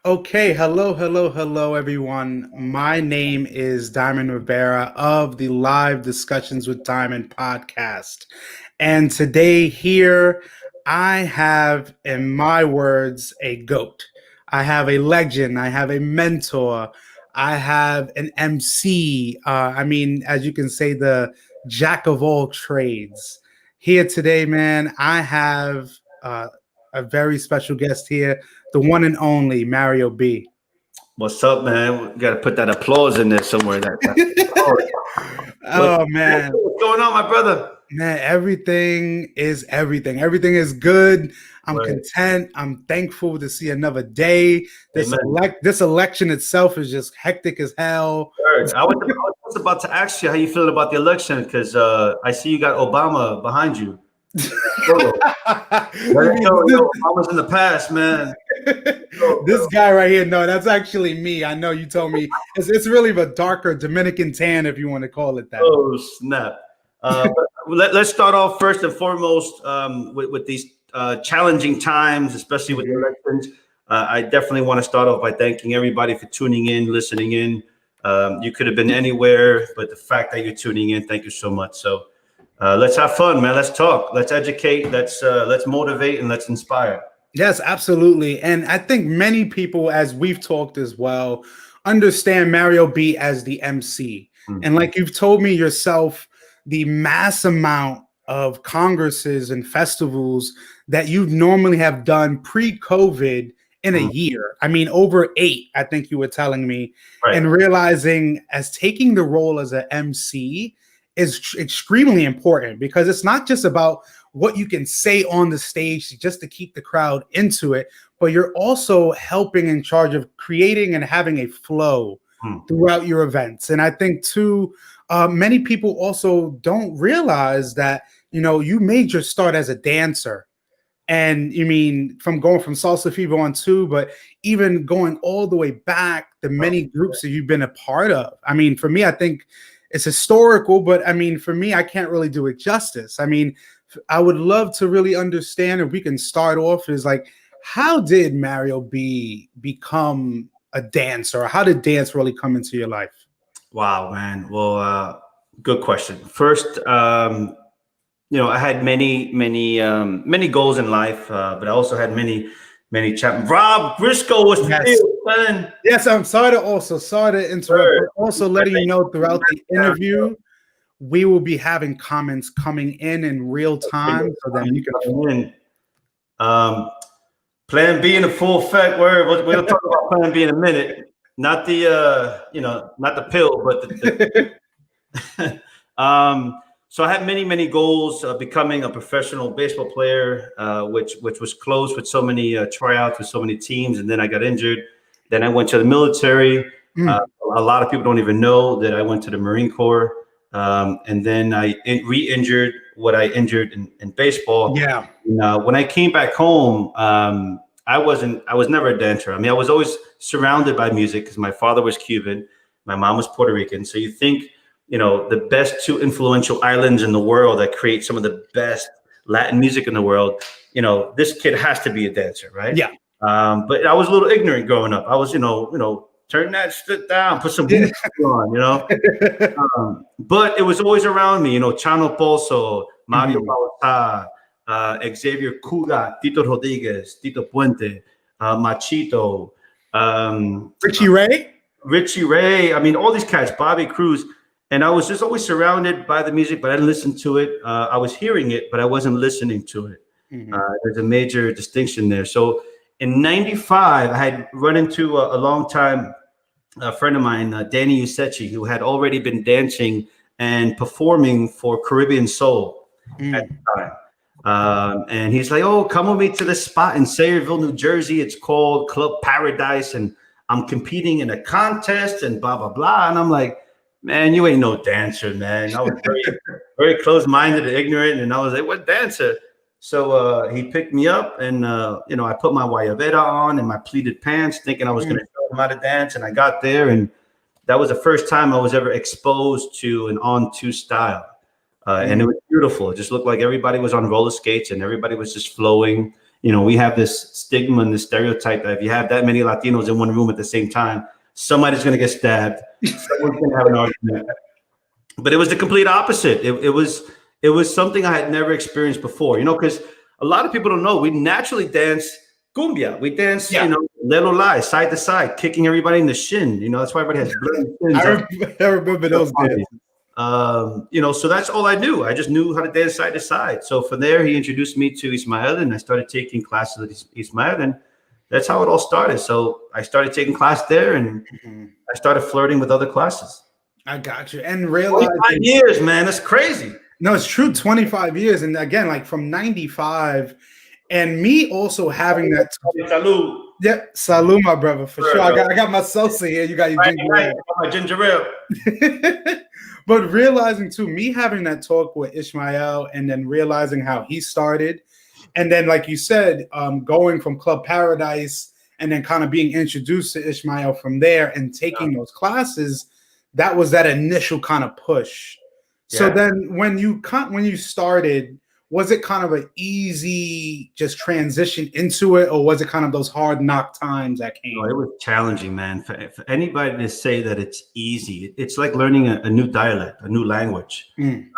Okay, hello, everyone. My name is Diamond Rivera of the Live Discussions with Diamond podcast. And today, here, I have, in my words, a GOAT. I have a legend. I have a mentor. I have an MC. As you can say, the jack of all trades. Here today, man, I have a very special guest here, the one and only Mario B. What's up, man? We got to put that applause in there somewhere. Oh man, What's going on, my brother? man, everything is everything. Everything is good. I'm Right. content. I'm thankful to see another day. Amen. This election itself is just hectic as hell. Word. I was about to ask you how you feeling about the election because I see you got Obama behind you. Let it go. Yo, Obama's in the past, man. This guy right here, no, that's actually me. I know you told me it's really the darker Dominican tan, if you want to call it that. Oh, snap. Let's start off first and foremost with these challenging times, especially with the elections. I definitely want to start off by thanking everybody for tuning in, listening in. You could have been anywhere, but the fact that you're tuning in, thank you so much. So let's have fun, man. Let's talk. Let's educate. Let's motivate and let's inspire. Yes, absolutely. And I think many people, as we've talked as well, understand Mario B as the MC. Mm-hmm. And like you've told me yourself, the mass amount of congresses and festivals that you normally have done pre-COVID in a year. I mean, over 8, I think you were telling me, Right. And realizing as taking the role as an MC is extremely important because it's not just about what you can say on the stage just to keep the crowd into it, but you're also helping in charge of creating and having a flow throughout your events. And I think too, many people also don't realize that, you made your start as a dancer. And you mean from going from Salsa Fever On2, but even going all the way back, the many groups that you've been a part of. I mean, for me, I think it's historical, but I mean, for me, I can't really do it justice. I mean, I would love to really understand if we can start off is like, how did Mario B become a dancer? How did dance really come into your life? Wow, man. Well, good question. First, I had many goals in life, but I also had many challenges. Rob Briscoe was the deal, man. Yes, I'm sorry to interrupt, but also letting you know throughout the interview, we will be having comments coming in real time so that you can. Plan B in a full effect. We'll talk about Plan B in a minute. Not the not the pill, but so I had many goals, becoming a professional baseball player, which was close with so many tryouts with so many teams, and then I got injured. Then I went to the military. A lot of people don't even know that I went to the Marine Corps, and then I re-injured what I injured in baseball. Yeah. When I came back home, I was never a dancer. I mean, I was always surrounded by music because my father was Cuban, my mom was Puerto Rican. So you think, the best 2 influential islands in the world that create some of the best Latin music in the world, this kid has to be a dancer, right? Yeah. But I was a little ignorant growing up. I was, turn that shit down, put some boots on, but it was always around me, Chano Pozo, Mario Gonzalez, Xavier Cugat, Tito Rodriguez, Tito Puente, Machito, Richie Ray. I mean, all these cats, Bobby Cruz. And I was just always surrounded by the music, but I didn't listen to it. I was hearing it, but I wasn't listening to it. There's a major distinction there. So in 95, I had run into a longtime friend of mine, Danny Usechi, who had already been dancing and performing for Caribbean Soul at the time. And he's like, oh, come with me to this spot in Sayreville, New Jersey. It's called Club Paradise. And I'm competing in a contest and blah, blah, blah. And I'm like, man, you ain't no dancer, man. I was very close-minded and ignorant. And I was like, what dancer? So he picked me up and, I put my guayabera on and my pleated pants thinking I was going to show him how to dance. And I got there and that was the first time I was ever exposed to an on-2 style. And it was beautiful. It just looked like everybody was on roller skates and everybody was just flowing. we have this stigma and this stereotype that if you have that many Latinos in one room at the same time, somebody's going to get stabbed. Someone's going to have an argument. But it was the complete opposite. It was something I had never experienced before, because a lot of people don't know. We naturally dance cumbia. We dance, little lies, side to side, kicking everybody in the shin. That's why everybody has bloody shins. I remember those days. So that's all I knew. I just knew how to dance side to side. So from there, he introduced me to Ismael, and I started taking classes with Ismael, and that's how it all started. So I started taking class there, and I started flirting with other classes. I got you. And realizing 25 years, man, that's crazy. No, it's true. 25 years. And again, like from 95, and me also having that. Salud. Yep. Salud, my brother, for sure. I got my salsa here. You got your ginger ale. My ginger ale. But realizing too, me having that talk with Ishmael and then realizing how he started. And then, like you said, going from Club Paradise and then kind of being introduced to Ishmael from there and taking those classes, that was that initial kind of push. So then when you started, was it kind of an easy just transition into it, or was it kind of those hard knock times that came? No, it was challenging, man. For anybody to say that it's easy, it's like learning a new dialect, a new language. And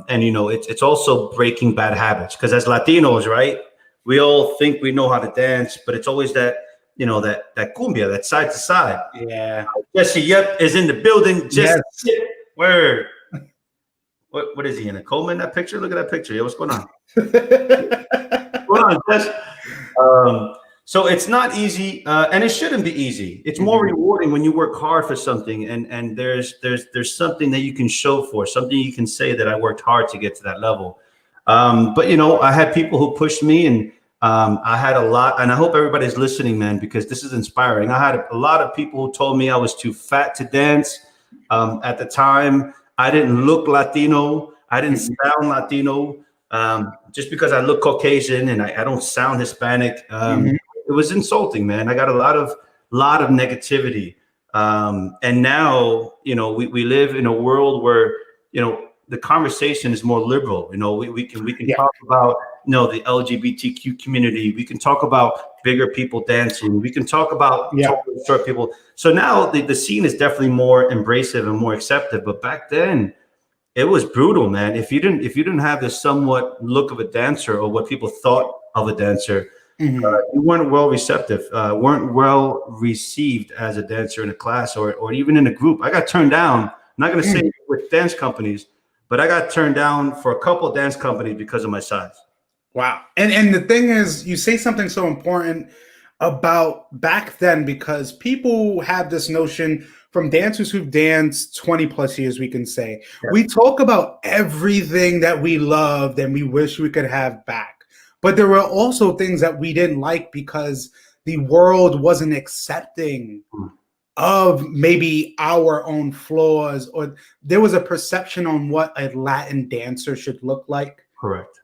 it's also breaking bad habits, because as Latinos, right, we all think we know how to dance, but it's always that that cumbia, that side to side. Yeah. Jesse Yep is in the building. Just word. What is he in a coma in that picture? Look at that picture. Yeah, what's going on? What's going on, Jess? So it's not easy, and it shouldn't be easy. It's more rewarding when you work hard for something, and there's something that you can show for, something you can say that I worked hard to get to that level. But I had people who pushed me, and I had a lot, and I hope everybody's listening, man, because this is inspiring. I had a lot of people who told me I was too fat to dance. At the time, I didn't look Latino. I didn't sound Latino. Just because I look Caucasian and I don't sound Hispanic, it was insulting, man. I got a lot of negativity. And now, we live in a world where, the conversation is more liberal. We can talk about, the LGBTQ community. We can talk about bigger people dancing. We can talk about short people. So now the scene is definitely more embracive and more accepted. But back then, it was brutal, man. If you didn't have the somewhat look of a dancer, or what people thought of a dancer, you weren't well received as a dancer in a class or even in a group. I got turned down. I'm not going to say with dance companies, but I got turned down for a couple of dance companies because of my size. Wow. And the thing is, you say something so important about back then, because people have this notion from dancers who've danced 20 plus years, we can say, we talk about everything that we loved and we wish we could have back. But there were also things that we didn't like because the world wasn't accepting of maybe our own flaws, or there was a perception on what a Latin dancer should look like. Correct.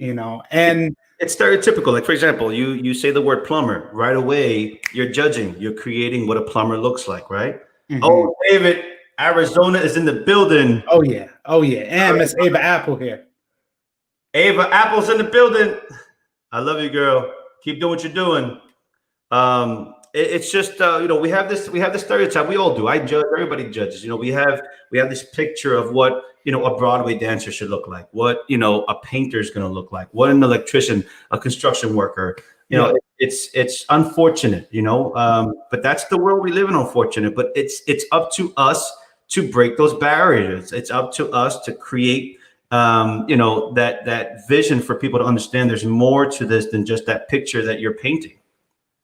And it's stereotypical. Like, for example, you say the word plumber, right away, you're judging, you're creating what a plumber looks like, right? Oh, David, Arizona is in the building. Oh, yeah. And Miss Ava Apple here. Ava Apple's in the building. I love you, girl. Keep doing what you're doing. It's just we have this stereotype. We all do. I judge. Everybody judges. We have this picture of what a Broadway dancer should look like, what a painter is going to look like, what an electrician, a construction worker. It's unfortunate, but that's the world we live in. Unfortunate, but it's up to us to break those barriers. It's up to us to create that vision for people to understand there's more to this than just that picture that you're painting.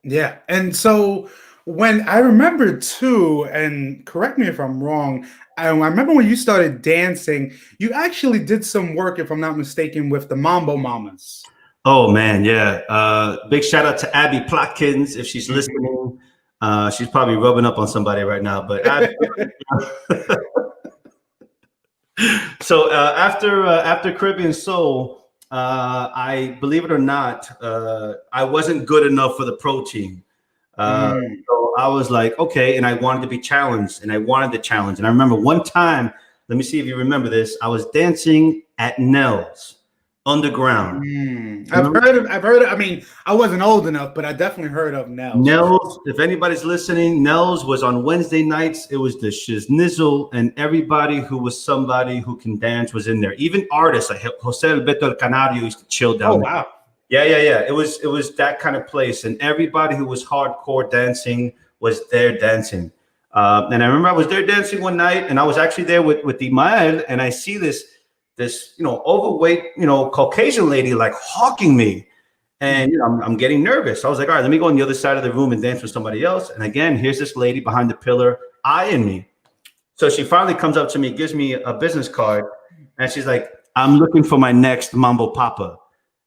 Yeah. And so when I remember too, and correct me if I'm wrong, I remember when you started dancing, you actually did some work, if I'm not mistaken, with the Mambo Mamas. Oh, man. Yeah. Big shout out to Abby Plotkins. If she's listening, she's probably rubbing up on somebody right now. But Abby, so after Caribbean Soul, I believe it or not, I wasn't good enough for the pro team. So I was like, okay, and I wanted to be challenged, and I wanted the challenge. And I remember one time, let me see if you remember this. I was dancing at Nell's Underground. I've heard of, I mean, I wasn't old enough, but I definitely heard of Nels. Nels, if anybody's listening, Nels was on Wednesday nights. It was the Shiznizzle, and everybody who was somebody who can dance was in there. Even artists like Jose Alberto El Canario used to chill down there. Wow. Yeah. It was that kind of place, and everybody who was hardcore dancing was there dancing. And I remember I was there dancing one night, and I was actually there with Imael, and I see this overweight Caucasian lady like hawking me, and I'm getting nervous. I was like, all right, let me go on the other side of the room and dance with somebody else. And again, here's this lady behind the pillar eyeing me. So she finally comes up to me, gives me a business card, and she's like, I'm looking for my next Mambo Papa.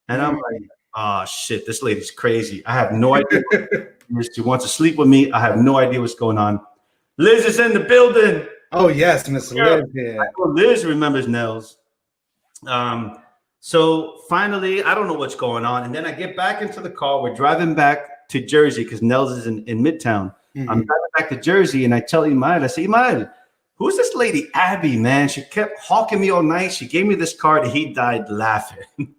And I'm like, oh shit, this lady's crazy. I have no idea. She wants to sleep with me. I have no idea what's going on. Liz is in the building. Oh yes, Miss Liz. Yeah. Liz remembers Nels. So finally, I don't know what's going on. And then I get back into the car. We're driving back to Jersey because Nels is in Midtown. I'm driving back to Jersey, and I tell Imael, I say, Imael, who's this lady Abby, man? She kept hawking me all night. She gave me this card, and he died laughing.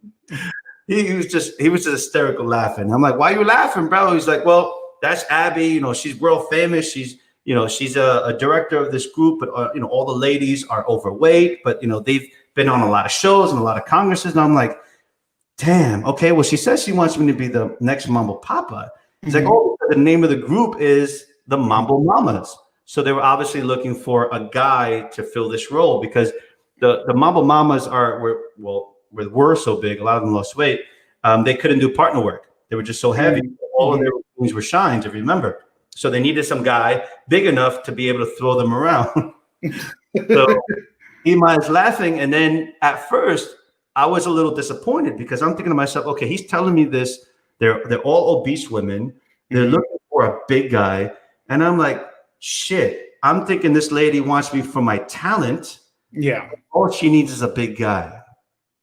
he was just hysterical laughing. I'm like, why are you laughing, bro? He's like, well, that's Abby. She's world famous. She's a director of this group, but all the ladies are overweight, but they've been on a lot of shows and a lot of congresses. And I'm like, damn, okay, well, she says she wants me to be the next Mambo Papa. He's like, oh, the name of the group is the Mambo Mamas. So they were obviously looking for a guy to fill this role because the Mambo Mamas were so big, a lot of them lost weight. They couldn't do partner work. They were just so heavy. All of their routines were shines, if you remember. So they needed some guy big enough to be able to throw them around. So Ima is laughing. And then at first, I was a little disappointed because I'm thinking to myself, okay, he's telling me this. They're all obese women. They're looking for a big guy. And I'm like, shit, I'm thinking this lady wants me for my talent. Yeah. All she needs is a big guy.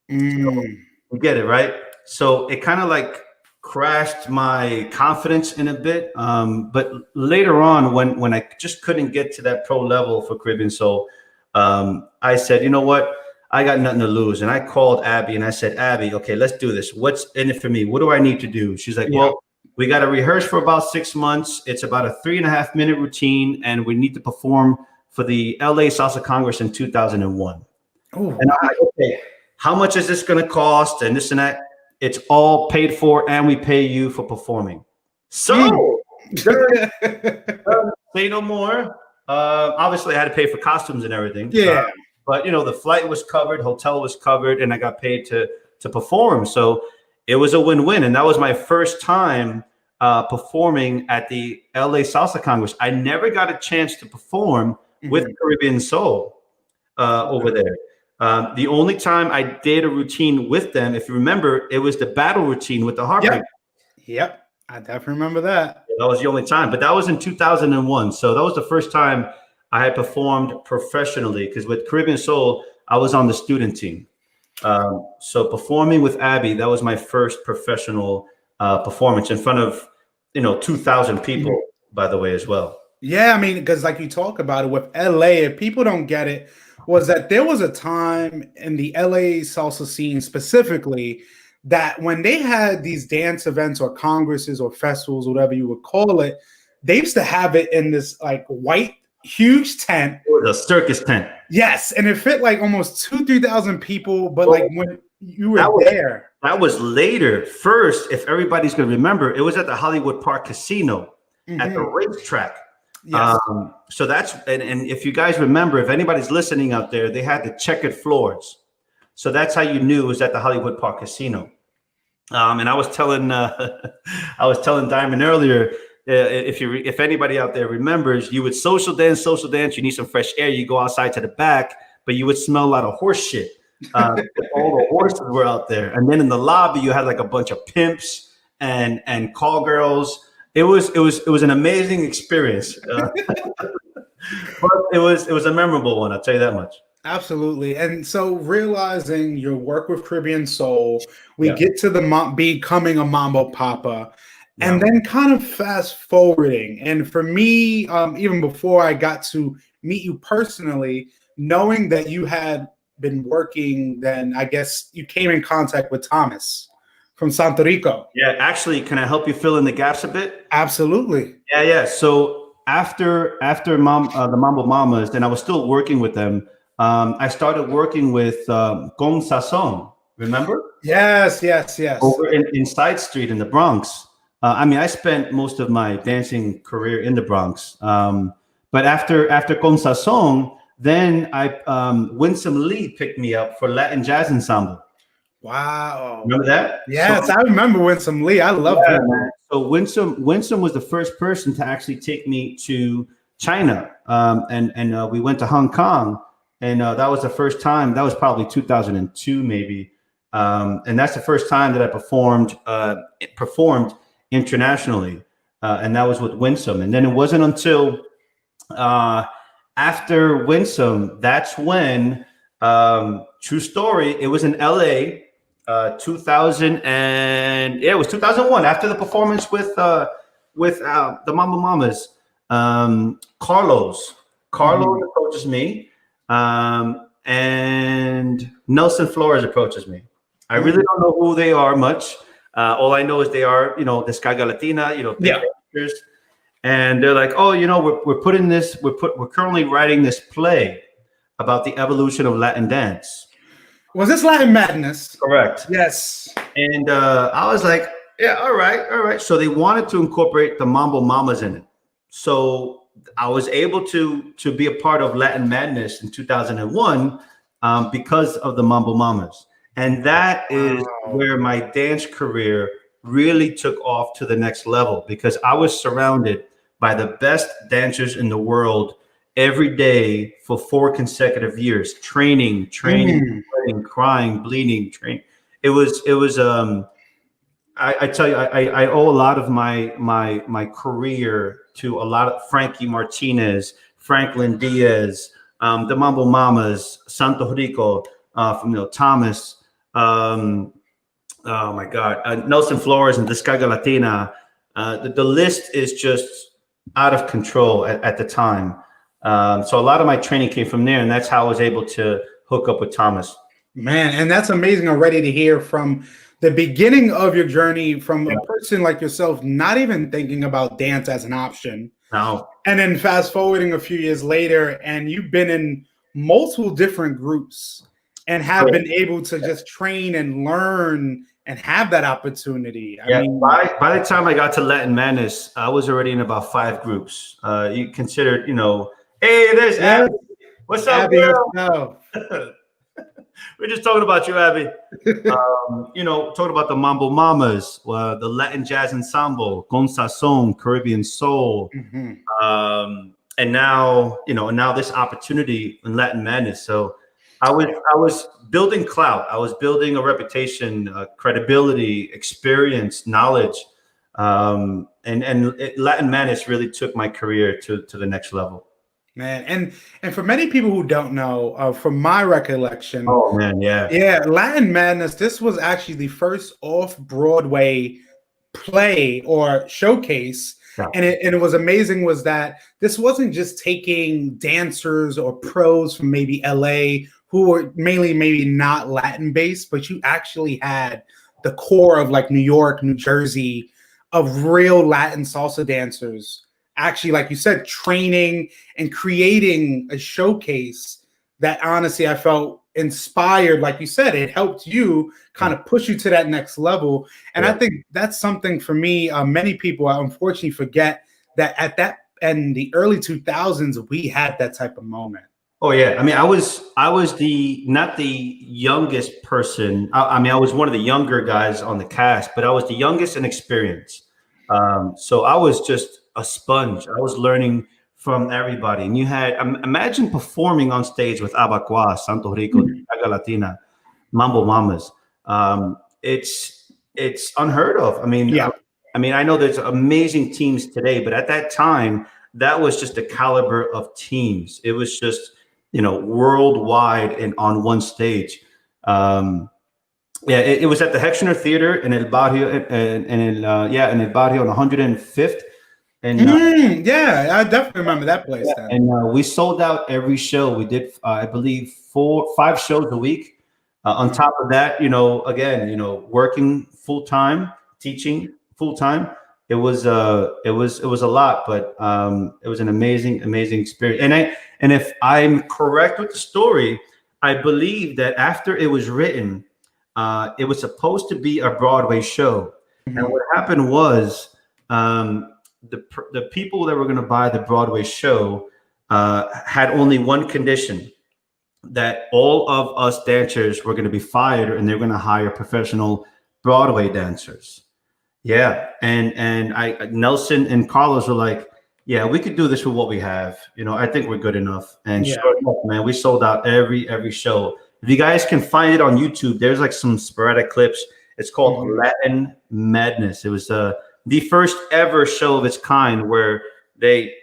So, you get it, right? So it kind of like crashed my confidence in a bit. But later on, when I just couldn't get to that pro level for Caribbean Soul, I said, you know what? I got nothing to lose. And I called Abby and I said, Abby, okay, let's do this. What's in it for me? What do I need to do? She's like, well, we got to rehearse for about 6 months. It's about a 3.5-minute routine. And we need to perform for the LA Salsa Congress in 2001. And I'm like, okay, how much is this going to cost? And this and that. It's all paid for, and we pay you for performing. So, say no more. Obviously, I had to pay for costumes and everything. Yeah. But, the flight was covered, hotel was covered, and I got paid to perform. So it was a win-win. And that was my first time performing at the LA Salsa Congress. I never got a chance to perform with Caribbean Soul over there. The only time I did a routine with them, if you remember, it was the battle routine with the Heartbreak. Yep. I definitely remember that. That was the only time, but that was in 2001. So that was the first time I had performed professionally, because with Caribbean Soul, I was on the student team. So performing with Abby, that was my first professional performance in front of, 2,000 people, by the way, as well. Yeah, I mean, because like you talk about it with LA, if people don't get it, was that there was a time in the LA salsa scene specifically that when they had these dance events or congresses or festivals, whatever you would call it, they used to have it in this like white, huge tent. It was a circus tent. Yes, and it fit like almost 2,000-3,000 people. But like when you were there, that was later. First, if everybody's going to remember, it was at the Hollywood Park Casino at the racetrack. Yes. So that's and if you guys remember, if anybody's listening out there, they had the checkered floors. So that's how you knew it was at the Hollywood Park Casino. And I was telling Diamond earlier, if anybody out there remembers, you would social dance. You need some fresh air. You go outside to the back, but you would smell a lot of horse shit. All the horses were out there, and then in the lobby you had like a bunch of pimps and call girls. It was an amazing experience, but it was a memorable one. I'll tell you that much. Absolutely. And so realizing your work with Caribbean Soul, we get to becoming a Mambo Papa, and then kind of fast forwarding. And for me, even before I got to meet you personally, knowing that you had been working, then I guess you came in contact with Thomas from Santo Rico. Yeah, actually, can I help you fill in the gaps a bit? Absolutely. Yeah. So after the Mambo Mamas, then I was still working with them. I started working with Gong Sasson. Remember? Yes. Over in Side Street in the Bronx. I mean, I spent most of my dancing career in the Bronx. But after Gong Sasson, then Winsome Lee picked me up for Latin Jazz Ensemble. Wow. Remember that? Yes, So, I remember Winsome Lee. I love him. man. So Winsome was the first person to actually take me to China, and we went to Hong Kong, and that was the first time. That was probably 2002, maybe, and that's the first time that I performed internationally, and that was with Winsome. And then it wasn't until after Winsome, that's when, true story, it was in LA. 2000, and yeah, it was 2001 after the performance with the Mambo Mamas. Carlos approaches me, and Nelson Flores approaches me. I really don't know who they are much. All I know is they are, Descarga Latina, big dancers. And they're like, oh, we're currently writing this play about the evolution of Latin dance. Was this Latin Madness? Correct. Yes. And I was like, yeah, all right. So they wanted to incorporate the Mambo Mamas in it. So I was able to be a part of Latin Madness in 2001 because of the Mambo Mamas. And that is where my dance career really took off to the next level, because I was surrounded by the best dancers in the world every day for 4 consecutive years, training, sweating, crying, bleeding, training. It was I tell you, I owe a lot of my career to a lot of Frankie Martinez, Franklin Diaz, the Mambo Mamas, Santo Rico, from Thomas, oh my God, Nelson Flores and Descarga Latina. The list is just out of control at the time. So a lot of my training came from there, and that's how I was able to hook up with Thomas. Man, and that's amazing already to hear from the beginning of your journey, from a person like yourself, not even thinking about dance as an option. No. And then fast forwarding a few years later, and you've been in multiple different groups and have been able to just train and learn and have that opportunity. I mean, by the time I got to Latin Madness, I was already in about 5 groups. You considered, hey, there's Abby. What's up, Abby? girl? We're just talking about you, Abby. Talking about the Mambo Mamas, the Latin Jazz Ensemble, Con Sazon, Caribbean Soul, and now this opportunity in Latin Madness. So I was building clout. I was building a reputation, credibility, experience, knowledge, and Latin Madness really took my career to the next level. Man, and for many people who don't know, from my recollection, Latin Madness, this was actually the first off-Broadway play or showcase, and it was amazing was that this wasn't just taking dancers or pros from maybe LA who were mainly maybe not Latin based, but you actually had the core of like New York, New Jersey, of real Latin salsa dancers actually, like you said, training and creating a showcase that honestly I felt inspired. Like you said, it helped you kind of push you to that next level. And I think that's something for me, many people unfortunately forget that at that in the early 2000s, we had that type of moment. Oh yeah, I mean, I was not the youngest person. I mean, I was one of the younger guys on the cast, but I was the youngest in experience. So I was just a sponge. I was learning from everybody. And you had, imagine performing on stage with Abacua, Santo Rico, Descarga Latina, Mambo Mamas. It's unheard of. I mean, I know there's amazing teams today, but at that time, that was just the caliber of teams. It was just, worldwide and on one stage. It was at the Heckscher Theater in El Barrio, in El Barrio on 105th. And Yeah, I definitely remember that place then. we sold out every show. We did, I believe, 5 shows a week. On top of that, again, working full time, teaching full time. It was a lot, but it was an amazing experience. And if I'm correct with the story, I believe that after it was written, it was supposed to be a Broadway show. And what happened was, the people that were going to buy the Broadway show had only one condition, that all of us dancers were going to be fired and they're going to hire professional Broadway dancers. Yeah. And Nelson and Carlos were like, yeah, we could do this with what we have. I think we're good enough. And sure enough, man, we sold out every show. If you guys can find it on YouTube, there's like some sporadic clips. It's called Latin Madness. It was the first ever show of its kind where they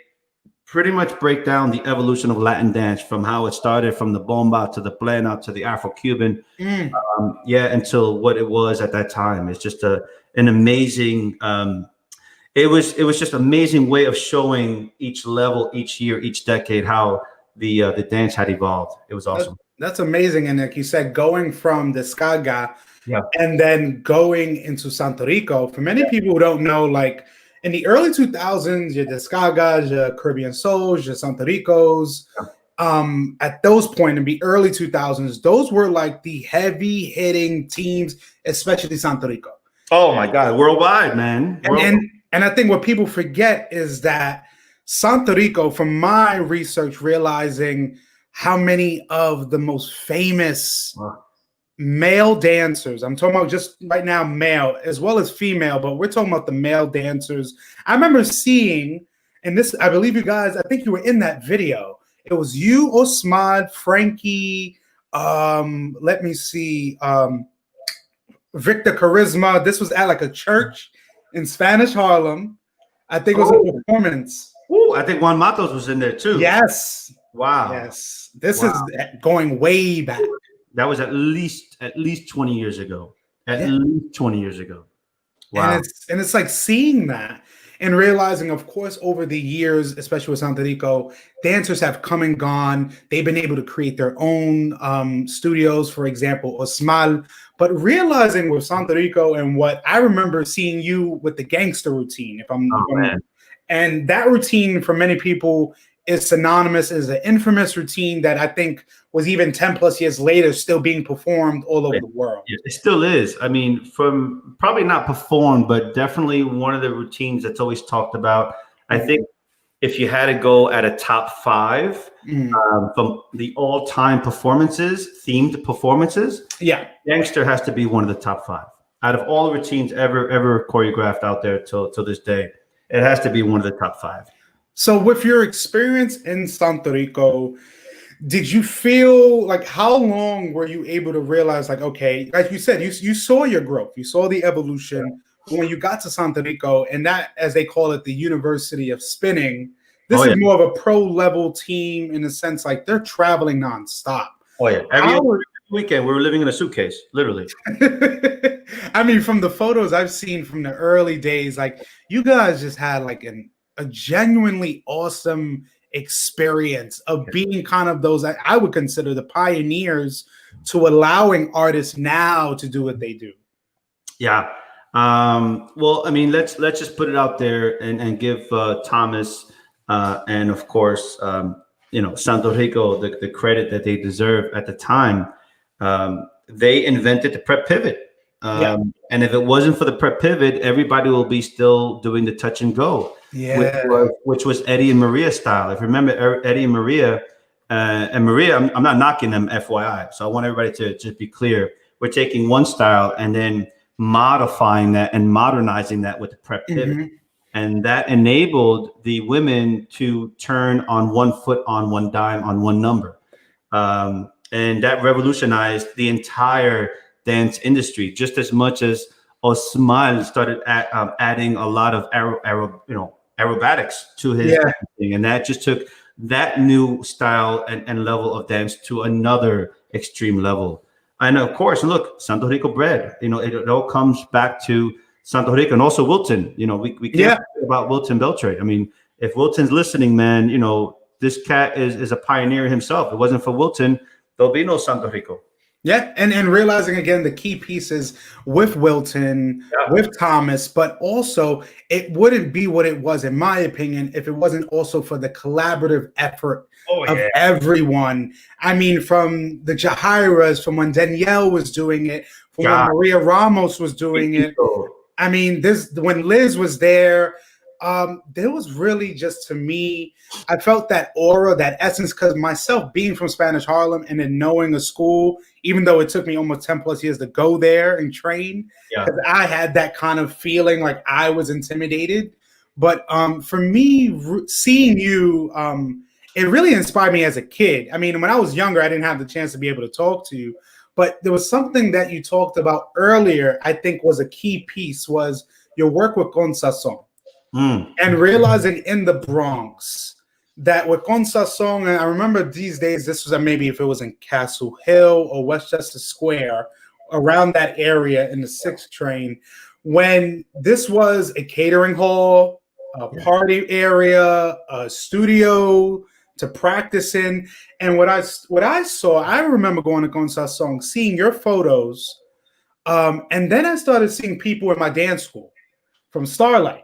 pretty much break down the evolution of Latin dance, from how it started from the bomba to the plena to the Afro-Cuban, until what it was at that time. It's just an amazing. It was just amazing way of showing each level, each year, each decade, how the dance had evolved. It was awesome. That's amazing. And like you said, going from the Skaga and then going into Santo Rico, for many people who don't know, like in the early 2000s, your Descargas, your Caribbean Souls, your Santo Ricos, at those point in the early 2000s, those were like the heavy hitting teams, especially Santo Rico. Oh my God, worldwide, man. And I think what people forget is that Santo Rico, from my research, realizing how many of the most famous male dancers, I'm talking about just right now male as well as female, but we're talking about the male dancers. I remember seeing, and this, I believe you guys, I think you were in that video. It was you, Osmad, Frankie, let me see, Victor Charisma. This was at like a church in Spanish Harlem. I think it was a performance. Ooh, I think Juan Matos was in there too. Yes. Wow. Yes. This is going way back. That was at least 20 years ago. At least 20 years ago. Wow. And it's like seeing that and realizing, of course, over the years, especially with Santo Rico, dancers have come and gone. They've been able to create their own studios, for example, Osmal. But realizing with Santo Rico, and what I remember seeing you with the gangster routine, and that routine for many people is synonymous, is an infamous routine that I think was even 10 plus years later still being performed all over the world. It still is. I mean, from probably not performed, but definitely one of the routines that's always talked about. I think if you had to go at a top 5 from the all-time performances, themed performances, Gangster has to be one of the top 5. Out of all the routines ever choreographed out there till this day, it has to be one of the top 5. So with your experience in Santo Rico, did you feel like, how long were you able to realize, like, okay, like you said, you saw your growth, you saw the evolution when you got to Santo Rico, and that, as they call it, the University of Spinning, this is more of a pro level team in a sense, like they're traveling nonstop. Oh yeah. Every weekend we were living in a suitcase, literally. I mean, from the photos I've seen from the early days, like you guys just had like a genuinely awesome experience of being kind of those, I would consider, the pioneers to allowing artists now to do what they do. Yeah. Well, I mean, let's just put it out there and give Thomas and of course, Santo Rico the credit that they deserve at the time. They invented the prep pivot. And if it wasn't for the prep pivot, everybody will be still doing the touch and go, which was Eddie and Maria style. If you remember Eddie and Maria, I'm not knocking them, FYI. So I want everybody to just be clear. We're taking one style and then modifying that and modernizing that with the prep pivot. And that enabled the women to turn on one foot, on one dime, on one number. And that revolutionized the entire dance industry, just as much as Osmal started adding a lot of aerobatics to his dancing, and that just took that new style and level of dance to another extreme level. And of course, look, Santo Rico bread. It all comes back to Santo Rico, and also Wilton. You know, we can't forget about Wilton Beltray. I mean, if Wilton's listening, man, you know, this cat is a pioneer himself. If it wasn't for Wilton, there'll be no Santo Rico. Yeah, and realizing again the key pieces with Wilton, with Thomas, but also it wouldn't be what it was, in my opinion, if it wasn't also for the collaborative effort of everyone. I mean, from the Jairas, from when Danielle was doing it, from when Maria Ramos was doing it. I mean, when Liz was there. There was really just, to me, I felt that aura, that essence, because myself being from Spanish Harlem and then knowing a school, even though it took me almost 10 plus years to go there and train, because I had that kind of feeling like I was intimidated. But for me, seeing you, it really inspired me as a kid. I mean, when I was younger, I didn't have the chance to be able to talk to you, but there was something that you talked about earlier, I think was a key piece, was your work with Gonzalez. And realizing in the Bronx that with Concession, and I remember these days, this was maybe if it was in Castle Hill or Westchester Square, around that area in the 6th train, when this was a catering hall, a party area, a studio to practice in. And what I saw, I remember going to Concession, seeing your photos, and then I started seeing people in my dance school from Starlight.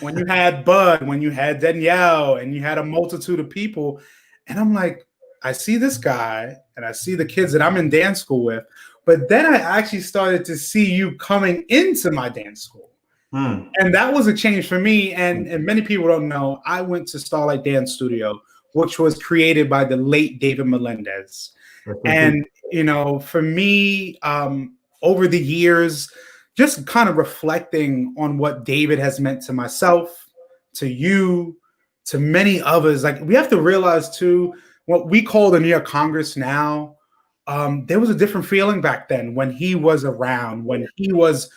When you had Bud, when you had Danielle, and you had a multitude of people. And I'm like, I see this guy and I see the kids that I'm in dance school with. But then I actually started to see you coming into my dance school. And that was a change for me. And many people don't know, I went to Starlight Dance Studio, which was created by the late David Melendez. And, you know, for me, over the years, just kind of reflecting on what David has meant to myself, to you, to many others. Like, we have to realize too, what we call the New York Congress now, there was a different feeling back then when he was around, when he was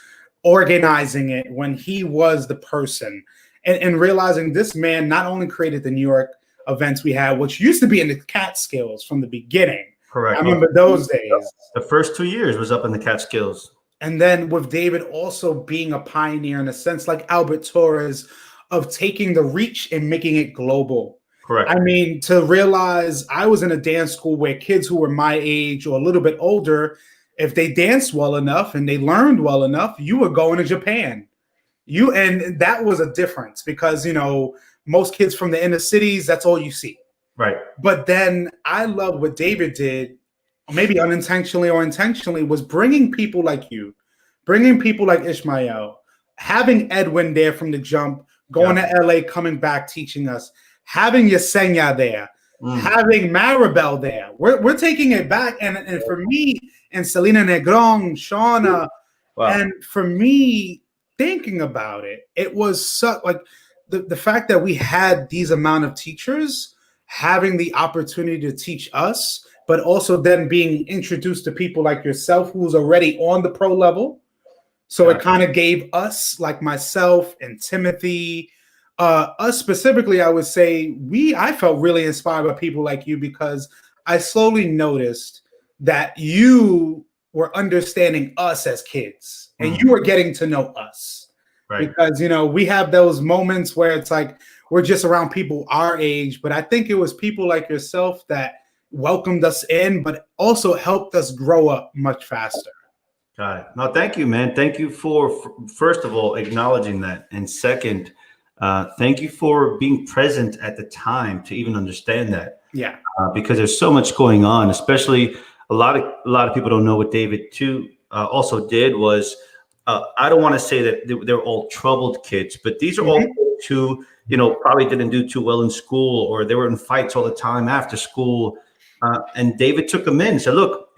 organizing it, when he was the person, and realizing this man not only created the New York events we had, which used to be in the Catskills from the beginning. Correct. I remember those days. The first 2 years was up in the Catskills. And then with David also being a pioneer in a sense, like Albert Torres, of taking the reach and making it global. Correct. I mean, to realize I was in a dance school where kids who were my age or a little bit older, if they danced well enough and they learned well enough, you were going to Japan. And that was a difference because, you know, most kids from the inner cities, that's all you see. Right. But then I love what David did, maybe unintentionally or intentionally, was bringing people like you, bringing people like Ishmael, having Edwin there from the jump, going to LA, coming back, teaching us, having Yesenia there, having Maribel there. We're taking it back. And for me, and Selena Negron, Shauna, and for me, thinking about it, it was so, like the fact that we had these amount of teachers having the opportunity to teach us, but also then being introduced to people like yourself who's already on the pro level. So it kind of gave us, like myself and Timothy, us specifically, I would say I felt really inspired by people like you, because I slowly noticed that you were understanding us as kids and you were getting to know us. Right. Because, you know, we have those moments where it's like we're just around people our age, but I think it was people like yourself that welcomed us in, but also helped us grow up much faster. Got it. No, thank you, man. Thank you for first of all, acknowledging that. And second, thank you for being present at the time to even understand that. Yeah. Because there's so much going on, especially a lot of people don't know what David too also did was, I don't want to say that they're all troubled kids, but these are all kids who, you know, probably didn't do too well in school, or they were in fights all the time after school. And David took them in and said, look,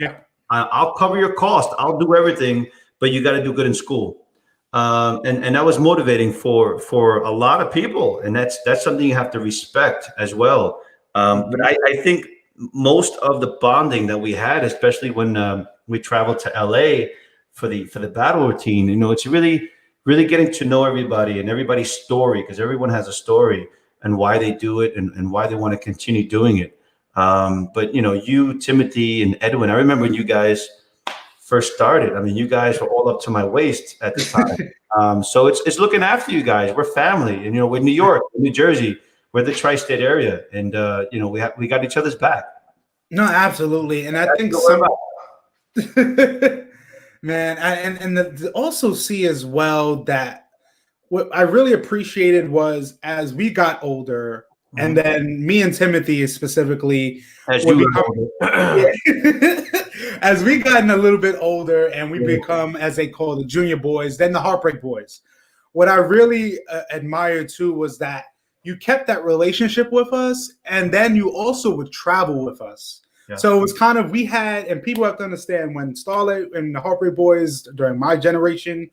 I'll cover your cost. I'll do everything, but you got to do good in school. And that was motivating for a lot of people. And that's something you have to respect as well. But I think most of the bonding that we had, especially when we traveled to LA for the battle routine, you know, it's really getting to know everybody and everybody's story, because everyone has a story and why they do it and why they want to continue doing it. But, you know, you, Timothy, and Edwin, I remember when you guys first started. I mean, you guys were all up to my waist at the time. So it's looking after you guys. We're family, and we're New York, New Jersey, we're the tri-state area, and we got each other's back. No, absolutely, and I think man, also see as well that what I really appreciated was as we got older, and then me and Timothy specifically, as we gotten a little bit older, and we become, as they call the junior boys, then the Heartbreak Boys. What I really admired too was that you kept that relationship with us, and then you also would travel with us. Yeah. So it was kind of, we had, and people have to understand, when Starlight and the Heartbreak Boys during my generation,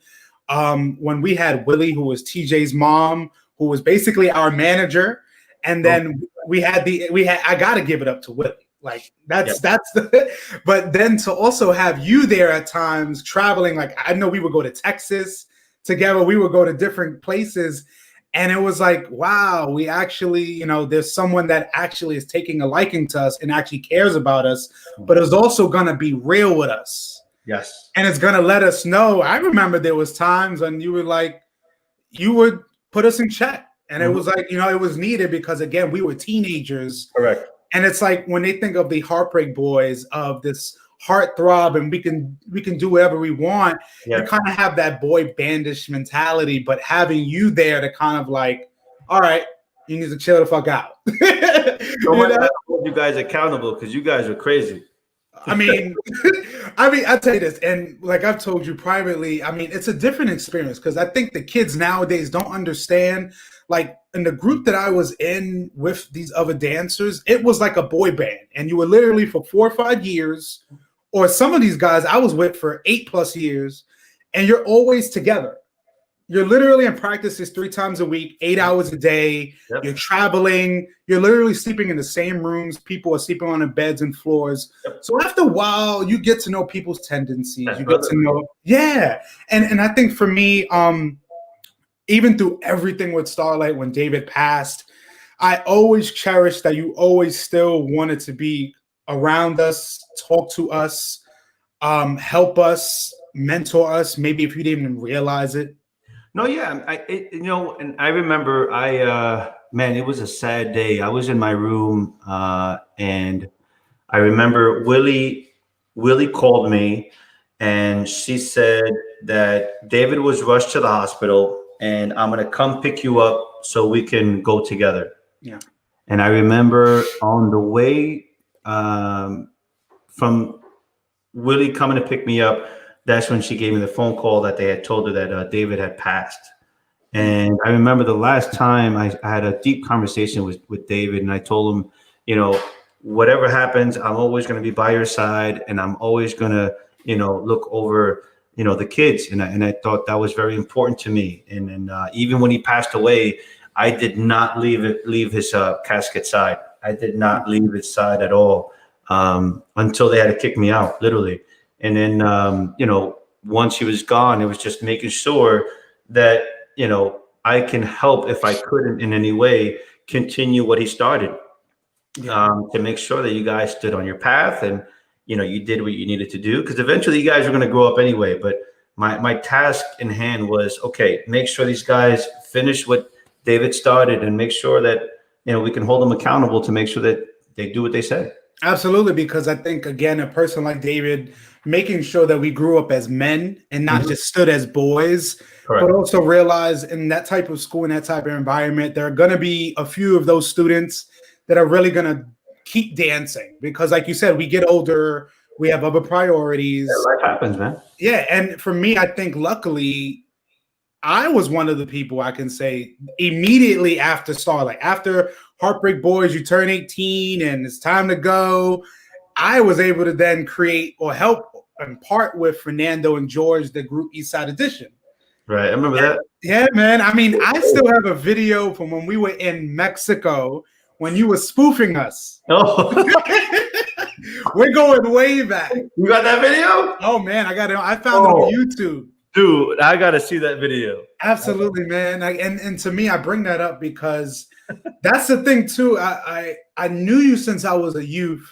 when we had Willie, who was TJ's mom, who was basically our manager, and then I got to give it up to Willie. Like that's the, but then to also have you there at times traveling, like I know we would go to Texas together, we would go to different places. And it was like, wow, we actually, there's someone that actually is taking a liking to us and actually cares about us, but is also going to be real with us. Yes. And it's going to let us know. I remember there was times when you would put us in check. And it was like, it was needed because, again, we were teenagers. Correct. And it's like when they think of the Heartbreak Boys, of this heartthrob, and we can do whatever we want. Yeah. You kind of have that boy bandish mentality, but having you there to kind of like, all right, you need to chill the fuck out. I hold you guys accountable because you guys are crazy. I mean, I'll tell you this, and like I've told you privately, I mean, it's a different experience because I think the kids nowadays don't understand. Like in the group that I was in with these other dancers, it was like a boy band, and you were literally for 4 or 5 years. Or some of these guys I was with for 8+ years, and you're always together. You're literally in practices 3 times a week, 8 hours a day. Yep. You're traveling. You're literally sleeping in the same rooms. People are sleeping on the beds and floors. Yep. So after a while, you get to know people's tendencies. You get to know, And I think for me, even through everything with Starlight, when David passed, I always cherished that you always still wanted to be around us, talk to us, help us, mentor us, maybe if you didn't even realize it. No, yeah, and I remember man, it was a sad day. I was in my room, and I remember Willie called me, and she said that David was rushed to the hospital, and I'm gonna come pick you up so we can go together. Yeah. And I remember on the way from Willie coming to pick me up, that's when she gave me the phone call that they had told her that David had passed. And I remember the last time I had a deep conversation with David, and I told him, whatever happens, I'm always going to be by your side, and I'm always going to, look over, the kids. And I thought that was very important to me. And even when he passed away, I did not leave his casket side. I did not leave his side at all until they had to kick me out, literally. And then, once he was gone, it was just making sure that, I can help if I could in any way continue what he started, to make sure that you guys stood on your path and, you did what you needed to do, because eventually you guys are going to grow up anyway. But my task in hand was, okay, make sure these guys finish what David started and make sure that, we can hold them accountable to make sure that they do what they say. Absolutely, because I think, again, a person like David, making sure that we grew up as men and not just stood as boys, correct, but also realize in that type of school, in that type of environment, there are going to be a few of those students that are really going to keep dancing because, like you said, we get older, we have other priorities. Yeah, life happens, man. Yeah, and for me, I think luckily, I was one of the people I can say immediately after Starlight, after Heartbreak Boys, you turn 18 and it's time to go. I was able to then create or help and part with Fernando and George, the group Eastside Edition. Right, I remember that. Yeah, man. I mean, I still have a video from when we were in Mexico when you were spoofing us. Oh. We're going way back. You got that video? Oh, man, I got it. I found it on YouTube. Dude, I got to see that video. Absolutely, man. And to me, I bring that up because that's the thing, too. I knew you since I was a youth.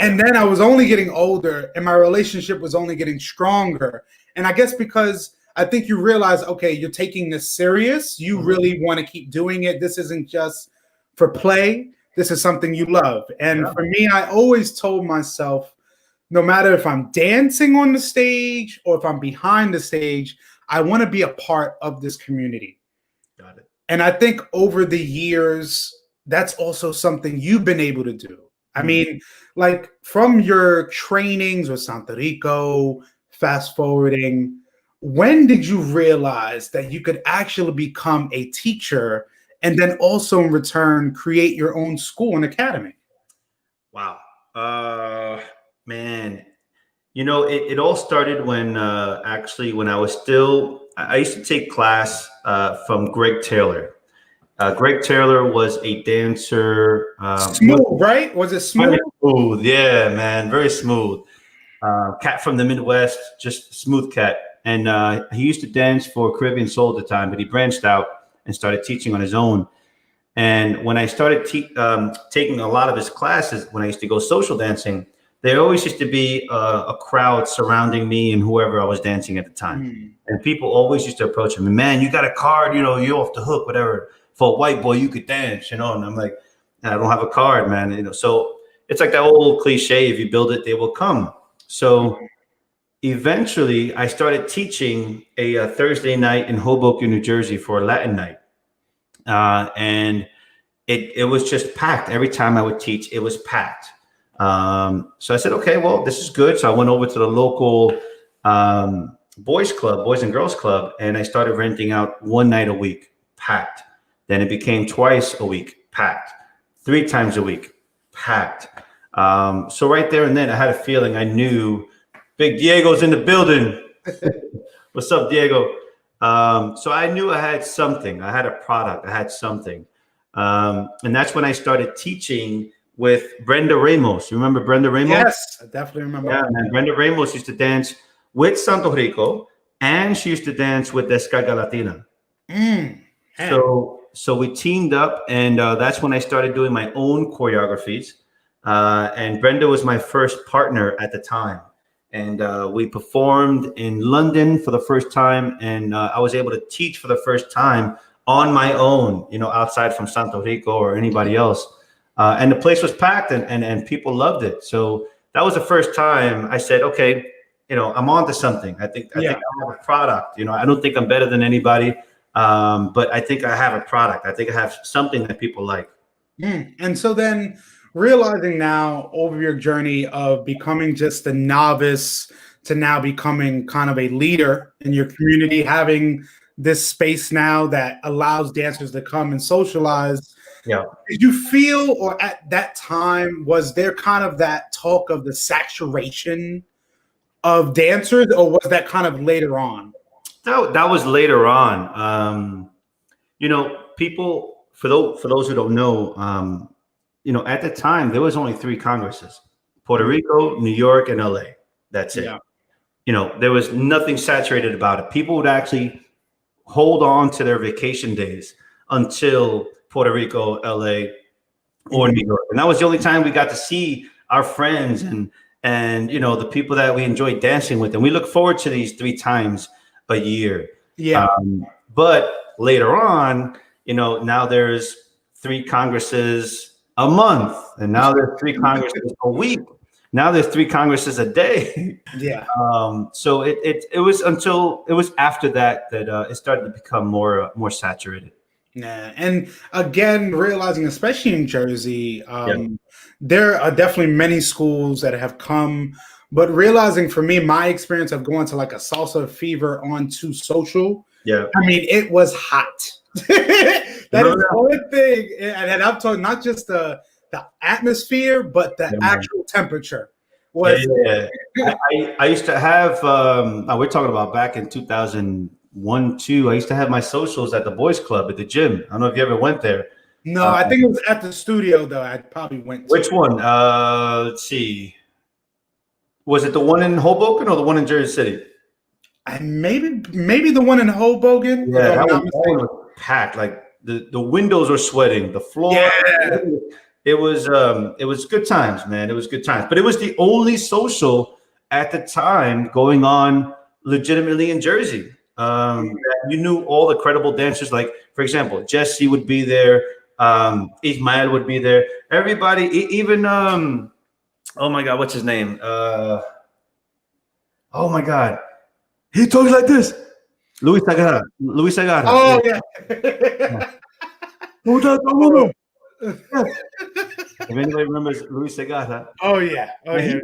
And then I was only getting older and my relationship was only getting stronger. And I guess because I think you realize, okay, you're taking this serious. You really want to keep doing it. This isn't just for play. This is something you love. And for me, I always told myself, no matter if I'm dancing on the stage or if I'm behind the stage, I want to be a part of this community. Got it. And I think over the years, that's also something you've been able to do. I mean, like from your trainings with Santo Rico, fast forwarding, when did you realize that you could actually become a teacher and then also in return create your own school and academy? Wow. Man, you know, it all started when actually when I was still, I used to take class from Greg Taylor. Greg Taylor was a dancer. Smooth, right? Was it smooth? Smooth, yeah, man, very smooth. Cat from the Midwest, just smooth cat. And he used to dance for Caribbean Soul at the time, but he branched out and started teaching on his own. And when I started taking a lot of his classes, when I used to go social dancing, there always used to be a crowd surrounding me and whoever I was dancing at the time. And people always used to approach him, man, you got a card, you know, you're off the hook, whatever. For a white boy, you could dance, you know. And I'm like, I don't have a card, man. You know, so it's like that old cliche: if you build it, they will come. So eventually, I started teaching a Thursday night in Hoboken, New Jersey, for a Latin night, and it was just packed. Every time I would teach, it was packed. So I said, okay, well, this is good. So I went over to the local boys and girls club, and I started renting out one night a week, packed. Then it became twice a week, packed. 3 times a week, packed. So right there and then, I had a feeling. I knew Big Diego's in the building. What's up, Diego? So I knew I had something. I had a product. I had something. And that's when I started teaching with Brenda Ramos. You remember Brenda Ramos? Yes, I definitely remember. Yeah, man. Brenda Ramos used to dance with Santo Rico, and she used to dance with Descarga Latina. So we teamed up, and that's when I started doing my own choreographies. And Brenda was my first partner at the time. And we performed in London for the first time, and I was able to teach for the first time on my own, you know, outside from Santo Rico or anybody else. And the place was packed, and people loved it. So that was the first time I said, okay, you know, I'm on to something. I think I have a product. You know, I don't think I'm better than anybody. But I think I have a product. I think I have something that people like. And so then realizing now over your journey of becoming just a novice to now becoming kind of a leader in your community, having this space now that allows dancers to come and socialize. Yeah. Did you feel, or at that time, was there kind of that talk of the saturation of dancers, or was that kind of later on? That was later on. You know, people, for those who don't know, you know, at the time, there was only 3 congresses: Puerto Rico, New York, and LA. That's it. You know, there was nothing saturated about it. People would actually hold on to their vacation days until Puerto Rico, LA, or New York. And that was the only time we got to see our friends and you know, the people that we enjoyed dancing with. And we look forward to these 3 times a year. But later on, you know, now there's 3 congresses a month, and now there's 3 congresses a week. Now there's 3 congresses a day. So it was until it was after that it started to become more saturated. And again, realizing, especially in Jersey, there are definitely many schools that have come. But realizing, for me, my experience of going to like a Salsa Fever On2 social, I mean, it was hot. That is one thing. And I'm talking not just the atmosphere, but the actual temperature. I used to have, we're talking about back in 2001, 2. I used to have my socials at the boys club at the gym. I don't know if you ever went there. No, I think it was at the studio, though. I probably went to. Which one? Let's see. Was it the one in Hoboken or the one in Jersey City? Maybe the one in Hoboken. Yeah, that one was packed. Like the windows were sweating. The floor. it was good times, man. It was good times. But it was the only social at the time going on legitimately in Jersey. You knew all the credible dancers. Like, for example, Jesse would be there. Ismael would be there. Everybody, even oh my God, what's his name? Oh my God, he talks like this. Luis Agarra. Luis Agarra. Oh yeah. If anybody remembers Luis Agarra. Oh yeah. Oh yeah.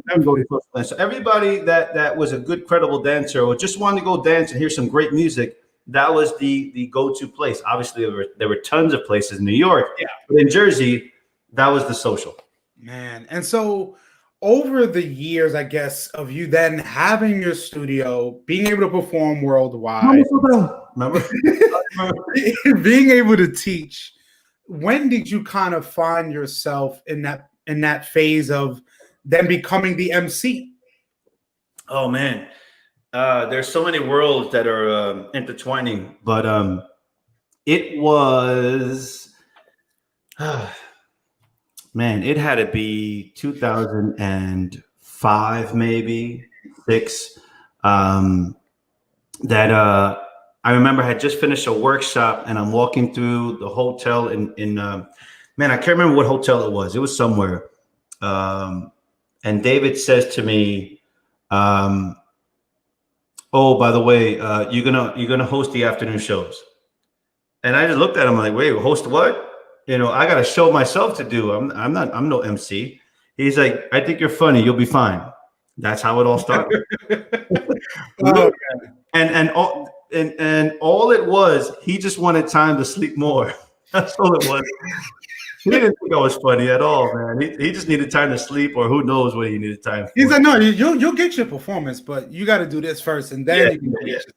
So everybody that was a good, credible dancer or just wanted to go dance and hear some great music, that was the go-to place. Obviously, there were tons of places in New York, but in Jersey, that was the social. Man, and so over the years, I guess, of you then having your studio, being able to perform worldwide, Remember? being able to teach, when did you kind of find yourself in that phase of then becoming the MC? Oh man, there's so many worlds that are intertwining, but it was. Man, it had to be 2005, maybe 6. That I remember I had just finished a workshop, and I'm walking through the hotel in man, I can't remember what hotel it was. It was somewhere. And David says to me, "Oh, by the way, you're gonna host the afternoon shows." And I just looked at him like, "Wait, host what?" I got a show myself to do. I'm no MC. He's like, "I think you're funny. You'll be fine." That's how it all started. and all it was, he just wanted time to sleep more. That's all it was. He didn't think I was funny at all, man. He just needed time to sleep, or who knows what he needed time for. He's like, "No, you'll get your performance, but you got to do this first, and then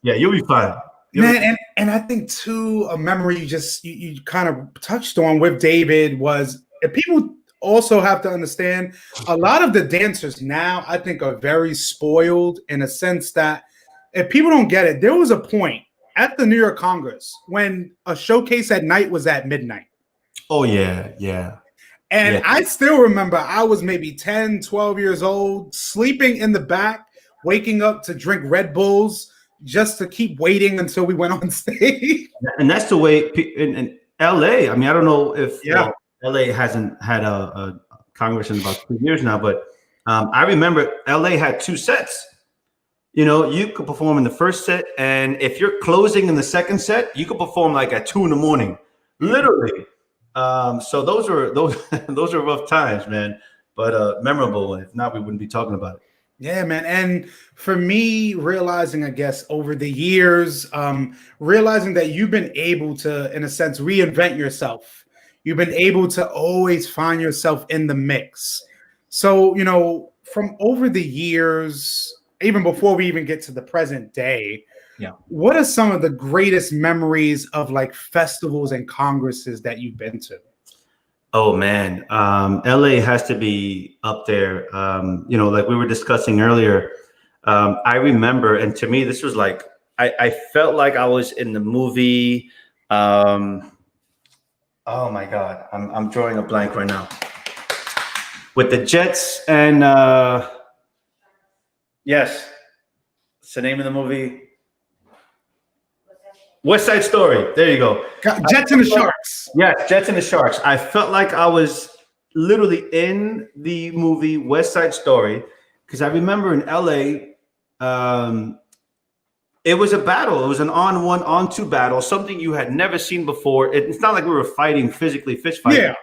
you'll be fine." Man, and I think too, a memory you kind of touched on with David was, if people also have to understand, a lot of the dancers now, I think, are very spoiled in a sense that, if people don't get it, there was a point at the New York Congress when a showcase at night was at midnight. Oh yeah. And I still remember I was maybe 10, 12 years old, sleeping in the back, waking up to drink Red Bulls, just to keep waiting until we went on stage. And that's the way in LA. I mean, I don't know if LA hasn't had a Congress in about 2 years now, but I remember LA had 2 sets. You could perform in the first set, and if you're closing in the second set, you could perform like at 2 a.m, literally. So those are rough times, man, but memorable. If not, we wouldn't be talking about it. Yeah, man. And for me, realizing, I guess, over the years, realizing that you've been able to, in a sense, reinvent yourself. You've been able to always find yourself in the mix. So, from over the years, even before we even get to the present day, what are some of the greatest memories of like festivals and congresses that you've been to? Oh man, LA has to be up there. Like we were discussing earlier, I remember, and to me, this was like, I felt like I was in the movie. Oh my God, I'm drawing a blank right now. With the Jets and yes, it's the name of the movie. West Side Story. There you go. Jets and the Sharks. Yes, Jets and the Sharks. I felt like I was literally in the movie West Side Story, because I remember in LA, it was a battle. It was an on-1, on-2 battle, something you had never seen before. It's not like we were fighting physically, fist fighting. Yeah.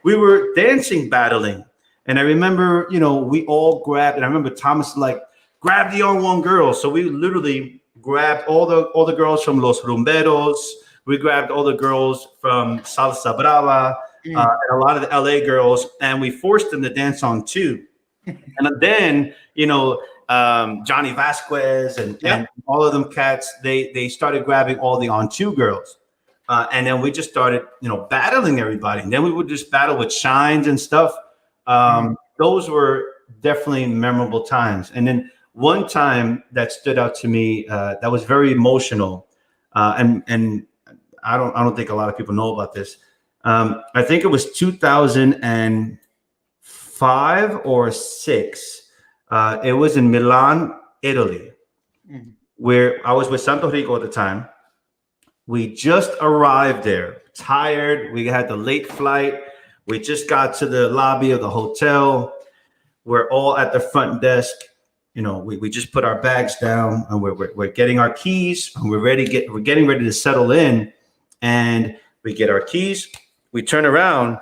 We were dancing, battling. And I remember, we all grabbed, and I remember Thomas like, grab the on-1 girl. So we literally grabbed all the girls from Los Rumberos. We grabbed all the girls from Salsa Brava, and a lot of the LA girls, and we forced them to dance on 2. And then, Johnny Vasquez and all of them cats, they started grabbing all the on 2 girls. And then we just started, battling everybody. And then we would just battle with shines and stuff. Those were definitely memorable times. And then one time that stood out to me, that was very emotional, and I don't think a lot of people know about this. I think it was 2005 or six. It was in Milan, Italy, where I was with Santo Rico at the time. We just arrived there, tired. We had the late flight. We just got to the lobby of the hotel. We're all at the front desk. You know, we just put our bags down and we're getting our keys and we're getting ready to settle in. And we get our keys, we turn around,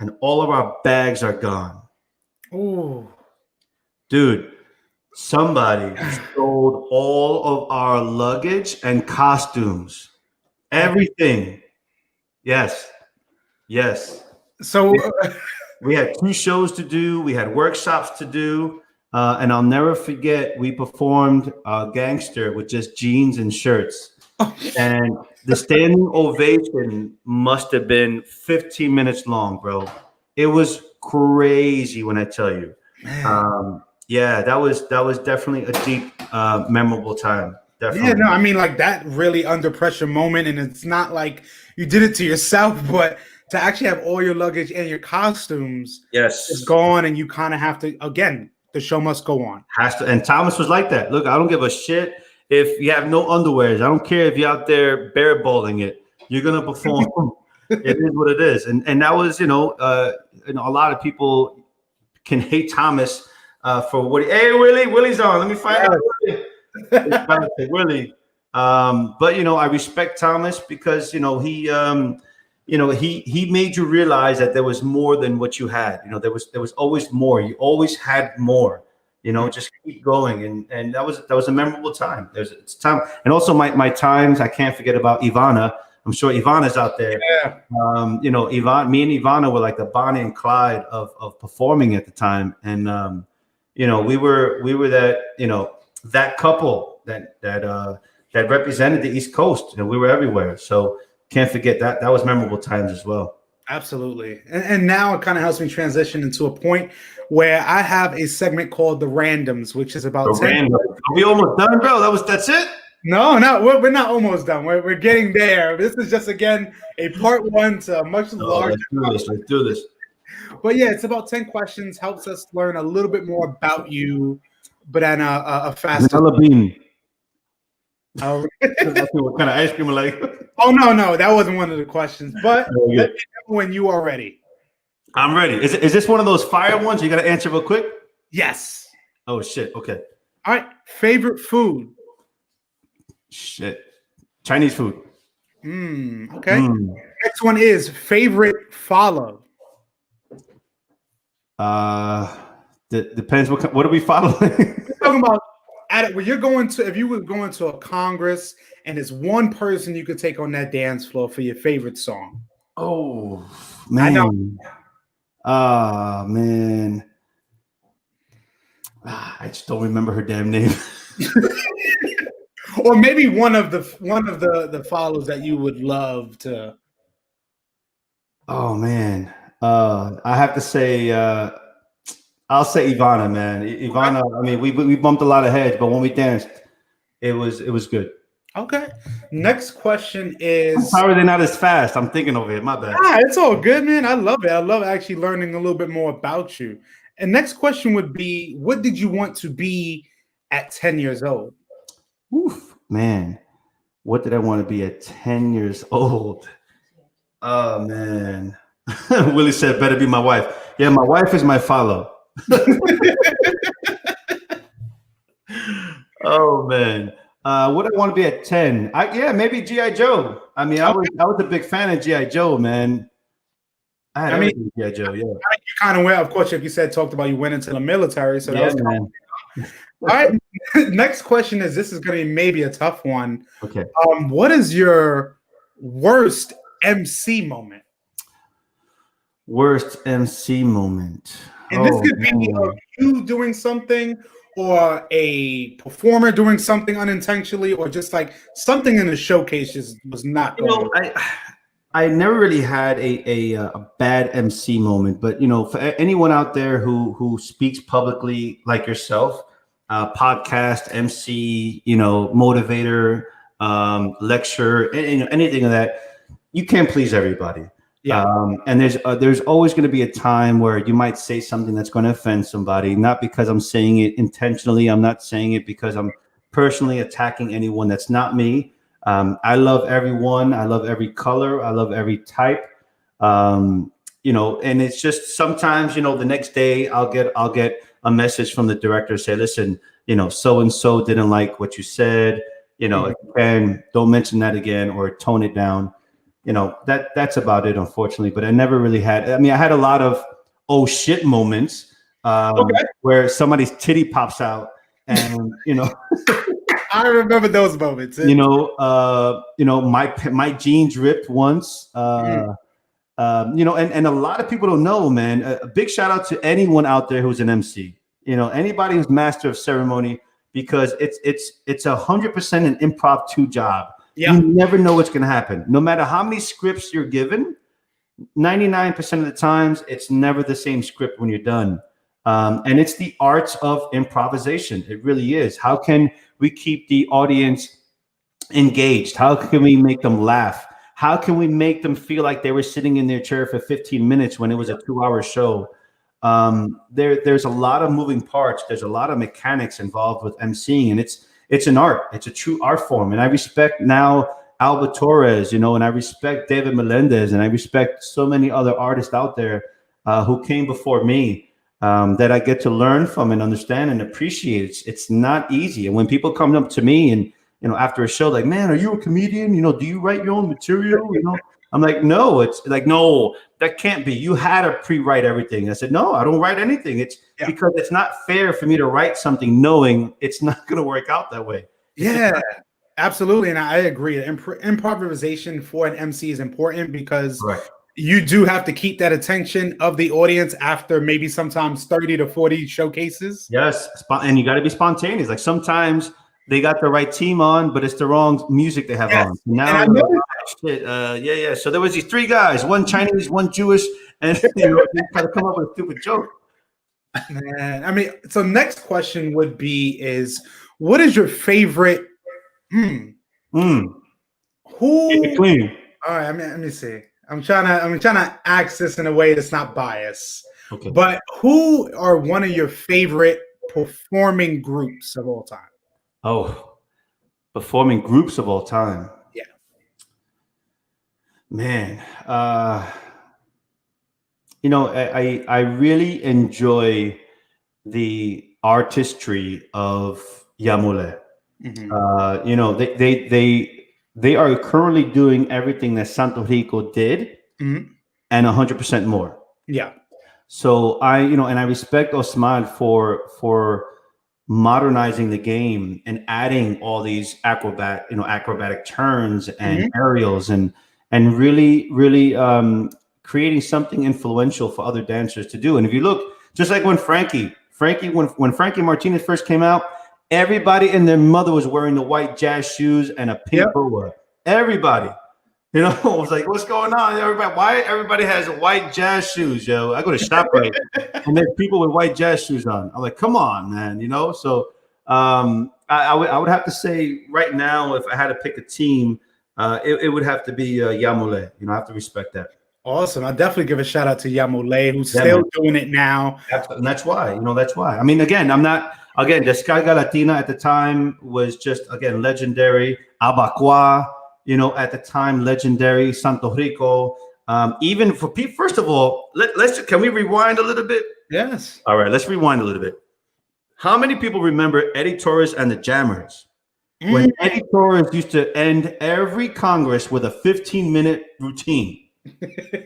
and all of our bags are gone. Oh, dude, somebody stole all of our luggage and costumes. Everything. Yes. So we had 2 shows to do. We had workshops to do. And I'll never forget, we performed Gangster with just jeans and shirts. And the standing ovation must have been 15 minutes long, bro. It was crazy when I tell you. Yeah, that was definitely a deep, memorable time. Definitely. Yeah, no, I mean, like that really under pressure moment, and it's not like you did it to yourself, but to actually have all your luggage and your costumes is gone, and you kind of have to, again, the show must go on. Has to, and Thomas was like that. Look, I don't give a shit if you have no underwears. I don't care if you're out there bare balling it. You're gonna perform. It is what it is, and that was, a lot of people can hate Thomas for what. Hey, Willie's on. Let me find out. Willie. But I respect Thomas because he made you realize that there was more than what you had. There was always more. You always had more. Just keep going, and that was a memorable time. It's time, and also my times. I can't forget about Ivana. I'm sure Ivana's out there. Yeah. Me and Ivana were like the Bonnie and Clyde of performing at the time, and we were that couple that represented the East Coast, and we were everywhere. So can't forget that. That was memorable times as well. Absolutely. And now it kind of helps me transition into a point where I have a segment called The Randoms, which is about 10. Are we almost done, bro? That's it? No, we're not almost done. We're getting there. This is just, again, a part 1 to a much larger. Let's do this. But yeah, it's about 10 questions, helps us learn a little bit more about you, but at a faster. Oh, what kind of ice cream like? Oh no, that wasn't one of the questions. But let me know when you are ready. I'm ready. Is this one of those fire ones? You got to answer real quick. Yes. Oh shit. Okay. All right. Favorite food. Shit. Chinese food. Okay. Next one is favorite follow. Depends what are we following? We're talking about when you're going to, if you were going to a Congress and there's one person you could take on that dance floor for your favorite song. Oh man. I know. Man. I just don't remember her damn name. Or maybe one of the follows that you would love to. Oh man. I have to say I'll say Ivana, man. Ivana, I mean, we bumped a lot of heads, but when we danced, it was good. Okay. Next question is, how are they not as fast? I'm thinking over here. My bad. It's all good, man. I love it. I love actually learning a little bit more about you. And next question would be, what did you want to be at 10 years old? Oof, man. What did I want to be at 10 years old? Oh, man. Willie said, better be my wife. Yeah, my wife is my follow. Oh, man. What do I want to be at 10? Maybe G.I. Joe. I mean, I was a big fan of G.I. Joe, man. I mean, G.I. Joe, yeah. You kind of went, of course, if you talked about you went into the military, so that was man. All right. Next question is, this is going to be maybe a tough one. Okay. What is your worst MC moment? Worst MC moment. And this could be you doing something, or a performer doing something unintentionally, or just like something in the showcase just was not going. I never really had a bad MC moment, but for anyone out there who speaks publicly like yourself, podcast, MC, motivator, lecturer, anything of that, you can't please everybody. Yeah. And there's always going to be a time where you might say something that's going to offend somebody, not because I'm saying it intentionally. I'm not saying it because I'm personally attacking anyone. That's not me. I love everyone. I love every color. I love every type. And it's just sometimes, the next day I'll get a message from the director say, listen, so and so didn't like what you said. If you can, don't mention that again or tone it down. That's about it, unfortunately. But I never really had. I mean, I had a lot of oh shit moments where somebody's titty pops out, and I remember those moments. My jeans ripped once. And a lot of people don't know, man. A big shout out to anyone out there who's an MC. Anybody who's master of ceremony, because it's 100% an impromptu job. Yeah. You never know what's going to happen. No matter how many scripts you're given, 99% of the times, it's never the same script when you're done. And it's the art of improvisation. It really is. How can we keep the audience engaged? How can we make them laugh? How can we make them feel like they were sitting in their chair for 15 minutes when it was a 2-hour show? There's a lot of moving parts. There's a lot of mechanics involved with emceeing, and it's an art. It's a true art form. And I respect now Alba Torres, and I respect David Melendez, and I respect so many other artists out there who came before me that I get to learn from and understand and appreciate. It's not easy. And when people come up to me and after a show, like, man, are you a comedian? Do you write your own material? I'm like, no, it's like, no, that can't be. You had to pre-write everything. I said, no, I don't write anything. It's because it's not fair for me to write something knowing it's not going to work out that way. Yeah, absolutely. And I agree. Improvisation for an MC is important because you do have to keep that attention of the audience after maybe sometimes 30 to 40 showcases. Yes. And you got to be spontaneous. Like sometimes they got the right team on, but it's the wrong music they have on. Now, shit. So there was these 3 guys, one Chinese, one Jewish, and they kind of come up with a stupid joke. Man, I mean, so next question would be what is your favorite? Who? Clean. All right, let me see. I'm trying to ask this in a way that's not biased. Okay. But who are one of your favorite performing groups of all time? Oh, performing groups of all time. Yeah. Man, I really enjoy the artistry of Yamule. They are currently doing everything that Santo Rico did and 100% more. Yeah. So I respect Osman for modernizing the game and adding all these acrobatic turns and aerials and really creating something influential for other dancers to do. And if you look, just like when Frankie Martinez first came out, everybody and their mother was wearing the white jazz shoes and a pink boa. Everybody, was like, what's going on? Why everybody has white jazz shoes, yo? I go to ShopRite and there's people with white jazz shoes on. I'm like, come on, man, So I would have to say right now, if I had to pick a team, it would have to be Yamule. I have to respect that. Awesome. I definitely give a shout out to Yamule, who's still doing it now. And that's why, that's why. I mean, again, Descarga Latina at the time was just, again, legendary. Abacua, at the time, legendary. Santo Rico. Even for people, first of all, can we rewind a little bit? Yes. All right, let's rewind a little bit. How many people remember Eddie Torres and the Jammers? When Eddie Torres used to end every Congress with a 15-minute routine. I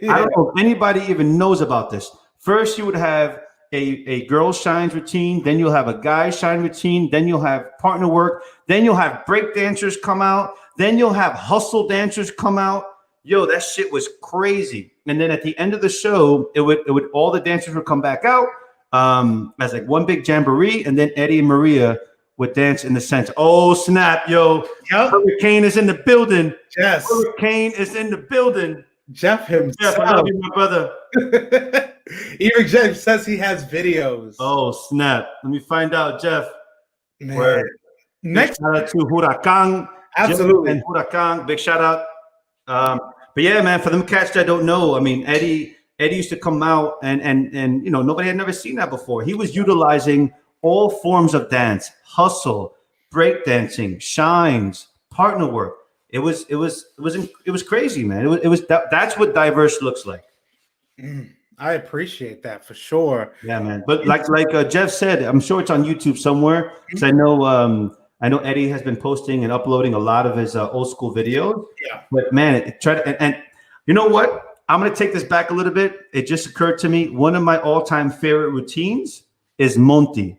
don't know if anybody even knows about this. First, you would have a girl shine routine, then you'll have a guy shine routine, then you'll have partner work, then you'll have break dancers come out, then you'll have hustle dancers come out. Yo, that shit was crazy. And then at the end of the show, it would all the dancers would come back out as like one big jamboree, and then Eddie and Maria would dance in the sense. Oh snap, yo! Yep. Hurricane is in the building. Yes, Hurricane is in the building. Jeff himself. Jeff, I love you, my brother. Even Jeff says he has videos. Oh snap! Let me find out, Jeff. Man. Where? Next, shout out to Huracan. Absolutely, and Huracan. Big shout out. But yeah, man, for them cats that don't know, I mean, Eddie used to come out and nobody had never seen that before. He was utilizing all forms of dance, hustle, break dancing, shines, partner work. It was crazy, man. That's what diverse looks like. I appreciate that for sure. Yeah, man. But like Jeff said, I'm sure it's on YouTube somewhere. Because I know Eddie has been posting and uploading a lot of his old school videos. Yeah. But man, and you know what? I'm gonna take this back a little bit. It just occurred to me. One of my all-time favorite routines is Monty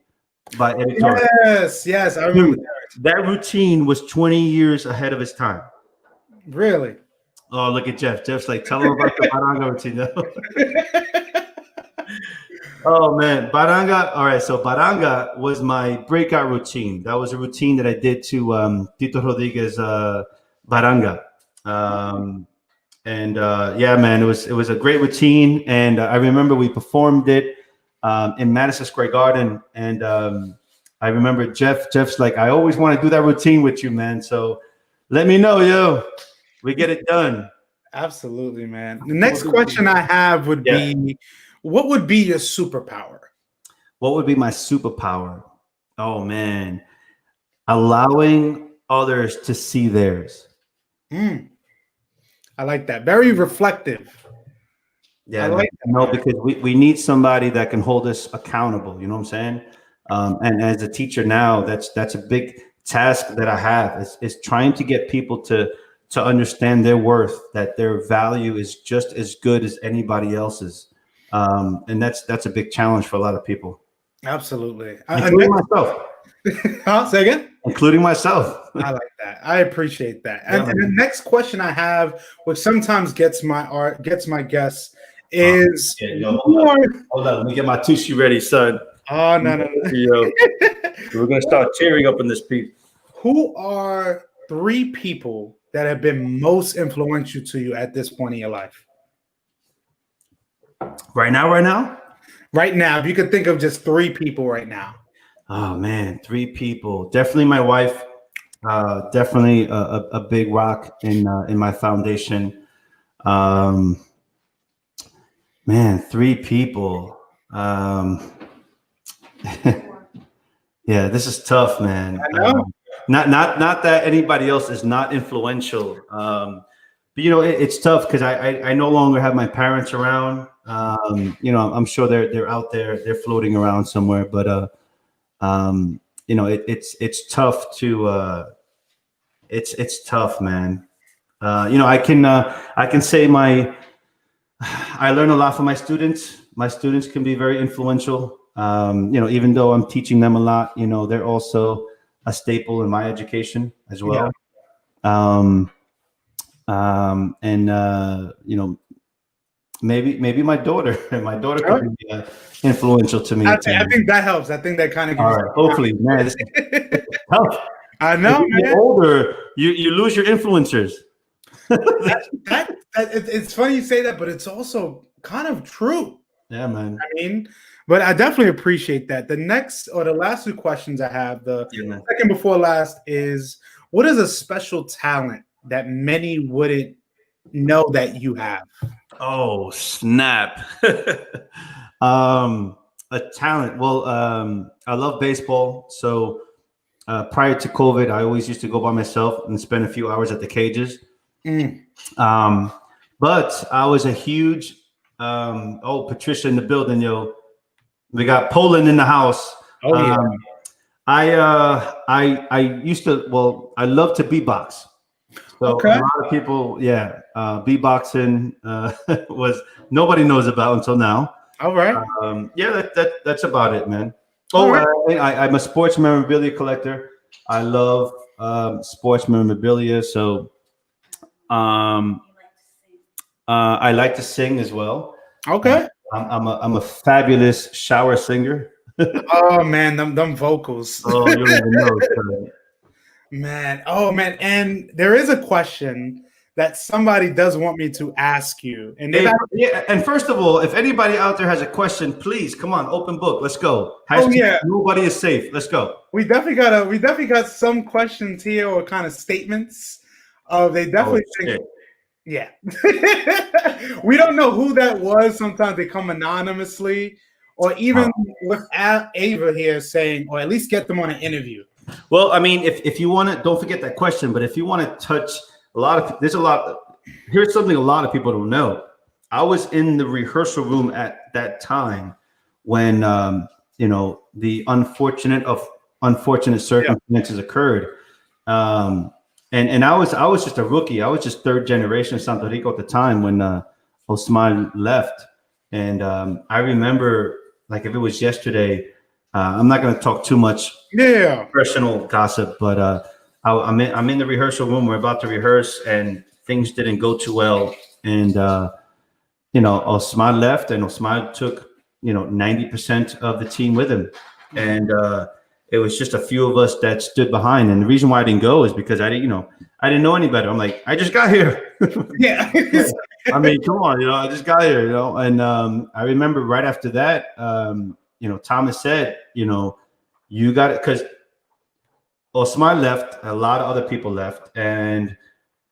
by Eddie Torres. Yes, I remember that routine was 20 years ahead of its time. Really? Oh, look at Jeff. Jeff's like, tell him about the Baranga routine. Oh man, Baranga. All right, so Baranga was my breakout routine. That was a routine that I did to Tito Rodriguez Baranga. Yeah, man, it was a great routine, and I remember we performed it in Madison Square Garden, and I remember Jeff's like, I always want to do that routine with you, man. So let me know, yo. We get it done. Absolutely, man. The next question I have would be, what would be your superpower? What would be my superpower? Oh man, allowing others to see theirs. I like that. Very reflective. Yeah, I like that. No, because we need somebody that can hold us accountable. You know what I'm saying? And as a teacher now, that's a big task that I have is trying to get people to understand their worth, that their value is just as good as anybody else's. And that's a big challenge for a lot of people. Absolutely. Including myself. Say again? Including myself. I like that. I appreciate that. And the next question I have, which sometimes gets my guests, is hold on, let me get my tushy ready, son. Oh no. We're gonna start tearing up in this piece. Who are 3 people that have been most influential to you at this point in your life? Right now? Right now, if you could think of just 3 people right now. Oh man, 3 people. Definitely my wife. Definitely a big rock in my foundation. Man, 3 people. Yeah, this is tough, man. I know. Not that anybody else is not influential. But it's tough because I no longer have my parents around. I'm sure they're out there, they're floating around somewhere, but it's tough to it's tough, man. I can say I learn a lot from my students. My students can be very influential. Even though I'm teaching them a lot, they're also a staple in my education as well. Yeah. Maybe my daughter. My daughter could be influential to me. I think that helps. I think that kind of gives. All right. Hopefully, man. This is tough. I know. As you get older, you lose your influencers. It's funny you say that, but it's also kind of true. Yeah, man. I mean, but I definitely appreciate that. The next or the last 2 questions I have, the second before last, is what is a special talent that many wouldn't know that you have? Oh, snap. A talent. Well, I love baseball. So prior to COVID, I always used to go by myself and spend a few hours at the cages. But I was a huge Patricia in the building, yo. We got Poland in the house. Oh yeah. I used to. Well, I love to beatbox. So a lot of people, beatboxing was nobody knows about until now. All right. That's about it, man. Oh, right. I'm a sports memorabilia collector. I love sports memorabilia. So, I like to sing as well. Okay. I'm a fabulous shower singer. Oh man, them vocals. Oh, you don't even know. Man, and there is a question that somebody does want me to ask you. And and first of all, if anybody out there has a question, please come on, open book. Let's go. Nobody is safe. Let's go. We definitely got some questions here or kind of statements. They definitely think Yeah. We don't know who that was. Sometimes they come anonymously, or even with Ava here saying, or at least get them on an interview. Well, I mean, if you want to, don't forget that question. But if you want to touch here's something a lot of people don't know. I was in the rehearsal room at that time when the unfortunate circumstances occurred. And I was just a rookie. I was just third generation Santo Rico at the time when Osman left. And I remember, like if it was yesterday, I'm not going to talk too much personal gossip, but I'm in the rehearsal room. We're about to rehearse, and things didn't go too well. And Osman left, and Osman took 90% of the team with him, and it was just a few of us that stood behind. And the reason why I didn't go is because I didn't know any better. I'm like, I just got here. Yeah. I mean, come on, I just got here, And I remember right after that, Thomas said, you got it, because Osman left, a lot of other people left, and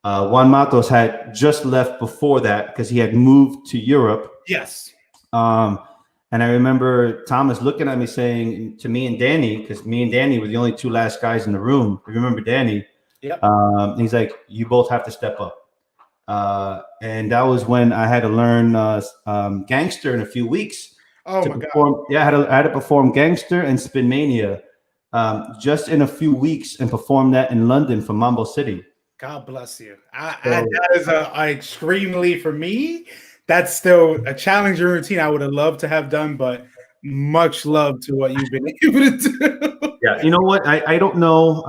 Juan Matos had just left before that because he had moved to Europe. Yes. And I remember Thomas looking at me saying to me and Danny, because me and Danny were the only two last guys in the room. I remember Danny. Yep. He's like, you both have to step up. And that was when I had to learn Gangster in a few weeks. Oh my God. Yeah, I had to perform Gangster and Spin Mania just in a few weeks, and perform that in London for Mambo City. God bless you. That is extremely, for me, that's still a challenging routine I would have loved to have done, but much love to what you've been able to do. Yeah, you know what? I don't know.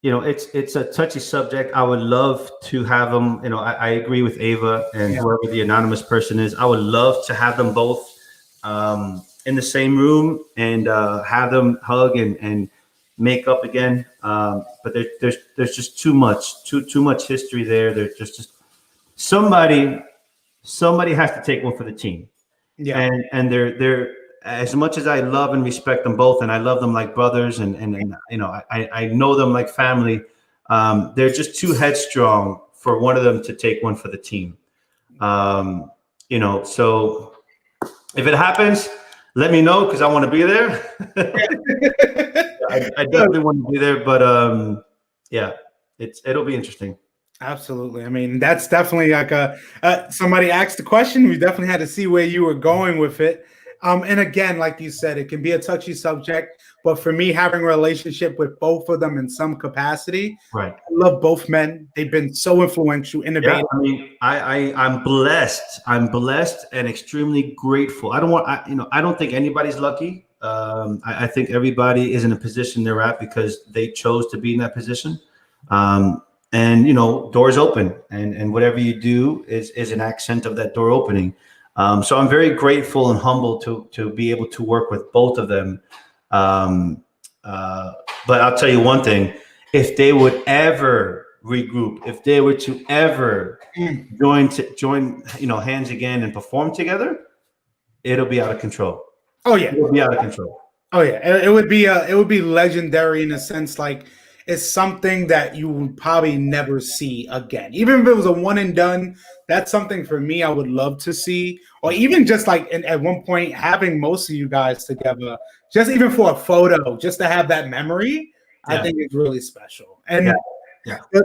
It's a touchy subject. I would love to have them. I agree with Ava and whoever the anonymous person is. I would love to have them both in the same room and have them hug and make up again. But there's just too much history there. There's just somebody has to take one for the team. Yeah. And they're as much as I love and respect them both, and I love them like brothers, and I know them like family. They're just too headstrong for one of them to take one for the team. So if it happens, let me know, because I want to be there. I definitely want to be there, but it'll be interesting. Absolutely. I mean, that's definitely like somebody asked the question. We definitely had to see where you were going with it. And again, like you said, it can be a touchy subject, but for me, having a relationship with both of them in some capacity, right? I love both men. They've been so influential, innovative. Yeah, I mean, I'm blessed. I'm blessed and extremely grateful. I don't think anybody's lucky. I think everybody is in a position they're at because they chose to be in that position. And doors open, and whatever you do is an accent of that door opening. So I'm very grateful and humbled to be able to work with both of them. But I'll tell you one thing: if they would ever regroup, if they were to ever join hands again and perform together, it'll be out of control. Oh yeah, it'll be out of control. Oh yeah, it would be legendary in a sense. Like, it's something that you would probably never see again. Even if it was a one and done, that's something for me I would love to see. Or even just like at one point having most of you guys together, just even for a photo, just to have that memory, I think it's really special. And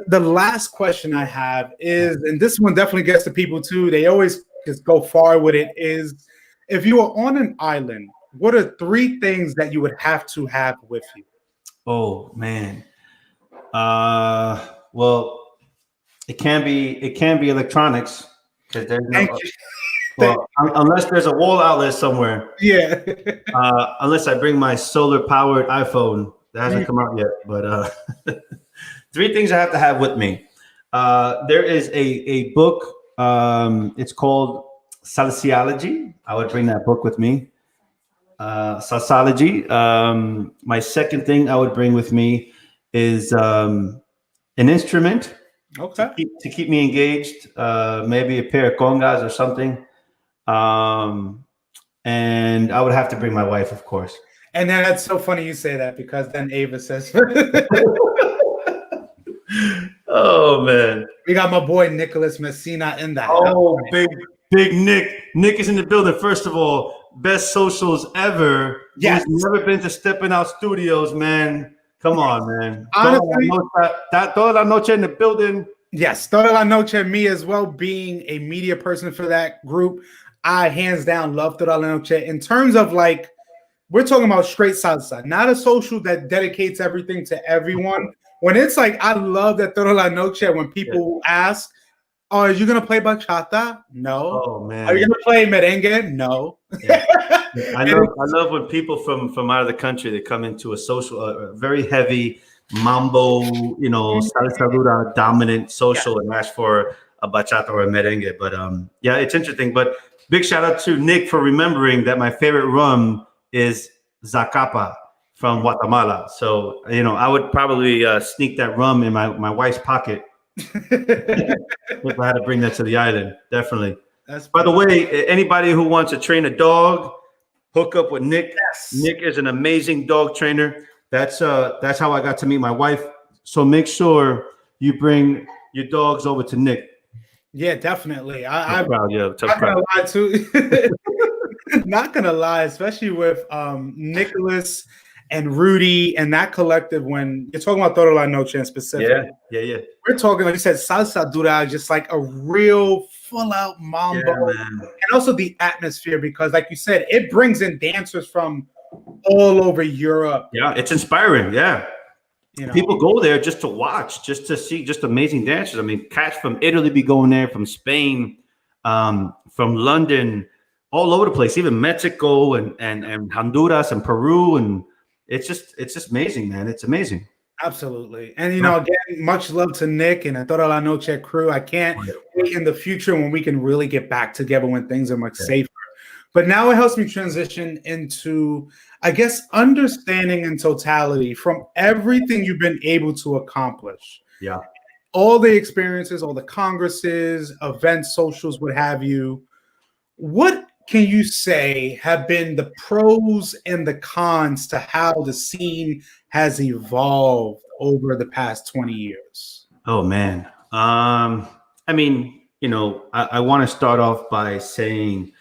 the last question I have is, and this one definitely gets to people too, they always just go far with it, is if you were on an island, what are 3 things that you would have to have with you? Oh man. Well, it can be electronics, because there's no, unless there's a wall outlet somewhere. Yeah. Unless I bring my solar powered iPhone, that hasn't come out yet. But 3 things I have to have with me. There is a book. It's called Salsiology. I would bring that book with me. Salsology. My second thing I would bring with me is an instrument, to keep me engaged, maybe a pair of congas or something. And I would have to bring my wife, of course. And then that's so funny you say that, because then Ava says, oh man. We got my boy Nicholas Messina in that. Oh, big Nick. Nick is in the building. First of all, best socials ever. Yes. Who's never been to Stepping Out Studios, man. Come on, man. Honestly, Toda la noche in the building. Yes, Toda la Noche, me as well, being a media person for that group. I hands down love Toda la Noche. In terms of like, we're talking about straight salsa, not a social that dedicates everything to everyone. When it's like, I love that Toda la Noche when people ask, oh, are you going to play bachata? No. Oh, man. Are you going to play merengue? No. Yeah. I love when people from out of the country, they come into a social, very heavy mambo, salsa dura dominant social and ask for a bachata or a merengue. But yeah, it's interesting. But big shout out to Nick for remembering that my favorite rum is Zacapa from Guatemala. So, I would probably sneak that rum in my wife's pocket if I had to bring that to the island. Definitely. By the way, anybody who wants to train a dog, hook up with Nick. Yes. Nick is an amazing dog trainer. That's how I got to meet my wife. So make sure you bring your dogs over to Nick. Yeah, definitely. I'm proud. Yeah, not gonna lie too. Not gonna lie, especially with Nicholas and Rudy and that collective. When you're talking about Toda la Noche in specific, yeah. We're talking, like you said, salsa dura, just like a real full-out mambo, and also the atmosphere, because, like you said, it brings in dancers from all over Europe. Yeah, it's inspiring. Yeah, people go there just to watch, just to see just amazing dancers. I mean, cats from Italy be going there, from Spain, from London, all over the place, even Mexico and Honduras and Peru, and it's just amazing, man. It's amazing. Absolutely. And, again, much love to Nick and the Toda la Noche crew. I can't wait in the future when we can really get back together when things are much safer. But now it helps me transition into, I guess, understanding in totality from everything you've been able to accomplish. Yeah. All the experiences, all the congresses, events, socials, what have you. What can you say have been the pros and the cons to how the scene has evolved over the past 20 years? Oh, man. I mean, I want to start off by saying,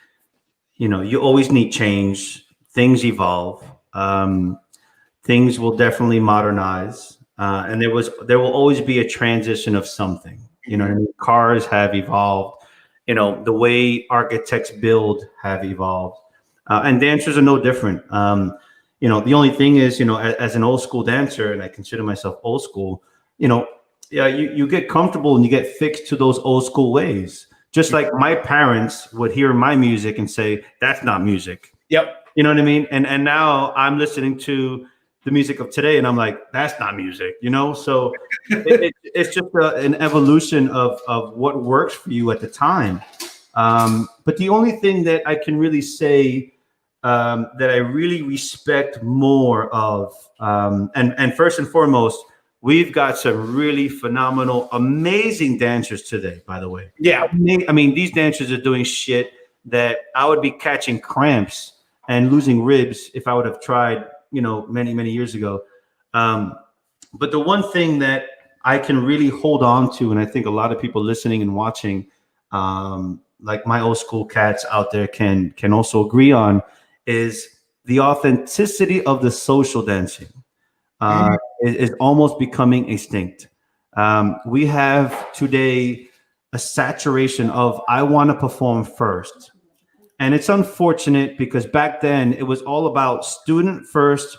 you always need change. Things evolve. Things will definitely modernize. And there will always be a transition of something. Cars have evolved. The way architects build have evolved, and dancers are no different. The only thing is, as an old school dancer, and I consider myself old school, you get comfortable and you get fixed to those old school ways. Just like my parents would hear my music and say, that's not music. Yep. You know what I mean? And now I'm listening to the music of today and I'm like, that's not music, So it's just an evolution of what works for you at the time. But the only thing that I can really say that I really respect more of, and first and foremost, we've got some really phenomenal, amazing dancers today, by the way. Yeah. I mean, these dancers are doing shit that I would be catching cramps and losing ribs if I would have tried, many, many years ago. But the one thing that I can really hold on to, and I think a lot of people listening and watching, like my old school cats out there can also agree on, is the authenticity of the social dancing is almost becoming extinct. We have today a saturation of, I want to perform first. And it's unfortunate because back then it was all about student first,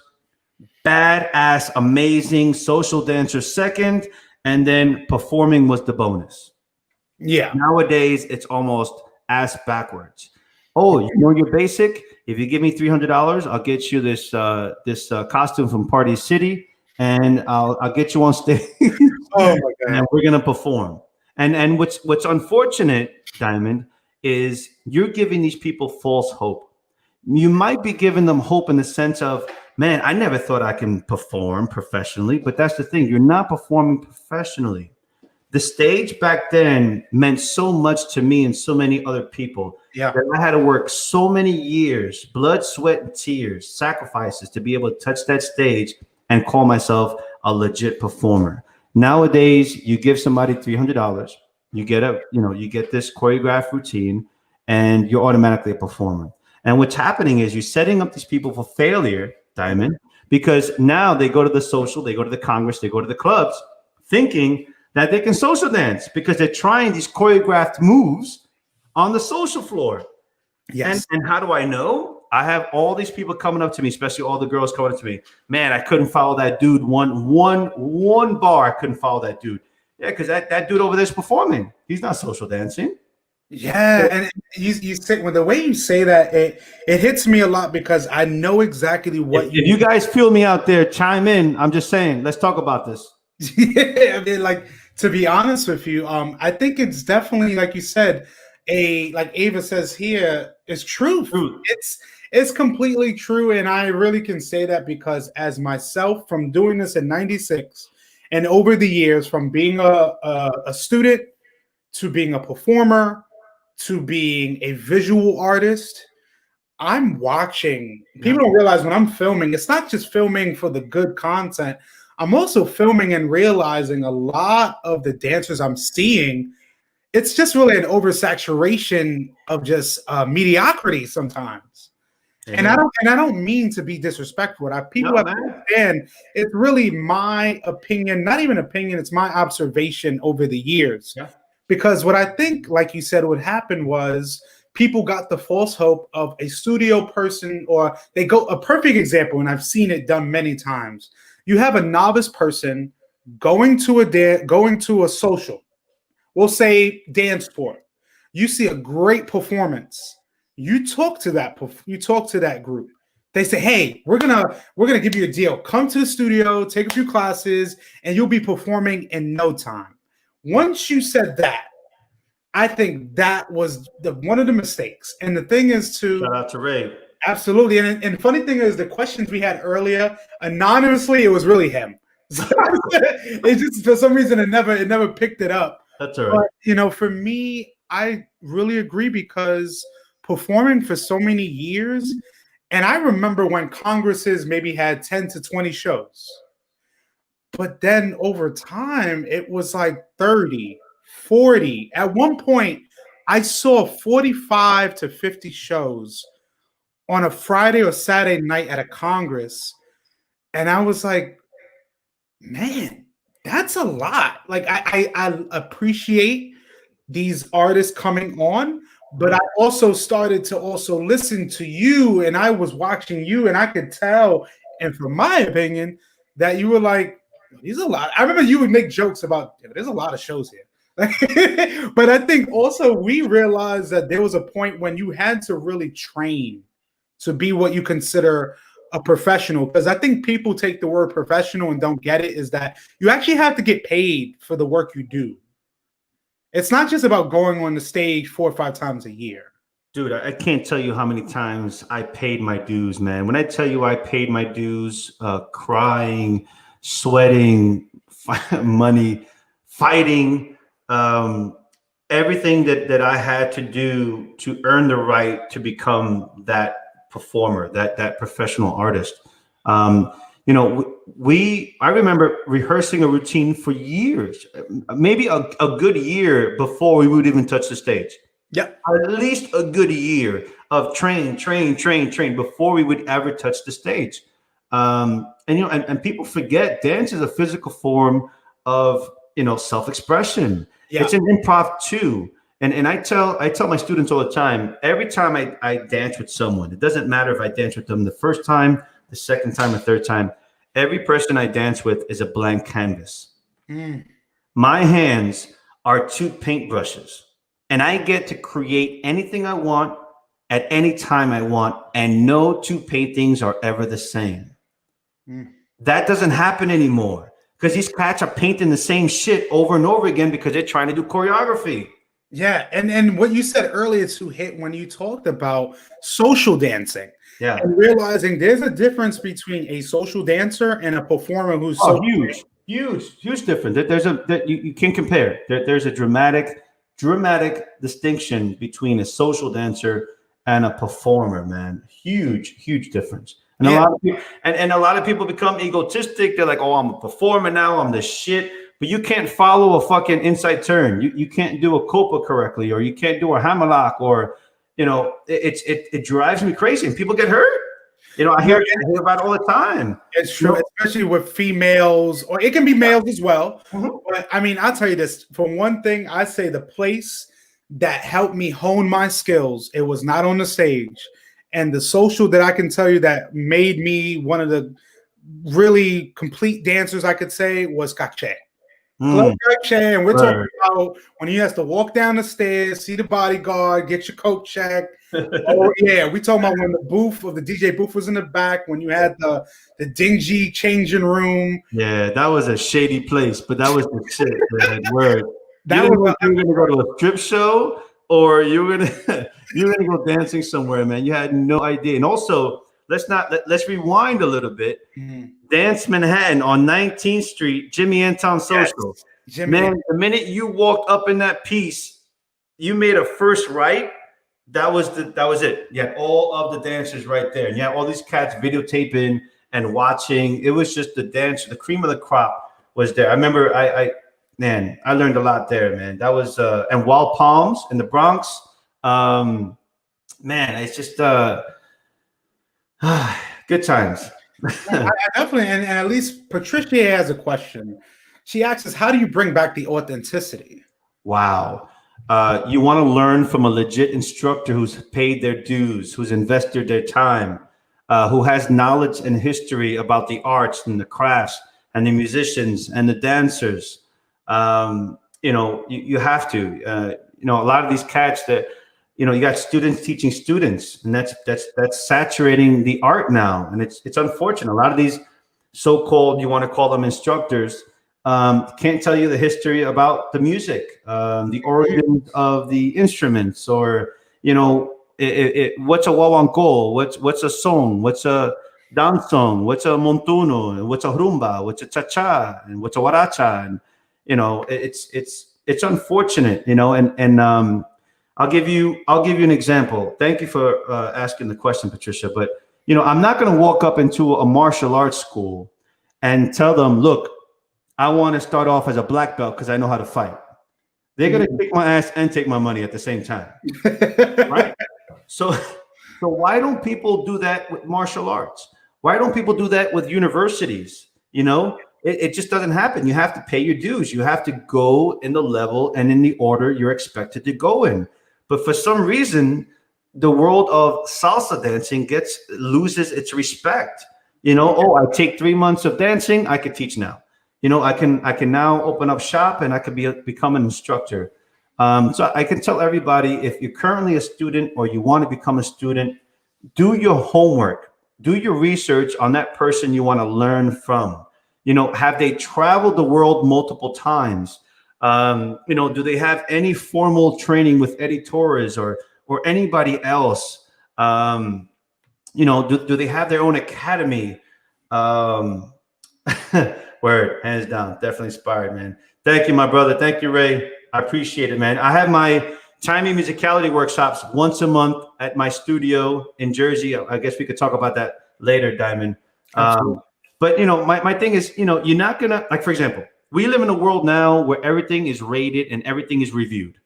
badass, amazing social dancer second, and then performing was the bonus. Yeah. Nowadays it's almost ass backwards. Oh, your basic? If you give me $300, I'll get you this costume from Party City, and I'll get you on stage. Oh my God. And we're gonna perform. And what's unfortunate, Diamond, is you're giving these people false hope. You might be giving them hope in the sense of, man, I never thought I can perform professionally, but that's the thing. You're not performing professionally. The stage back then meant so much to me and so many other people that I had to work so many years, blood, sweat, and tears, sacrifices to be able to touch that stage and call myself a legit performer. Nowadays, you give somebody $300, you get this choreographed routine, and you're automatically a performer. And what's happening is you're setting up these people for failure, Diamond, because now they go to the social, they go to the Congress, they go to the clubs, thinking that they can social dance because they're trying these choreographed moves on the social floor. Yes. And how do I know? I have all these people coming up to me, especially all the girls coming up to me. Man, I couldn't follow that dude. One bar, I couldn't follow that dude. Yeah, because that dude over there's performing. He's not social dancing. Yeah, and you say, well, the way you say that, it hits me a lot because I know exactly what If you guys feel me out there, chime in. I'm just saying, let's talk about this. Yeah, I mean, like, to be honest with you, I think it's definitely, like you said, like Ava says here, is truth. It's completely true, and I really can say that because as myself, from doing this in '96 and over the years, from being a student to being a performer to being a visual artist, I'm watching. People don't realize when I'm filming, it's not just filming for the good content. I'm also filming and realizing a lot of the dancers I'm seeing, it's just really an oversaturation of just mediocrity sometimes. And I don't mean to be disrespectful. People understand it's really my opinion, not even opinion, it's my observation over the years. Yeah. Because what I think, like you said, what happened was people got the false hope of a studio person, or they go a perfect example, and I've seen it done many times. You have a novice person going to a social, we'll say dance sport. You see a great performance. You talk to that group. They say, "Hey, we're gonna give you a deal. Come to the studio, take a few classes, and you'll be performing in no time." Once you said that, I think that was one of the mistakes. And the thing is shout out to Ray. Absolutely. And the funny thing is, the questions we had earlier, anonymously, it was really him. So it just, for some reason, it never picked it up. That's all right. But, for me, I really agree because performing for so many years, and I remember when Congresses maybe had 10 to 20 shows. But then over time, it was like 30, 40. At one point, I saw 45 to 50 shows on a Friday or Saturday night at a Congress. And I was like, man, that's a lot. Like, I appreciate these artists coming on, but I also started to also listen to you, and I was watching you, and I could tell, and from my opinion, that you were like, there's a lot. I remember you would make jokes about, there's a lot of shows here. But I think also we realized that there was a point when you had to really train to be what you consider a professional. Because I think people take the word professional and don't get it, is that you actually have to get paid for the work you do. It's not just about going on the stage 4 or 5 times a year. Dude, I can't tell you how many times I paid my dues, man. When I tell you I paid my dues, crying, sweating, money, fighting, everything that I had to do to earn the right to become that performer, that professional artist. I remember rehearsing a routine for years, maybe a good year before we would even touch the stage. Yeah, at least a good year of train before we would ever touch the stage. And people forget dance is a physical form of self-expression. Yeah. It's an improv too. And I tell my students all the time, every time I dance with someone, it doesn't matter if I dance with them the first time, the second time, or third time, every person I dance with is a blank canvas. My hands are 2 paintbrushes, and I get to create anything I want at any time I want, and no 2 paintings are ever the same. That doesn't happen anymore because these cats are painting the same shit over and over again because they're trying to do choreography. Yeah, and what you said earlier to hit when you talked about social dancing. Yeah, and realizing there's a difference between a social dancer and a performer who's huge difference. You can't compare. There's a dramatic distinction between a social dancer and a performer, man. Huge difference. And a lot of people become egotistic. They're like, "Oh, I'm a performer now. I'm the shit." but you can't follow a fucking inside turn. You can't do a copa correctly, or you can't do a hammerlock, or it drives me crazy, and people get hurt. I hear about it all the time. It's true, especially with females, or it can be males as well. Mhm. But I mean, I'll tell you this. For one thing, I say the place that helped me hone my skills, it was not on the stage. And the social that I can tell you that made me one of the really complete dancers, I could say, was Cache. Club Cache, and we're talking about when you have to walk down the stairs, see the bodyguard, get your coat checked. Oh yeah, we talking about when the booth of the DJ booth was in the back, when you had the dingy changing room. Yeah, that was a shady place, but that was the shit, man. Word. That you was were gonna go to a strip show, or you were gonna go dancing somewhere, man. You had no idea. And also, let's rewind a little bit. Mhm. Dance Manhattan on 19th Street, Jimmy Anton Social. Yes, Man, the minute you walked up in that piece, you made a first right. That was it. You had all of the dancers right there, and you had all these cats videotaping and watching. It was just the cream of the crop was there. I remember I learned a lot there, man. That was and Wild Palms in the Bronx. Man, it's just good times. I definitely, and at least Patricia has a question. She asks us, how do you bring back the authenticity? Wow. You want to learn from a legit instructor who's paid their dues, who's invested their time, who has knowledge and history about the arts and the crafts and the musicians and the dancers. You have to. A lot of these cats that, you got students teaching students, and that's saturating the art now, and it's unfortunate. A lot of these so-called, you want to call them instructors, can't tell you the history about the music, the origins of the instruments, or what's a wawanko, what's a song, what's a dance song, what's a montuno, what's a rumba, what's a cha-cha, and what's a huaracha, and it's unfortunate, and I'll give you an example. Thank you for asking the question, Patricia. But I'm not going to walk up into a martial arts school and tell them, look, I want to start off as a black belt because I know how to fight. They're going to kick my ass and take my money at the same time, right? So why don't people do that with martial arts? Why don't people do that with universities? It just doesn't happen. You have to pay your dues. You have to go in the level and in the order you're expected to go in. But for some reason, the world of salsa dancing loses its respect. I take 3 months of dancing, I could teach now. I can now open up shop and I could become an instructor. So I can tell everybody, if you're currently a student or you want to become a student, do your homework, do your research on that person you want to learn from. Have they traveled the world multiple times? Do they have any formal training with Eddie Torres or anybody else? Do they have their own academy? Word, hands down, definitely inspired, man. Thank you, my brother. Thank you, Ray. I appreciate it, man. I have my timing musicality workshops once a month at my studio in Jersey. I guess we could talk about that later, Diamond. But my thing is, you're not gonna, like, for example, we live in a world now where everything is rated and everything is reviewed.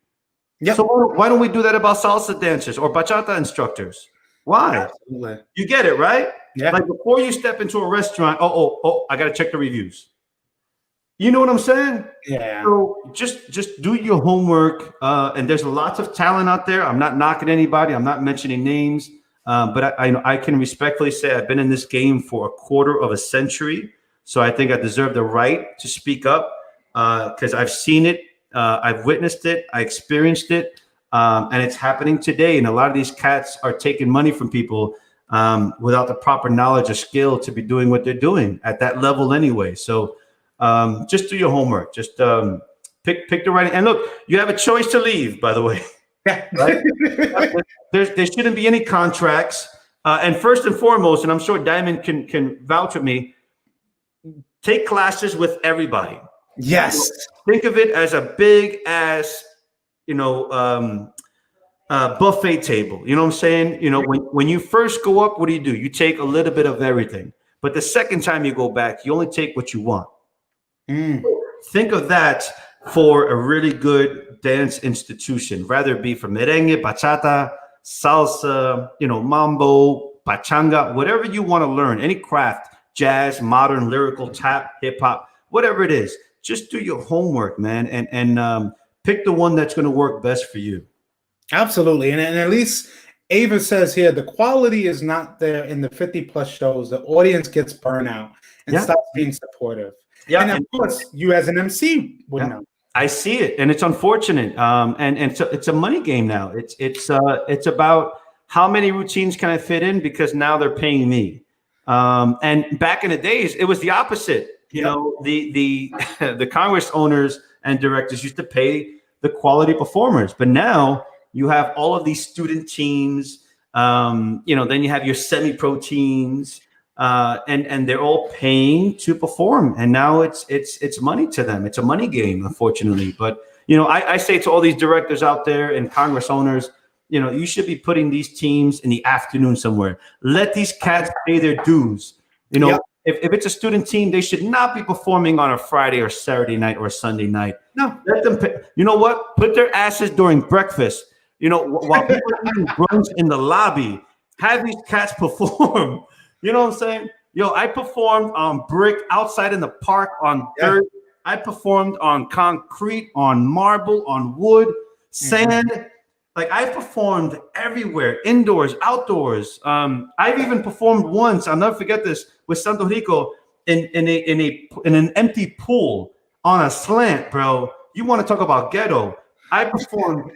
Yep. So why don't we do that about salsa dancers or bachata instructors? Why? Absolutely. You get it, right? Yeah. Like, before you step into a restaurant, I got to check the reviews. You know what I'm saying? Yeah. So just do your homework. And there's lots of talent out there. I'm not knocking anybody. I'm not mentioning names. But I can respectfully say I've been in this game for a quarter of a century. So I think I deserve the right to speak up because I've seen it. I've witnessed it. I experienced it. And it's happening today. And a lot of these cats are taking money from people without the proper knowledge or skill to be doing what they're doing at that level anyway. So just do your homework. Just pick the right. And look, you have a choice to leave, by the way. Right? There shouldn't be any contracts. And first and foremost, and I'm sure Diamond can vouch with me, take classes with everybody. Yes. Think of it as a big ass, buffet table. You know what I'm saying? When you first go up, what do? You take a little bit of everything. But the second time you go back, you only take what you want. think of that for a really good dance institution, rather it be from merengue, bachata, salsa, mambo, pachanga, whatever you want to learn, any craft, jazz, modern, lyrical, tap, hip hop, whatever it is. Just do your homework, man, and pick the one that's going to work best for you. Absolutely. And at least Ava says here, the quality is not there in the 50 plus shows. The audience gets burnout and stops being supportive. Yeah. And of course, you as an MC would know. I see it, and it's unfortunate. And so it's a money game now. It's about how many routines can I fit in, because now they're paying me. And back in the days, it was the opposite. The Congress owners and directors used to pay the quality performers, but now you have all of these student teams. Then you have your semi-pro teams, and they're all paying to perform. And now it's money to them. It's a money game, unfortunately. But I say to all these directors out there and Congress owners, you should be putting these teams in the afternoon somewhere. Let these cats pay their dues. If it's a student team, they should not be performing on a Friday or Saturday night or Sunday night. No, let them pay. You know what? Put their asses during breakfast. While people are eating brunch in the lobby, have these cats perform. You know what I'm saying? I performed on brick outside in the park, on dirt. I performed on concrete, on marble, on wood, sand. Like, I performed everywhere, indoors, outdoors. I've even performed once, I'll never forget this, with Santo Rico in an empty pool on a slant, bro. You want to talk about ghetto? I performed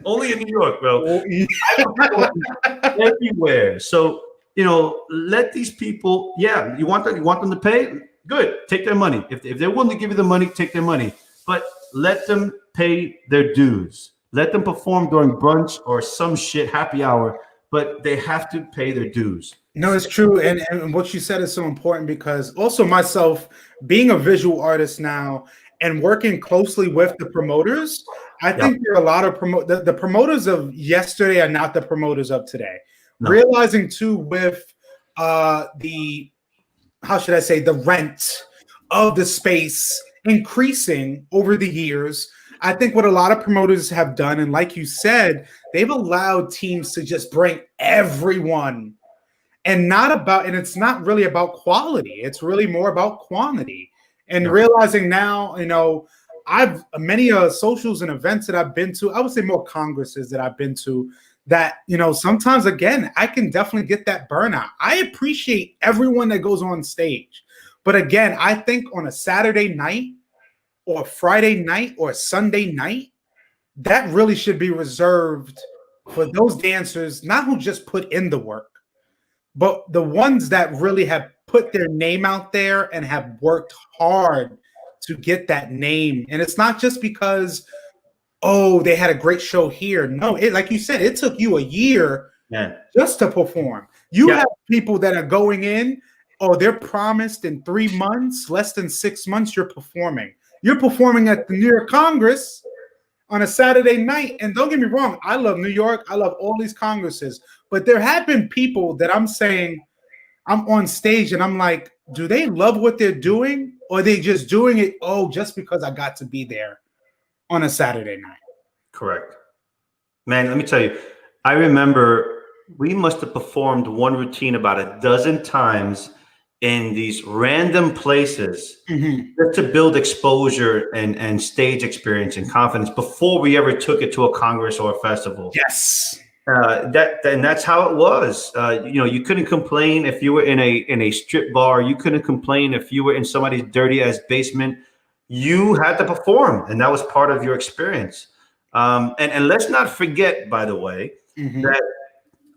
only in New York, bro. I performed everywhere. So, let these people, you want them to pay? Good, take their money. If they're willing to give you the money, take their money. But let them pay their dues. Let them perform during brunch or some shit happy hour, but they have to pay their dues. No, it's true. And what you said is so important, because also myself, being a visual artist now and working closely with the promoters, I think there are a lot of the promoters of yesterday are not the promoters of today. No. Realizing too, with the rent of the space increasing over the years, I think what a lot of promoters have done, and like you said, they've allowed teams to just bring everyone, and it's not really about quality. It's really more about quantity. And realizing now, I've many socials and events that I've been to, I would say more congresses that I've been to, that, sometimes, again, I can definitely get that burnout. I appreciate everyone that goes on stage. But again, I think on a Saturday night or Friday night or Sunday night, that really should be reserved for those dancers, not who just put in the work, but the ones that really have put their name out there and have worked hard to get that name. And it's not just because, they had a great show here. No, like you said, it took you a year just to perform. You have people that are going in, they're promised in 3 months, less than 6 months, you're performing. You're performing at the New York Congress on a Saturday night. And don't get me wrong, I love New York. I love all these congresses. But there have been people that I'm saying, I'm on stage and I'm like, do they love what they're doing? Or are they just doing it, just because I got to be there on a Saturday night? Correct. Man, let me tell you, I remember we must have performed one routine about a dozen times in these random places just to build exposure and stage experience and confidence before we ever took it to a Congress or a festival. Yes. That's how it was. You couldn't complain if you were in a strip bar. You couldn't complain if you were in somebody's dirty ass basement. You had to perform, and that was part of your experience. And let's not forget, by the way, that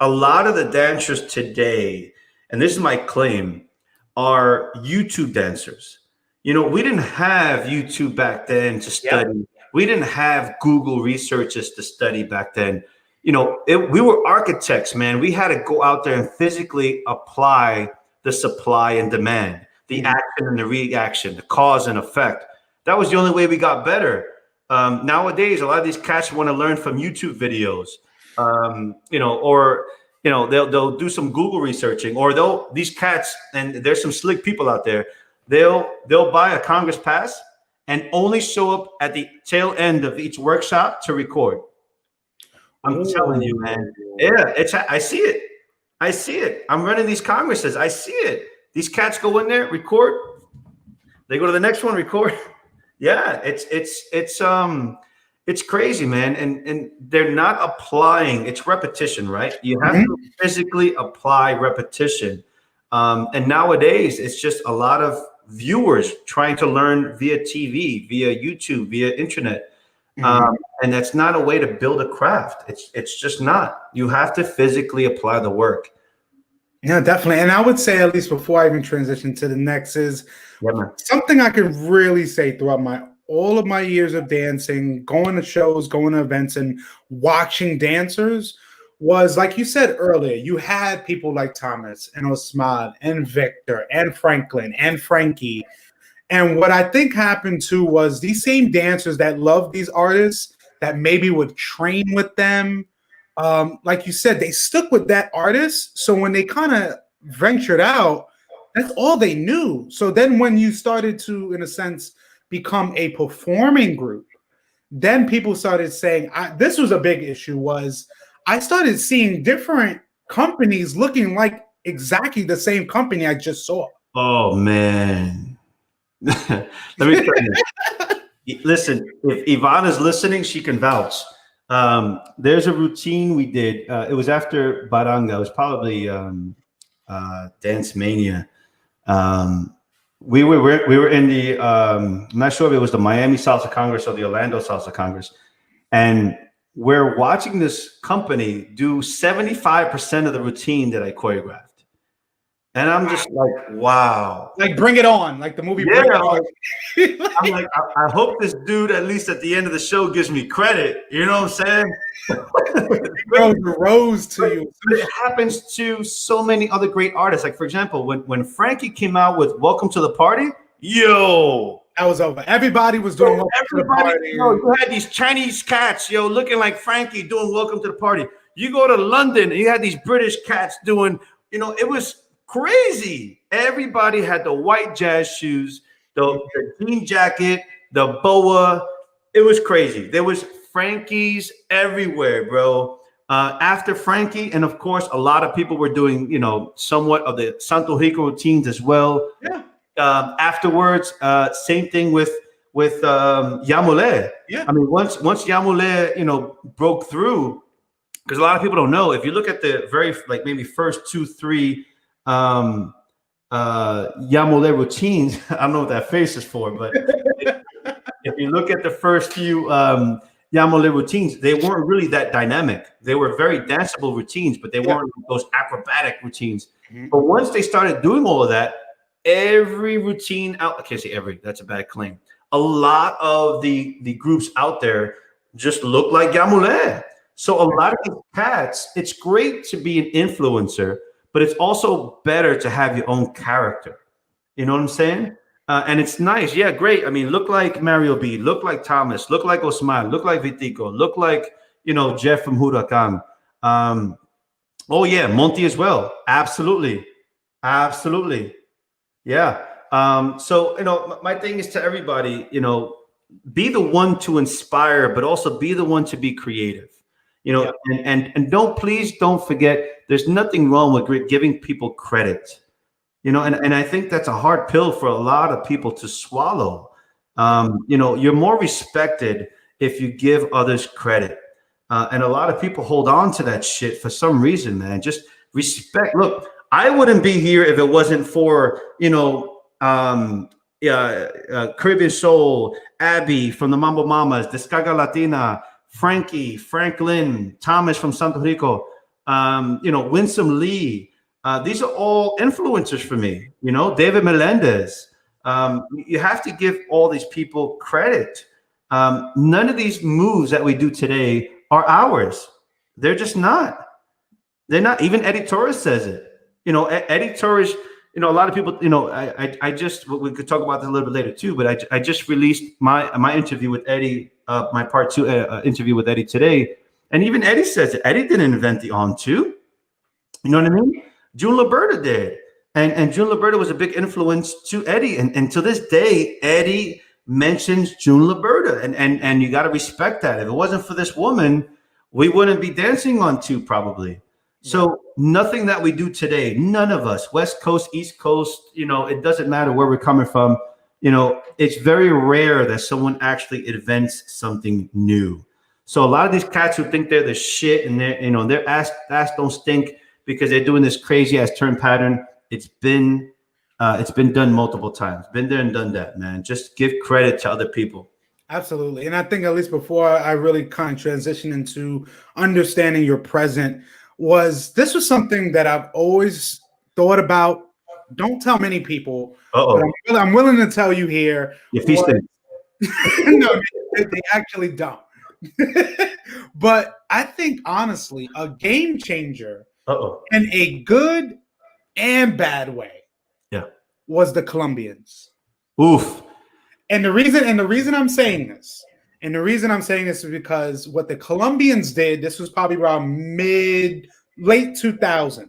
a lot of the dancers today, and this is my claim, are YouTube dancers. We didn't have YouTube back then to study. Yep. We didn't have Google researches to study back then. We were architects, man. We had to go out there and physically apply the supply and demand, the action and the reaction, the cause and effect. That was the only way we got better. Nowadays, a lot of these cats want to learn from YouTube videos, they'll do some Google researching, or these cats, and there's some slick people out there, they'll buy a Congress pass and only show up at the tail end of each workshop to record. I'm telling you, man. Yeah, I see it. I see it. I'm running these congresses. I see it. These cats go in there, record. They go to the next one, record. Yeah, it's crazy, man. And they're not applying. It's repetition, right? You have to physically apply repetition. And nowadays, it's just a lot of viewers trying to learn via TV, via YouTube, via internet. And that's not a way to build a craft. It's just not. You have to physically apply the work. Yeah, definitely. And I would say, at least before I even transition to the next, is something I can really say throughout all of my years of dancing, going to shows, going to events, and watching dancers was, like you said earlier, you had people like Thomas and Osman and Victor and Franklin and Frankie. And what I think happened too was these same dancers that love these artists that maybe would train with them, like you said, they stuck with that artist. So when they kind of ventured out, that's all they knew. So then when you started to, in a sense, become a performing group, then people started saying, this was a big issue, was I started seeing different companies looking like exactly the same company I just saw. Oh, man. Let me tell you. Listen, if Yvonne is listening, she can vouch. There's a routine we did. It was after Baranga. It was probably Dance Mania. We were in the I'm not sure if it was the Miami Salsa Congress or the Orlando Salsa Congress, and we're watching this company do 75% of the routine that I choreographed. And I'm just like, wow. Like, Bring It On, like the movie. Yeah, Bring It On. I'm like, I hope this dude, at least at the end of the show, gives me credit. You know what I'm saying? Bro, the rose to you. But it happens to so many other great artists. Like, for example, when Frankie came out with Welcome to the Party, yo. That was over. Everybody was doing Welcome to the Party. You had these Chinese cats, looking like Frankie doing Welcome to the Party. You go to London and you had these British cats doing, it was crazy. Everybody had the white jazz shoes, the jean jacket, the boa. It was crazy. There was Frankies everywhere, bro. After Frankie, and of course, a lot of people were doing, somewhat of the Santo Rico routines as well. Yeah. Afterwards, same thing with Yamule. Yeah. I mean, once Yamule, broke through, because a lot of people don't know. If you look at the very, maybe first 2-3 Yamule routines, I don't know what that face is for, but if you look at the first few Yamule routines, they weren't really that dynamic. They were very danceable routines, but they weren't those acrobatic routines. But once they started doing all of that, every routine out, I can't say every, that's a bad claim. A lot of the groups out there just look like Yamule. So a lot of these cats, it's great to be an influencer, but it's also better to have your own character. You know what I'm saying? And it's nice. Yeah, great. I mean, look like Mario B, look like Thomas, look like Osman, look like Vitico, look like, Jeff from Huracan. Oh, yeah, Monty as well. Absolutely. Absolutely. Yeah. So, my thing is to everybody, be the one to inspire, but also be the one to be creative. And please don't forget, there's nothing wrong with giving people credit, and I think that's a hard pill for a lot of people to swallow. You're more respected if you give others credit. And a lot of people hold on to that shit for some reason, man. Just respect. Look, I wouldn't be here if it wasn't for, Caribbean Soul, Abby from the Mambo Mamas, Descarga Latina, Frankie, Franklin, Thomas from Santo Rico, Winsome Lee. These are all influencers for me, David Melendez. You have to give all these people credit. None of these moves that we do today are ours. They're just not. They're not. Even Eddie Torres says it. Eddie Torres, a lot of people, I just, we could talk about this a little bit later too, but I just released my interview with Eddie, my part 2 interview with Eddie today. And even Eddie says it. Eddie didn't invent the On2. You know what I mean? June Liberta did. And June Liberta was a big influence to Eddie. And to this day, Eddie mentions June Liberta, and you got to respect that. If it wasn't for this woman, we wouldn't be dancing on two probably. So nothing that we do today, none of us, West Coast, East Coast, it doesn't matter where we're coming from. It's very rare that someone actually invents something new. So a lot of these cats who think they're the shit and their ass don't stink because they're doing this crazy ass turn pattern. It's been done multiple times. Been there and done that, man. Just give credit to other people. Absolutely. And I think at least before I really kind of transition into understanding your present, this was something that I've always thought about. Don't tell many people. But I'm willing to tell you here. You're feasting. No, they actually don't. But I think honestly, a game changer in a good and bad way was the Colombians. Oof. And the reason I'm saying this is because what the Colombians did, this was probably around late 2000s.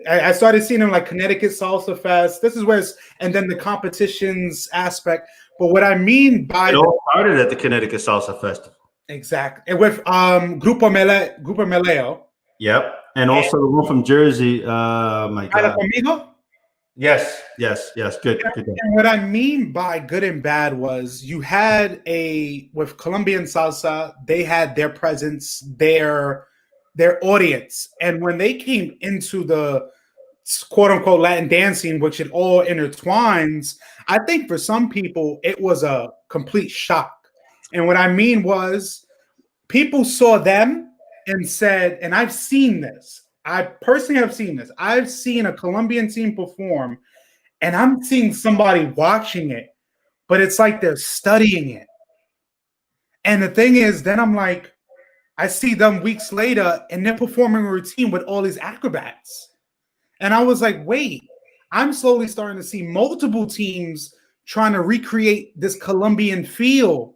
I started seeing them like Connecticut Salsa Fest. This is where and then the competitions aspect. But what I mean by it all started at the Connecticut Salsa Festival. Exactly. And with Grupo Meleo. Yep. And also the one from Jersey. My God. Yes. Good. And what I mean by good and bad was you had with Colombian salsa, they had their presence, their audience. And when they came into the quote unquote Latin dancing, which it all intertwines, I think for some people it was a complete shock. And what I mean was people saw them and said, and I've seen this. I personally have seen this. I've seen a Colombian team perform, and I'm seeing somebody watching it, but it's like they're studying it. And the thing is, then I'm like, I see them weeks later, and they're performing a routine with all these acrobats. And I was like, wait, I'm slowly starting to see multiple teams trying to recreate this Colombian feel,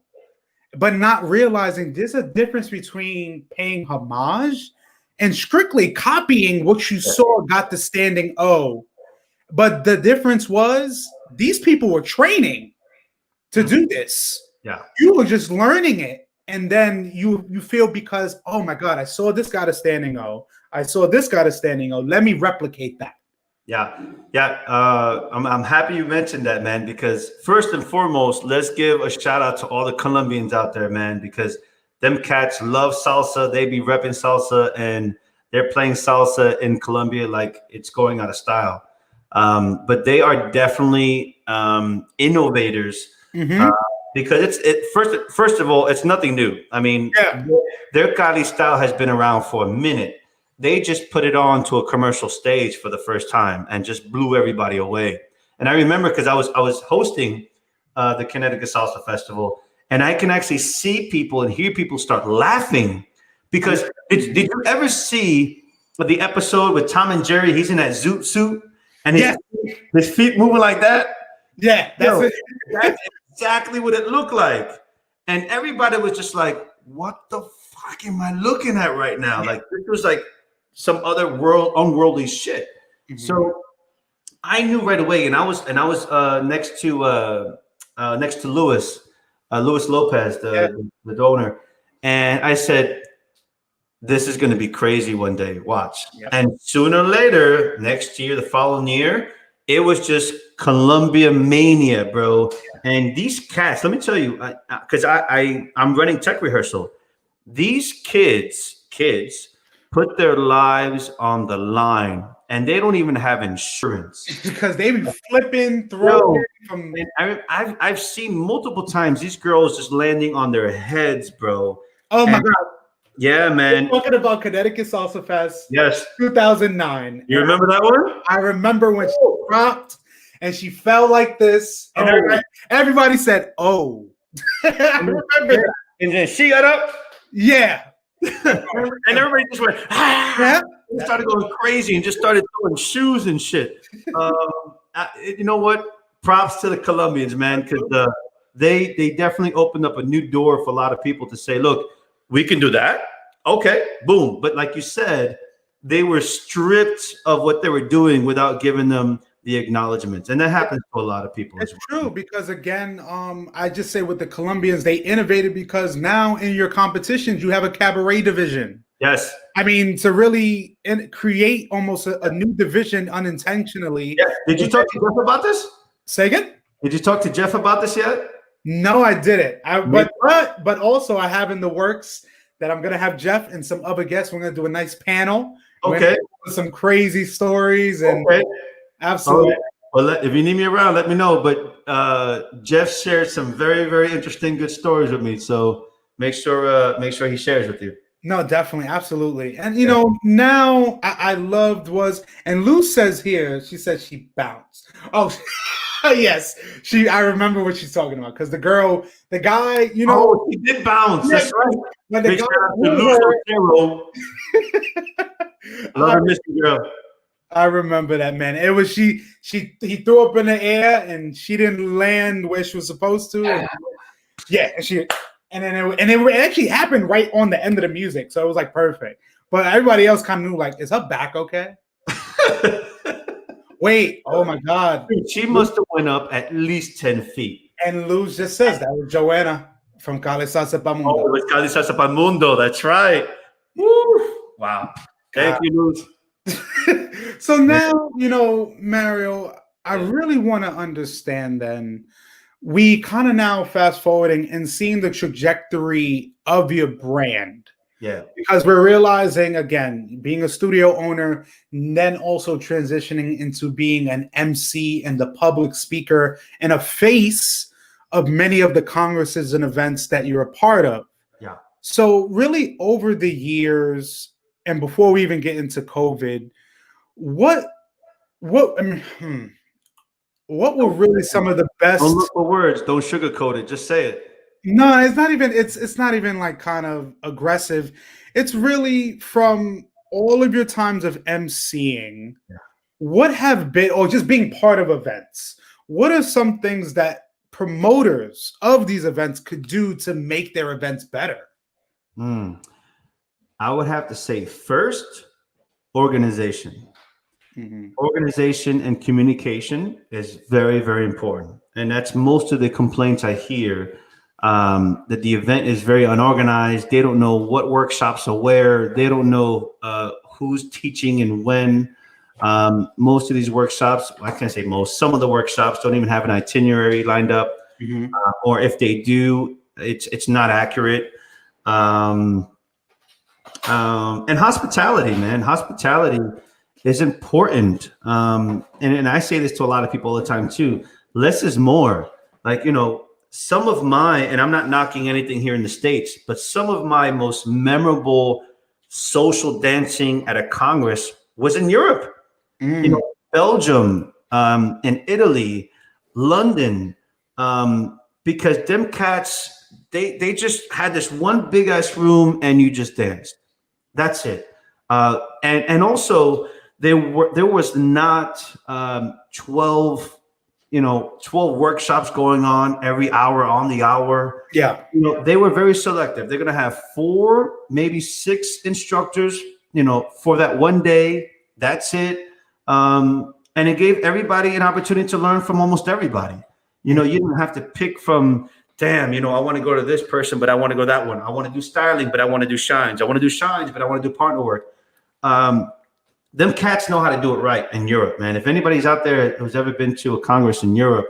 but not realizing there's a difference between paying homage and strictly copying what you saw got the standing O. But the difference was these people were training to do this. Yeah. You were just learning it. And then you feel because, oh my God, I saw this got a standing O. I saw this got a standing O. Let me replicate that. Yeah. I'm happy you mentioned that, man, because first and foremost, let's give a shout out to all the Colombians out there, man, because them cats love salsa. They be repping salsa, and they're playing salsa in Colombia like it's going out of style. But they are definitely innovators because first of all, it's nothing new. I mean, their Cali style has been around for a minute. They just put it on to a commercial stage for the first time and just blew everybody away. And I remember because I was hosting the Connecticut Salsa Festival, and I can actually see people and hear people start laughing because did you ever see the episode with Tom and Jerry? He's in that zoot suit and his feet moving like that. Yeah, that's exactly what it looked like. And everybody was just like, what the fuck am I looking at right now? Like this was like some other unworldly shit. So I knew right away, and I was next to Luis Lopez, the donor, and I said, this is going to be crazy one day. Watch. And sooner or later, next year, the following year, it was just Colombia mania, bro. And these cats, let me tell you, because I'm running tech rehearsal. These kids put their lives on the line, and they don't even have insurance because they be flipping, throwing. I've seen multiple times these girls just landing on their heads, bro. Oh my God. Yeah, man. We're talking about Connecticut Salsa Fest. Yes. 2009. You remember that one? I remember when she dropped and she fell like this, and everybody said, "Oh." I remember that. And then she got up. Yeah. And everybody just went, started going crazy and just started throwing shoes and shit. You know what? Props to the Colombians, man, because they definitely opened up a new door for a lot of people to say, look, we can do that. Okay, boom. But like you said, they were stripped of what they were doing without giving them the acknowledgments, and that happens to a lot of people. It's as well. true because again, I just say with the Colombians, they innovated because now in your competitions you have a cabaret division. Yes. I mean, to really create almost a new division unintentionally. Yeah. Did you talk to Jeff about this? Say again? Did you talk to Jeff about this yet? No, I didn't. But also I have in the works that I'm gonna have Jeff and some other guests. We're gonna do a nice panel. Okay. Some crazy stories and absolutely. Well, if you need me around, let me know. But Jeff shared some very, very interesting, good stories with me. So make sure he shares with you. No, definitely, absolutely. And now I loved and Lou says here, she said she bounced. Oh, yes, I remember what she's talking about because the guy, oh, he did bounce. Yeah, that's right. When the guy, love her, Mr. Girl. I remember that, man. It was he threw up in the air and she didn't land where she was supposed to. And, it actually happened right on the end of the music, so it was like perfect. But everybody else kind of knew, like, is her back okay? Wait, oh my God. She must have went up at least 10 feet. And Luz just says that was Joanna from Cali Salsa Pa Mundo. Oh, it was Cali Salsa Pa Mundo. That's right. Woo. Wow. Thank you, Luz. So now, Mario, I really want to understand then. We kind of now fast forwarding and seeing the trajectory of your brand. Yeah. Because we're realizing, again, being a studio owner, and then also transitioning into being an MC and the public speaker and a face of many of the congresses and events that you're a part of. Yeah. So really over the years, and before we even get into COVID, what were really some of the best? Don't look for words. Don't sugarcoat it. Just say it. No, it's not even. It's not even like kind of aggressive. It's really from all of your times of emceeing. Yeah. What have been, or just being part of events? What are some things that promoters of these events could do to make their events better? I would have to say first, organization. Mm-hmm. Organization and communication is very, very important. And that's most of the complaints I hear, that the event is very unorganized. They don't know what workshops are where. They don't know who's teaching and when. Most of these workshops, I can't say most, some of the workshops don't even have an itinerary lined up. Mm-hmm. Or if they do, it's not accurate. And hospitality, man, hospitality is important. And I say this to a lot of people all the time too. Less is more. Like, some of and I'm not knocking anything here in the States, but some of my most memorable social dancing at a Congress was in Europe. Belgium, and Italy, London, because them cats, they just had this one big ass room and you just danced. That's it. And also there was not 12 workshops going on every hour on the hour. Yeah. They were very selective. They're going to have 4, maybe 6 instructors, for that one day. That's it. And it gave everybody an opportunity to learn from almost everybody. You didn't have to pick from, damn, I want to go to this person, but I want to go that one. I want to do styling, but I want to do shines. I want to do shines, but I want to do partner work. Them cats know how to do it right in Europe, man. If anybody's out there who's ever been to a Congress in Europe,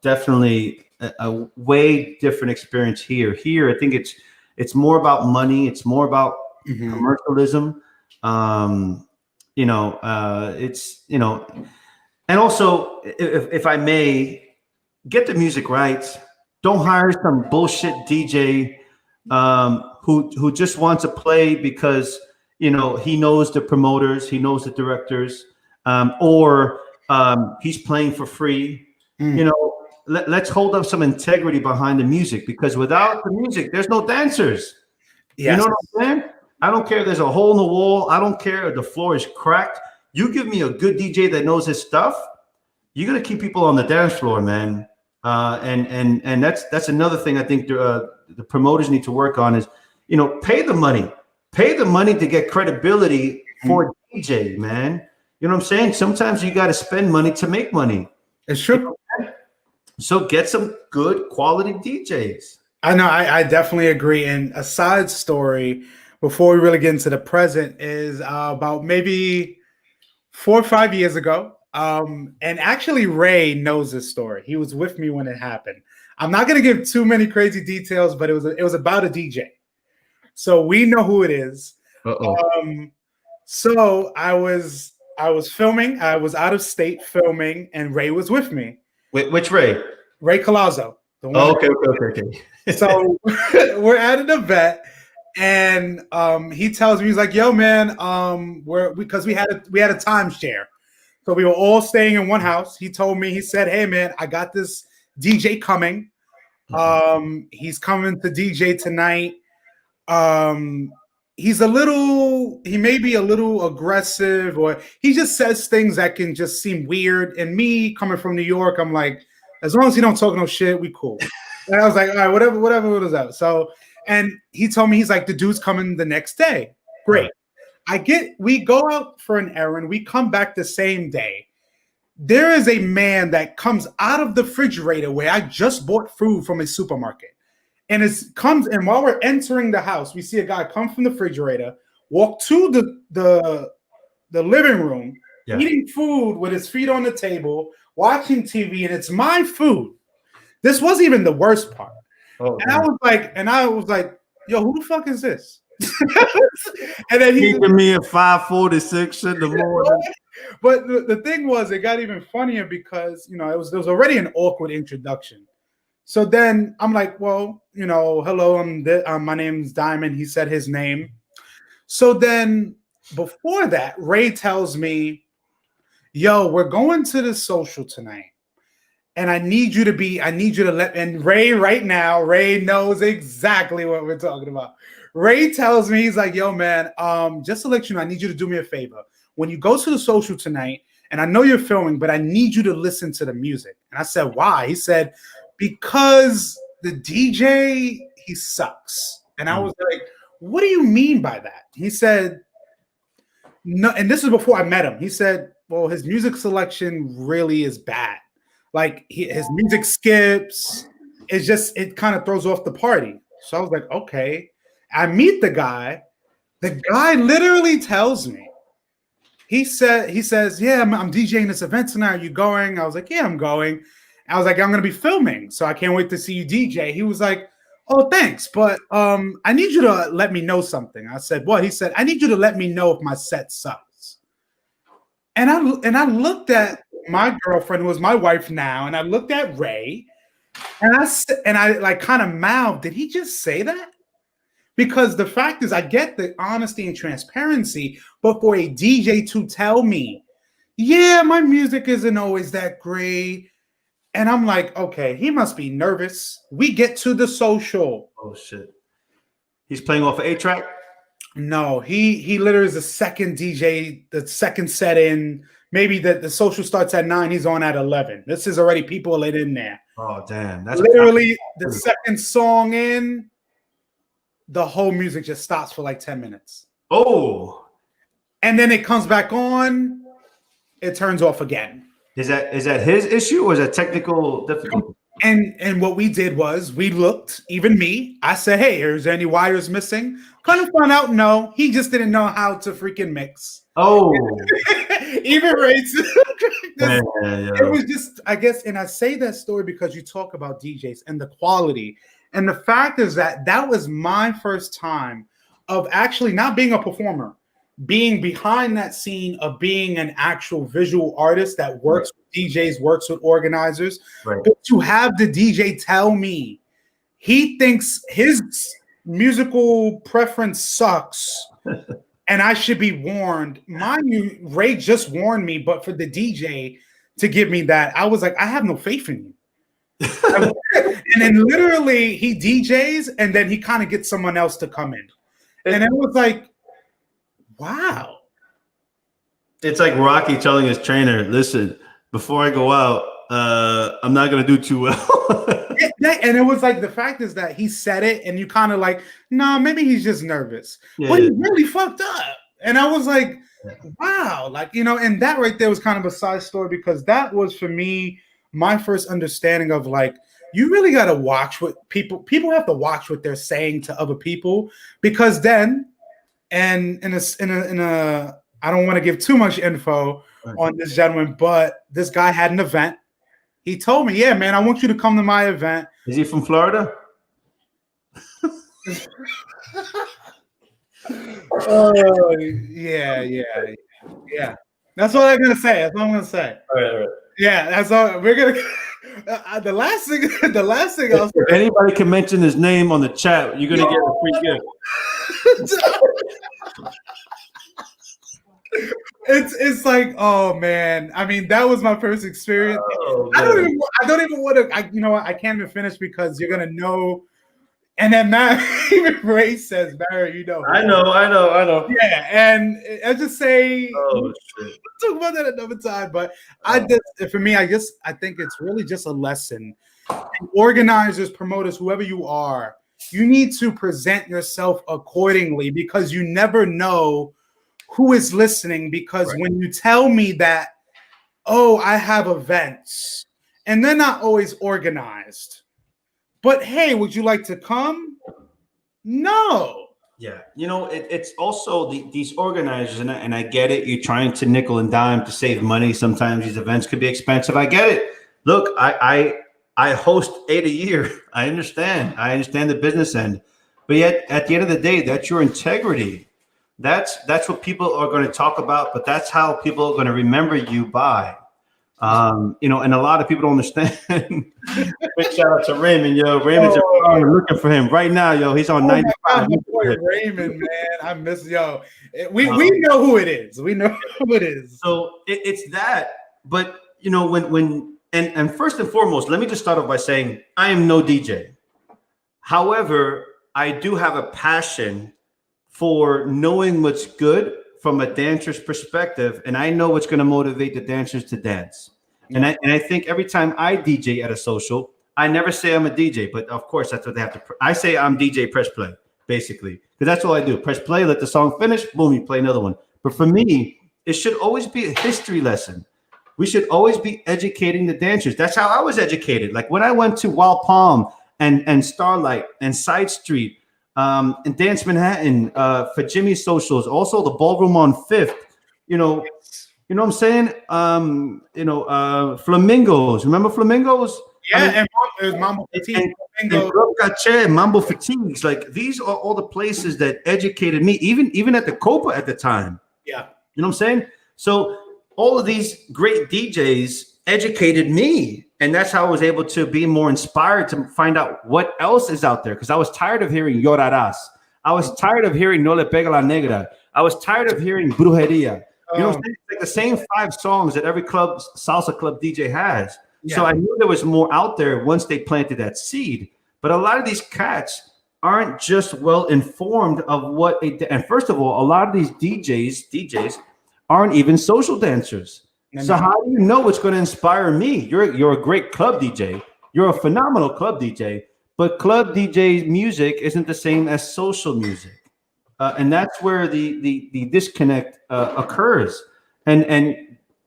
definitely a way different experience here. Here, I think it's more about money. It's more about commercialism. And also, if I may, get the music right. Don't hire some bullshit DJ who just wants to play because he knows the promoters, he knows the directors, or he's playing for free. Let's hold up some integrity behind the music, because without the music, there's no dancers. Yes. You know what I'm saying? I don't care if there's a hole in the wall. I don't care if the floor is cracked. You give me a good DJ that knows his stuff, you're gonna keep people on the dance floor, man. And that's another thing I think the promoters need to work on is, pay the money to get credibility for DJ, man. You know what I'm saying? Sometimes you got to spend money to make money. It's true. So get some good quality DJs. I know. I definitely agree. And a side story before we really get into the present is about maybe 4 or 5 years ago. And actually, Ray knows this story. He was with me when it happened. I'm not going to give too many crazy details, but it was about a DJ. So we know who it is. So I was filming. I was out of state filming, and Ray was with me. Wait, which Ray? Ray Colazzo. Okay. So we're at an event, and he tells me, he's like, "Yo, man, because we had a timeshare, so we were all staying in one house." He told me, he said, "Hey, man, I got this DJ coming. He's coming to DJ tonight. He may be a little aggressive, or he just says things that can just seem weird." And me coming from New York, I'm like, as long as he don't talk no shit, we cool. And I was like, all right, whatever was that. So, and he told me, he's like, the dude's coming the next day. Great. We go out for an errand. We come back the same day. There is a man that comes out of the refrigerator where I just bought food from a supermarket. And and while we're entering the house, we see a guy come from the refrigerator, walk to the living room, eating food with his feet on the table, watching TV, and it's my food. This wasn't even the worst part. And I was like, yo, who the fuck is this? And then he gave me a 5:46 in the morning. But the thing was, it got even funnier because, you know, there was already an awkward introduction. So then I'm like, well, you know, hello, my name's Diamond. He said his name. So then before that, Ray tells me, yo, we're going to the social tonight. And I need you to let, and Ray right now, Ray knows exactly what we're talking about. Ray tells me, he's like, yo, man, just to let you know, I need you to do me a favor. When you go to the social tonight, and I know you're filming, but I need you to listen to the music. And I said, why? He said, because the DJ, he sucks. And I was like, what do you mean by that? He said, no, and this is before I met him. He said, well, his music selection really is bad. Like his music skips. It kind of throws off the party. So I was like, okay. I meet the guy. The guy literally tells me, he says, yeah, I'm DJing this event tonight. Are you going? I was like, yeah, I'm going. I was like, I'm going to be filming, so I can't wait to see you DJ. He was like, oh, thanks, but I need you to let me know something. I said, what? He said, I need you to let me know if my set sucks. And I looked at my girlfriend, who was my wife now, and I looked at Ray, and I like kind of mouthed, did he just say that? Because the fact is, I get the honesty and transparency, but for a DJ to tell me, yeah, my music isn't always that great, and I'm like, okay, he must be nervous. We get to the social. Oh shit! He's playing off an 8-track. No, he literally is the second DJ, the second set in. Maybe the social starts at 9. He's on at 11. This is already people lit in there. Oh damn! That's literally the second song in. The whole music just stops for like 10 minutes. Oh, and then it comes back on. It turns off again. Is that his issue or is that technical difficulty? And what we did was we looked, even me. I said, hey, is there any wires missing? Kind of found out, no. He just didn't know how to freaking mix. Oh, even rates. Yeah. It was just, I guess, and I say that story because you talk about DJs and the quality. And the fact is that was my first time of actually not being a performer, being behind that scene of being an actual visual artist that works with DJs, works with organizers. Right. But to have the DJ tell me he thinks his musical preference sucks and I should be warned. Mind you, Ray just warned me, but for the DJ to give me that, I was like, I have no faith in you. And then literally he DJs and then he kind of gets someone else to come in. And it was like, wow. It's like Rocky telling his trainer, listen, before I go out, I'm not going to do too well. And it was like, the fact is that he said it and you kind of like, no, maybe he's just nervous. But he really fucked up. And I was like, wow, like, and that right there was kind of a side story because that was for me my first understanding of like, you really got to watch what people have to watch what they're saying to other people, because then, and in a I don't want to give too much info on this gentleman, but this guy had an event. He told me, yeah, man, I want you to come to my event. Is he from Florida? Oh, yeah. That's all I'm gonna say. That's all I'm gonna say. All right. Yeah, that's all. We're gonna. The last thing. If anybody can mention his name on the chat, you're gonna get a free gift. It's like, oh man. I mean, that was my first experience. Oh, I don't even want to. You know what? I can't even finish because you're gonna know. And then even Ray says, Barry, I know. Yeah, and I just say, oh, shit. We'll talk about that another time. But for me, I think it's really just a lesson. And organizers, promoters, whoever you are, you need to present yourself accordingly because you never know who is listening. Because when you tell me that, oh, I have events, and they're not always organized. But hey, would you like to come? No. Yeah, it's also these organizers, and I get it. You're trying to nickel and dime to save money. Sometimes these events could be expensive. I get it. Look, I host 8 a year. I understand the business end, but yet at the end of the day, that's your integrity. That's what people are going to talk about. But that's how people are going to remember you by. And a lot of people don't understand. Big shout out to Raymond, yo. Raymond's looking for him right now, yo. He's on 95. My boy Raymond, man, I miss yo. We know who it is. We know who it is. So it's that. But when first and foremost, let me just start off by saying I am no DJ. However, I do have a passion for knowing what's good from a dancer's perspective, and I know what's going to motivate the dancers to dance. Yeah. And I think every time I DJ at a social, I never say I'm a DJ, but of course that's what they have to. I say I'm DJ, press play, basically, because that's all I do. Press play, let the song finish, boom, you play another one. But for me, it should always be a history lesson. We should always be educating the dancers. That's how I was educated. Like when I went to Wild Palm and Starlight and Side Street, and Dance Manhattan, for Jimmy's socials, also the ballroom on 5th, you know what I'm saying? Flamingos. Remember Flamingos? Yeah, and there's Mambo Fatigues. And Mambo Fatigues. Like these are all the places that educated me, even at the Copa at the time. Yeah. You know what I'm saying? So all of these great DJs educated me. And that's how I was able to be more inspired to find out what else is out there. Because I was tired of hearing Llorarás. I was tired of hearing No Le Pega La Negra. I was tired of hearing Brujeria. You know what I'm saying? It's like the same 5 songs that every club, salsa club DJ has. Yeah. So I knew there was more out there once they planted that seed. But a lot of these cats aren't just well informed of what they do. And first of all, a lot of these DJs aren't even social dancers. So how do you know what's going to inspire me? You're a great club DJ. You're a phenomenal club DJ, but club DJ music isn't the same as social music, and that's where the disconnect occurs. And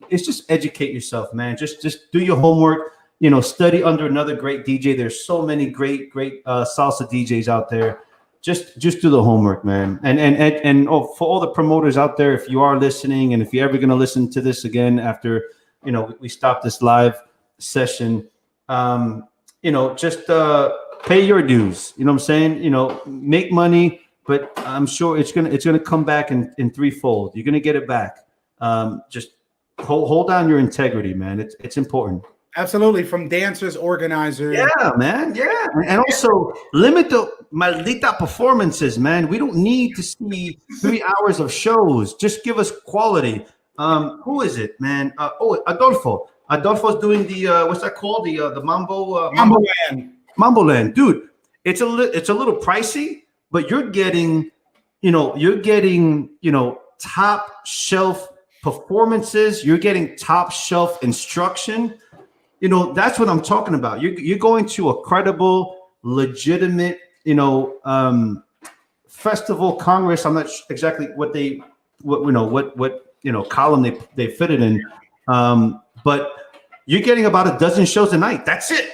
it's just educate yourself, man. Just do your homework. Study under another great DJ. There's so many great salsa DJs out there. Just do the homework, man. And for all the promoters out there, if you are listening, and if you're ever going to listen to this again after, we stop this live session, just pay your dues. You know what I'm saying? Make money, but I'm sure it's gonna come back in threefold. You're gonna get it back. Just hold down your integrity, man. It's important. Absolutely, from dancers, organizers. Yeah, man. Yeah, and also limit the maldita performances, man. We don't need to see 3 hours of shows. Just give us quality. Who is it, man? Adolfo. Adolfo's doing the what's that called? The Mambo Land, dude. It's a little pricey, but you're getting top shelf performances. You're getting top shelf instruction. That's what I'm talking about. You're going to a credible, legitimate, festival, congress. I'm not exactly what they column they fit it in. But you're getting about a dozen shows a night. That's it.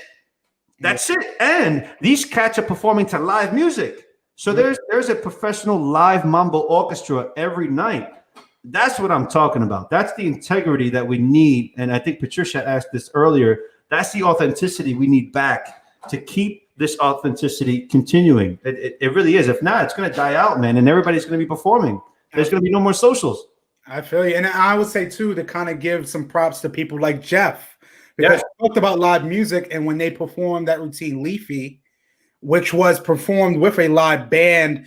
And these cats are performing to live music. So there's a professional live mambo orchestra every night. That's what I'm talking about. That's the integrity that we need. And I think Patricia asked this earlier. That's the authenticity we need back to keep this authenticity continuing. It really is. If not, it's going to die out, man. And everybody's going to be performing. There's going to be no more socials. I feel you. And I would say, too, to kind of give some props to people like Jeff, because he talked about live music. And when they performed that routine, Leafy, which was performed with a live band,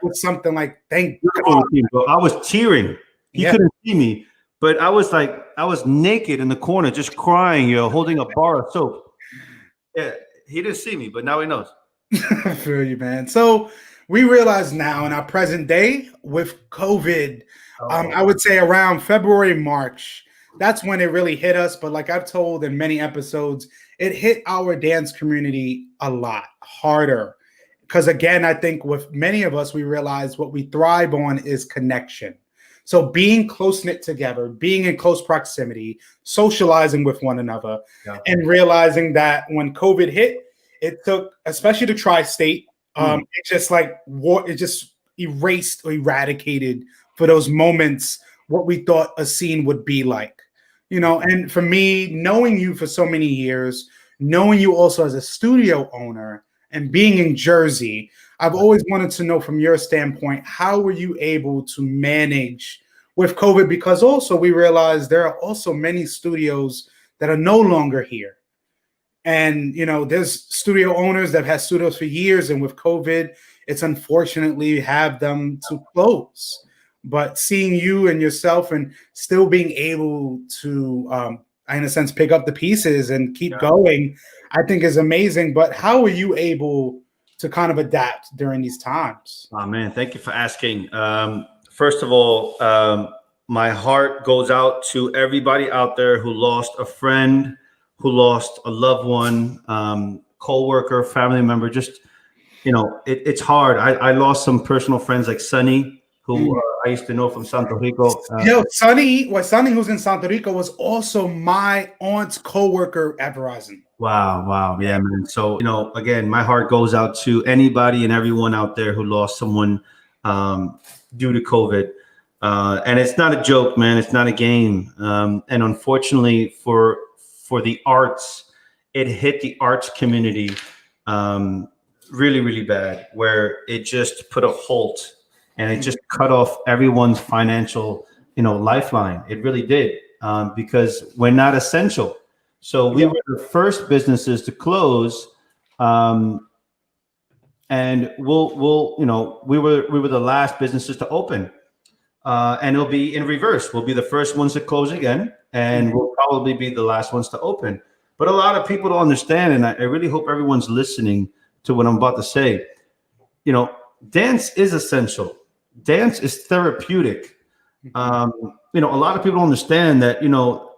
with something like, thank God. I was tearing. He couldn't see me, but I was naked in the corner, just crying, holding a bar of soap. Yeah, he didn't see me, but now he knows. I feel you, man. So we realize now in our present day with COVID, I would say around February, March, that's when it really hit us. But like I've told in many episodes, it hit our dance community a lot harder. Because again, I think with many of us, we realize what we thrive on is connection. So being close-knit together, being in close proximity, socializing with one another, and realizing that when COVID hit, it took, especially the tri-state, it just it just erased or eradicated for those moments what we thought a scene would be like. And for me, knowing you for so many years, knowing you also as a studio owner and being in Jersey, I've always wanted to know from your standpoint, how were you able to manage with COVID? Because also we realize there are also many studios that are no longer here. And, there's studio owners that have had studios for years, and with COVID, it's unfortunately have them to close. But seeing you and yourself and still being able to, in a sense, pick up the pieces and keep going, I think is amazing. But how are you able to kind of adapt during these times? Oh, man, thank you for asking. First of all, my heart goes out to everybody out there who lost a friend, who lost a loved one, co-worker, family member. Just, it's hard. I lost some personal friends like Sonny, who I used to know from Santo Rico. Sonny, who's in Santo Rico, was also my aunt's co-worker at Verizon. Wow. Yeah, man. So, again, my heart goes out to anybody and everyone out there who lost someone due to COVID. And it's not a joke, man. It's not a game. And unfortunately for the arts, it hit the arts community really, really bad, where it just put a halt and it just cut off everyone's financial, lifeline. It really did, because we're not essential. So we were the first businesses to close, and we were the last businesses to open, and it'll be in reverse. We'll be the first ones to close again, and we'll probably be the last ones to open. But a lot of people don't understand, and I really hope everyone's listening to what I'm about to say. Dance is essential. Dance is therapeutic. A lot of people don't understand that,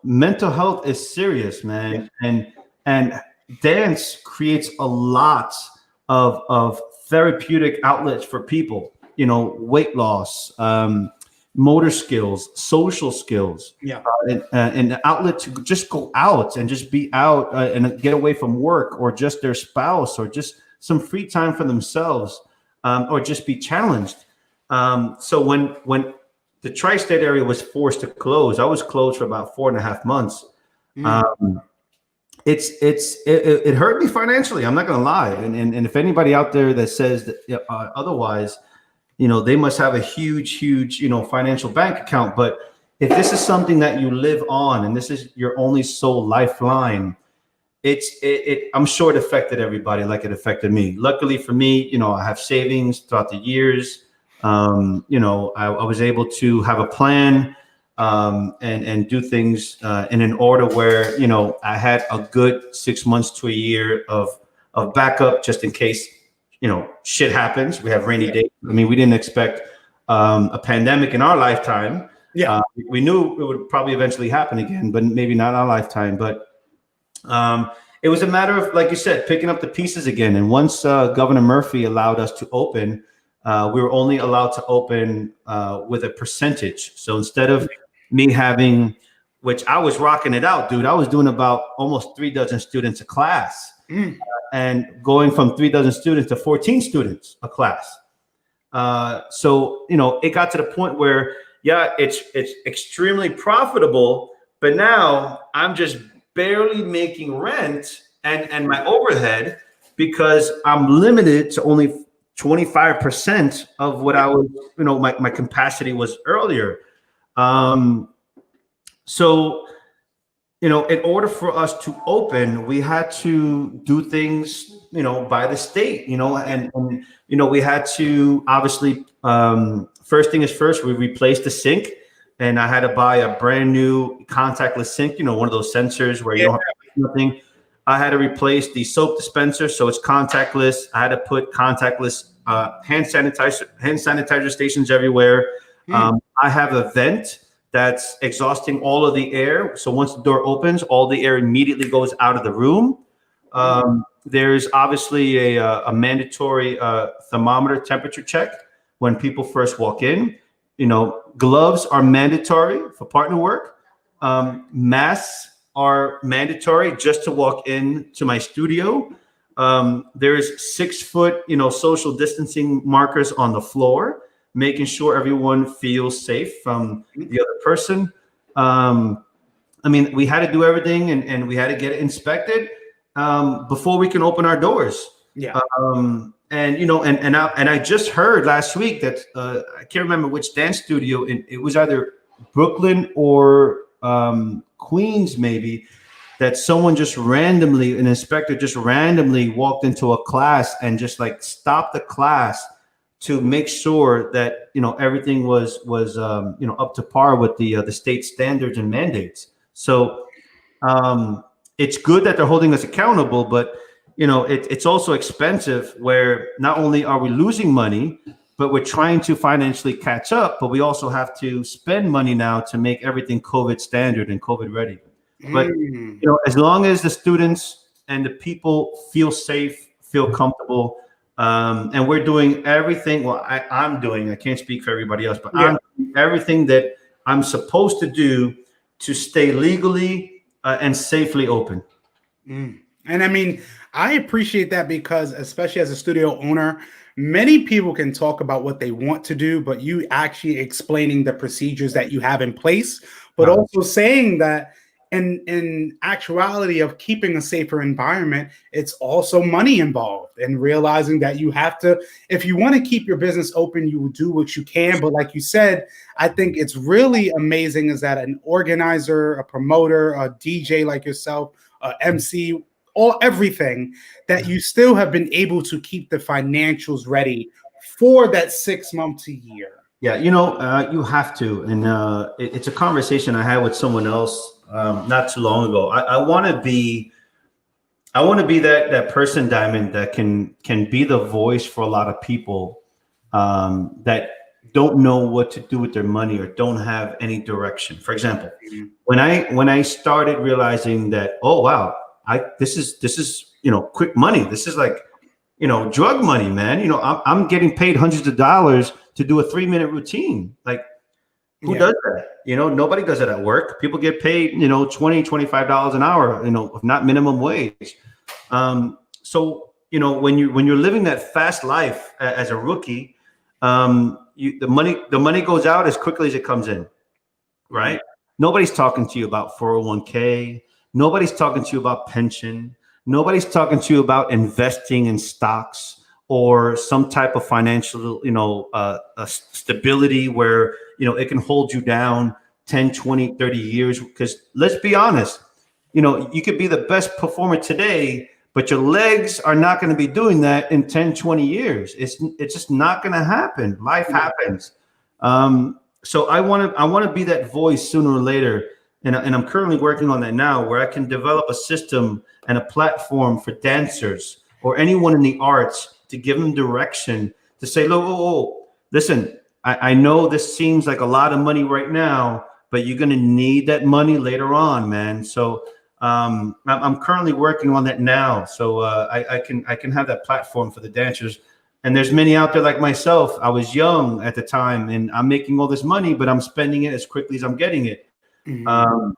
mental health is serious, man. And dance creates a lot of therapeutic outlets for people, weight loss, motor skills, social skills, and an outlet to just go out and just be out and get away from work, or just their spouse, or just some free time for themselves, or just be challenged. So when the tri-state area was forced to close, I was closed for about 4.5 months. It hurt me financially. I'm not going to lie. And if anybody out there that says that, otherwise, they must have a huge, financial bank account. But if this is something that you live on, and this is your only sole lifeline, I'm sure it affected everybody like it affected me. Luckily for me, I have savings throughout the years. I was able to have a plan, and do things in an order where, I had a good 6 months to a year of backup, just in case, shit happens. We have rainy days. I mean, we didn't expect a pandemic in our lifetime. We knew it would probably eventually happen again, but maybe not in our lifetime. But it was a matter of, like you said, picking up the pieces again. And once Governor Murphy allowed us to open, we were only allowed to open with a percentage. So instead of me having, which I was rocking it out, dude, I was doing about almost 3 dozen students a class, and going from 3 dozen students to 14 students a class. So, it got to the point where, yeah, it's extremely profitable, but now I'm just barely making rent and my overhead, because I'm limited to only 25% of what I was, my capacity was earlier. So, in order for us to open, we had to do things, by the state, and we had to obviously, first thing is first, we replaced the sink, and I had to buy a brand new contactless sink, one of those sensors where you don't have nothing. I had to replace the soap dispenser, so it's contactless. I had to put contactless hand sanitizer stations everywhere. I have a vent that's exhausting all of the air. So once the door opens, all the air immediately goes out of the room. There's obviously a mandatory thermometer temperature check when people first walk in. Gloves are mandatory for partner work. Masks are mandatory just to walk in to my studio. There's 6 foot, social distancing markers on the floor, making sure everyone feels safe from the other person. We had to do everything, and we had to get it inspected before we can open our doors. Yeah. I just heard last week that I can't remember which dance studio, it was either Brooklyn or Queens, maybe, that someone an inspector just randomly walked into a class and just like stopped the class to make sure that everything was up to par with the state standards and mandates. So it's good that they're holding us accountable, but it's also expensive, where not only are we losing money, but we're trying to financially catch up, but we also have to spend money now to make everything COVID standard and COVID ready. But as long as the students and the people feel safe, feel comfortable, and we're doing everything. Well, I'm doing. I can't speak for everybody else, but I'm doing everything that I'm supposed to do to stay legally and safely open. And I appreciate that, because especially as a studio owner, many people can talk about what they want to do, but you actually explaining the procedures that you have in place, but also saying that in actuality of keeping a safer environment, it's also money involved, and realizing that you have to, if you want to keep your business open, you will do what you can. But like you said, I think it's really amazing is that an organizer, a promoter, a DJ like yourself, a MC, everything, that you still have been able to keep the financials ready for that 6 months a year. Yeah, you have to. And it's a conversation I had with someone else not too long ago. I want to be that person, Diamond, that can be the voice for a lot of people that don't know what to do with their money or don't have any direction. For example, when I started realizing that, oh wow, this is quick money. This is like drug money, man. I'm getting paid hundreds of dollars to do a 3-minute routine. Like, who does that? Nobody does it at work. People get paid, $20, $25 an hour, if not minimum wage. So, when you're living that fast life as a rookie, the money goes out as quickly as it comes in, right? Nobody's talking to you about 401k. Nobody's talking to you about pension. Nobody's talking to you about investing in stocks or some type of financial, stability where, it can hold you down 10, 20, 30 years. Because let's be honest, you could be the best performer today, but your legs are not going to be doing that in 10, 20 years. It's just not going to happen. Life happens. So I want to be that voice sooner or later. And I'm currently working on that now, where I can develop a system and a platform for dancers or anyone in the arts to give them direction, to say, look, listen, I know this seems like a lot of money right now, but you're going to need that money later on, man. So I'm currently working on that now. So I can have that platform for the dancers. And there's many out there like myself. I was young at the time, and I'm making all this money, but I'm spending it as quickly as I'm getting it. Um,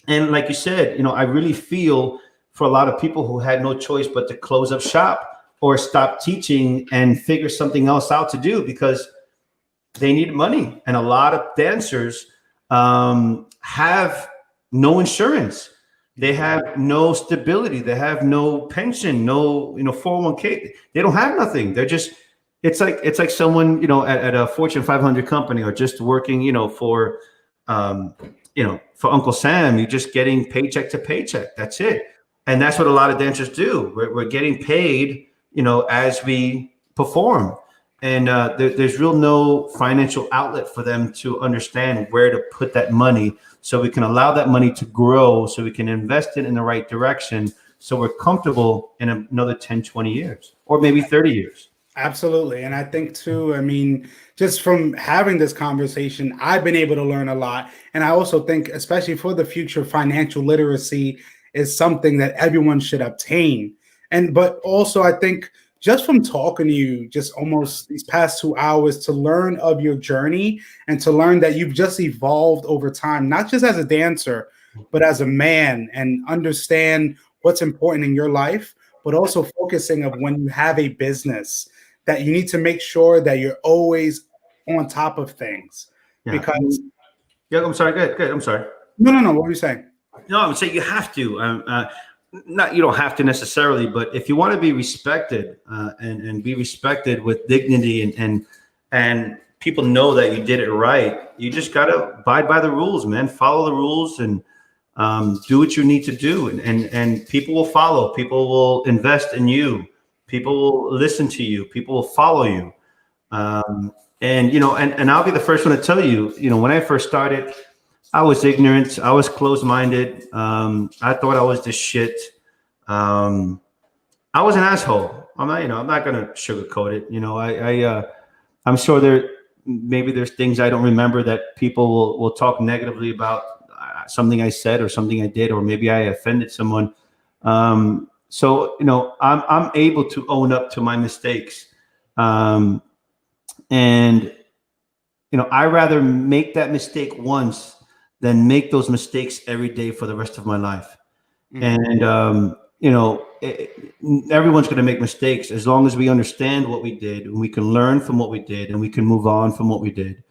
and like you said, I really feel for a lot of people who had no choice but to close up shop or stop teaching and figure something else out to do because they need money. And a lot of dancers have no insurance. They have no stability. They have no pension, no 401k. They don't have nothing. They're just it's like someone at a Fortune 500 company or just working for for Uncle Sam. You're just getting paycheck to paycheck. That's it. And that's what a lot of dancers do. We're getting paid as we perform. And there's real no financial outlet for them to understand where to put that money so we can allow that money to grow, so we can invest it in the right direction, so we're comfortable in another 10, 20 years, or maybe 30 years. Absolutely. And I think too, I mean, just from having this conversation, I've been able to learn a lot. And I also think, especially for the future, financial literacy is something that everyone should obtain. But also I think just from talking to you, just almost these past 2 hours, to learn of your journey and to learn that you've just evolved over time, not just as a dancer, but as a man, and understand what's important in your life, but also focusing of when you have a business that you need to make sure that you're always on top of things. Yeah. Because I'm sorry. Go ahead. I'm sorry. No. What were you saying? No, I would say you have to. You don't have to necessarily, but if you want to be respected and be respected with dignity and people know that you did it right, you just got to abide by the rules, man. Follow the rules and do what you need to do. And people will follow. People will invest in you. People will listen to you. People will follow you. And I'll be the first one to tell you, when I first started, I was ignorant. I was closed-minded. I thought I was the shit. I was an asshole. I'm not going to sugarcoat it. I'm sure there's things I don't remember that people will talk negatively about something I said or something I did, or maybe I offended someone. So I'm able to own up to my mistakes. And I rather make that mistake once than make those mistakes every day for the rest of my life. And everyone's going to make mistakes as long as we understand what we did and we can learn from what we did and we can move on from what we did.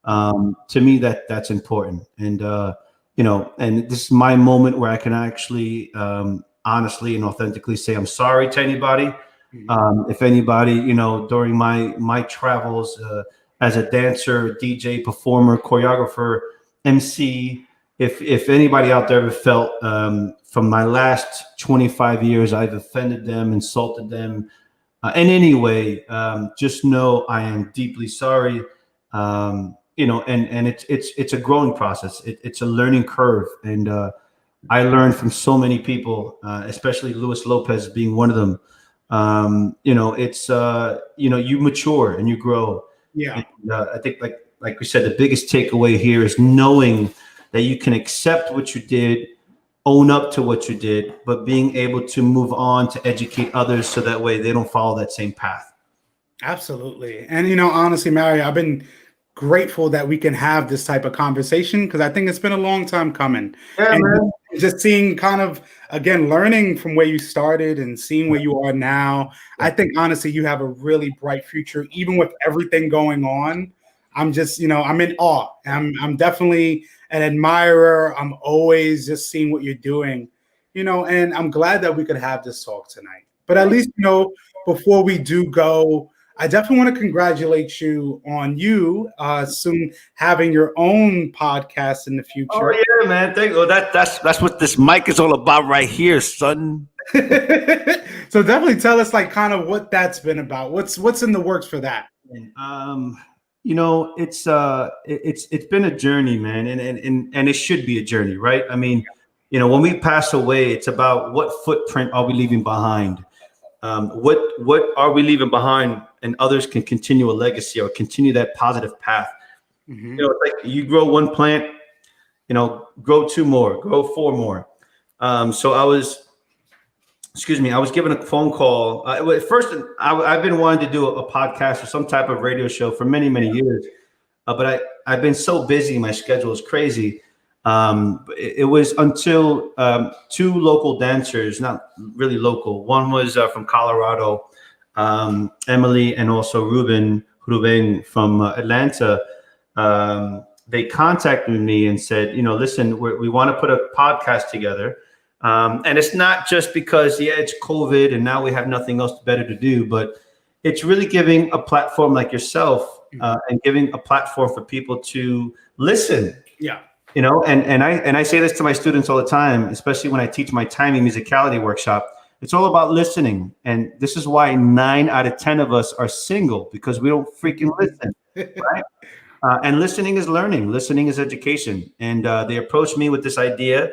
To me, that's important. And and this is my moment where I can actually honestly and authentically say I'm sorry to anybody. If anybody, during my travels as a dancer, DJ, performer, choreographer, MC, if anybody out there ever felt from my last 25 years I've offended them, insulted them in any way, just know I am deeply sorry. And it's a growing process. It's a learning curve, and I learned from so many people, especially Luis Lopez being one of them. It's you mature and you grow. Yeah. And, I think like we said, the biggest takeaway here is knowing that you can accept what you did, own up to what you did, but being able to move on to educate others so that way they don't follow that same path. Absolutely. And honestly, Mario, I've been grateful that we can have this type of conversation because I think it's been a long time coming. Yeah, and man. Just seeing kind of, again, learning from where you started and seeing where you are now, I think honestly you have a really bright future, even with everything going on. I'm just, I'm in awe. I'm definitely an admirer. I'm always just seeing what you're doing, and I'm glad that we could have this talk tonight. But at least, before we do go, I definitely want to congratulate you on soon having your own podcast in the future. Oh yeah, man! That's what this mic is all about, right here, son. So definitely tell us, like, kind of what that's been about. What's in the works for that? It's been a journey, man, and it should be a journey, right? I mean, when we pass away, it's about what footprint are we leaving behind. What are we leaving behind, and others can continue a legacy or continue that positive path. It's like you grow one plant, grow two more, grow four more. So I was excuse me, I was given a phone call. First, I've been wanting to do a podcast or some type of radio show for many, many years. But I've been so busy. My schedule is crazy. It was until two local dancers, not really local. One was from Colorado, Emily, and also Ruben from Atlanta. They contacted me and said, listen, we want to put a podcast together. And it's not just because, it's COVID and now we have nothing else better to do, but it's really giving a platform like yourself and giving a platform for people to listen. Yeah. And I say this to my students all the time, especially when I teach my timing musicality workshop. It's all about listening. And this is why 9 out of 10 of us are single, because we don't freaking listen, right? And listening is learning. Listening is education. And they approached me with this idea.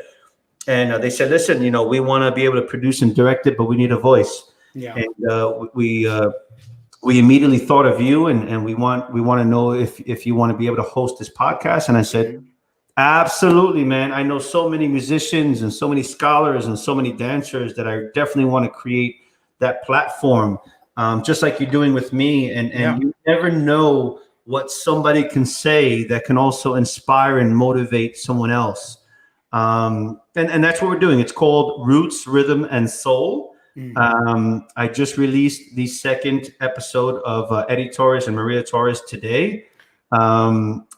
And they said, listen, we want to be able to produce and direct it, but we need a voice. Yeah. And we immediately thought of you, and we want to know if you want to be able to host this podcast. And I said, absolutely, man. I know so many musicians and so many scholars and so many dancers that I definitely want to create that platform, just like you're doing with me. And you never know what somebody can say that can also inspire and motivate someone else. And that's what we're doing. It's called Roots, Rhythm, and Soul. I just released the second episode of Eddie Torres and Maria Torres today.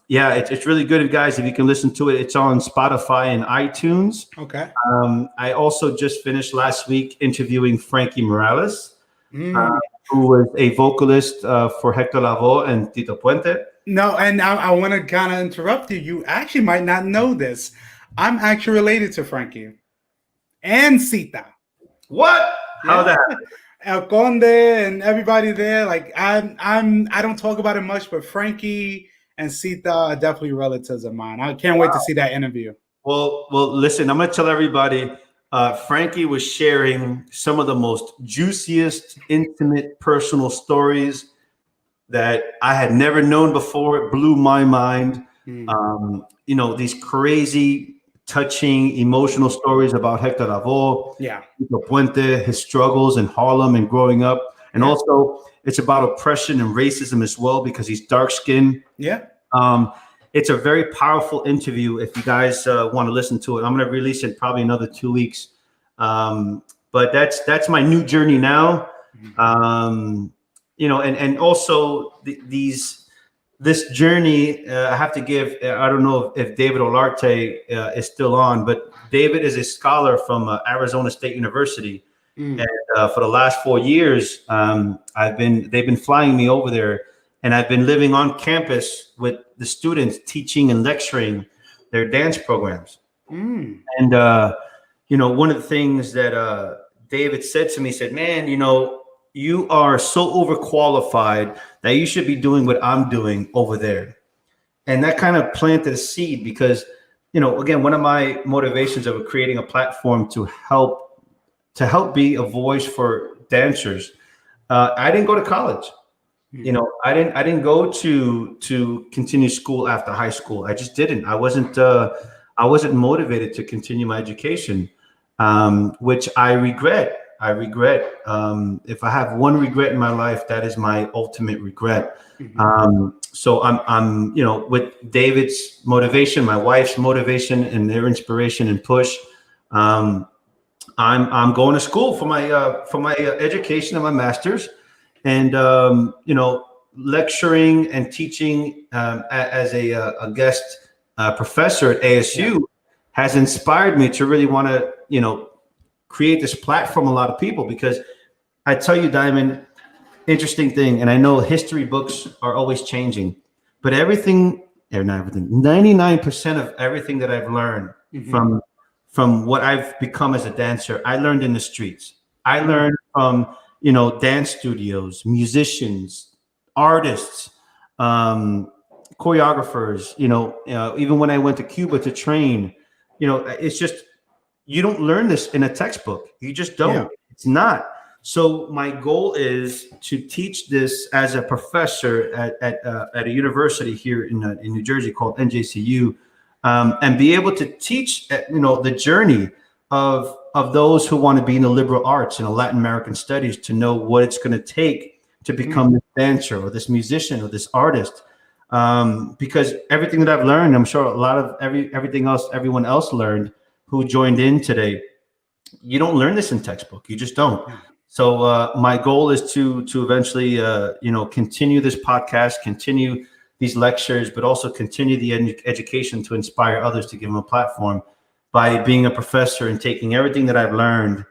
It's really good, guys. If you can listen to it, it's on Spotify and iTunes. Okay. I also just finished last week interviewing Frankie Morales, who was a vocalist for Hector Lavoe and Tito Puente. No, and I want to kind of interrupt you. You actually might not know this. I'm actually related to Frankie and Sita. What? How that? El Conde and everybody there. Like I don't talk about it much, but Frankie and Sita are definitely relatives of mine. I can't wait to see that interview. Well, listen, I'm gonna tell everybody. Frankie was sharing some of the most juiciest, intimate, personal stories that I had never known before. It blew my mind. These crazy, touching, emotional stories about Hector Lavoe, Tito Puente, his struggles in Harlem and growing up. And also it's about oppression and racism as well, because he's dark skinned. It's a very powerful interview. If you guys want to listen to it, I'm going to release it probably another 2 weeks. But that's my new journey now. And also this journey, I have to give, I don't know if David Olarte is still on, but David is a scholar from Arizona State University. And for the last 4 years, they've been flying me over there, and I've been living on campus with the students, teaching and lecturing their dance programs. And, one of the things that David said to me, said, man, you are so overqualified that you should be doing what I'm doing over there. And that kind of planted a seed, because, again, one of my motivations of creating a platform to help be a voice for dancers. I didn't go to college. I didn't go to continue school after high school. I just didn't. I wasn't motivated to continue my education, which I regret. If I have one regret in my life, that is my ultimate regret. So I'm with David's motivation, my wife's motivation, and their inspiration and push. I'm going to school for my education and my master's, and lecturing and teaching as a guest professor at ASU has inspired me to really want to create this platform a lot of people, because I tell you, Diamond, interesting thing, and I know history books are always changing, but not everything, 99% of everything that I've learned from what I've become as a dancer, I learned in the streets. I learned from, dance studios, musicians, artists, choreographers, even when I went to Cuba to train, it's just, you don't learn this in a textbook. You just don't. Yeah. It's not. So my goal is to teach this as a professor at a university here in New Jersey called NJCU, and be able to teach, the journey of those who want to be in the liberal arts and Latin American studies to know what it's going to take to become this dancer or this musician or this artist. Because everything that I've learned, I'm sure a lot of everything else, everyone else learned who joined in today, you don't learn this in textbook. You just don't. So my goal is to eventually, continue this podcast, continue these lectures, but also continue the education to inspire others, to give them a platform by being a professor and taking everything that I've learned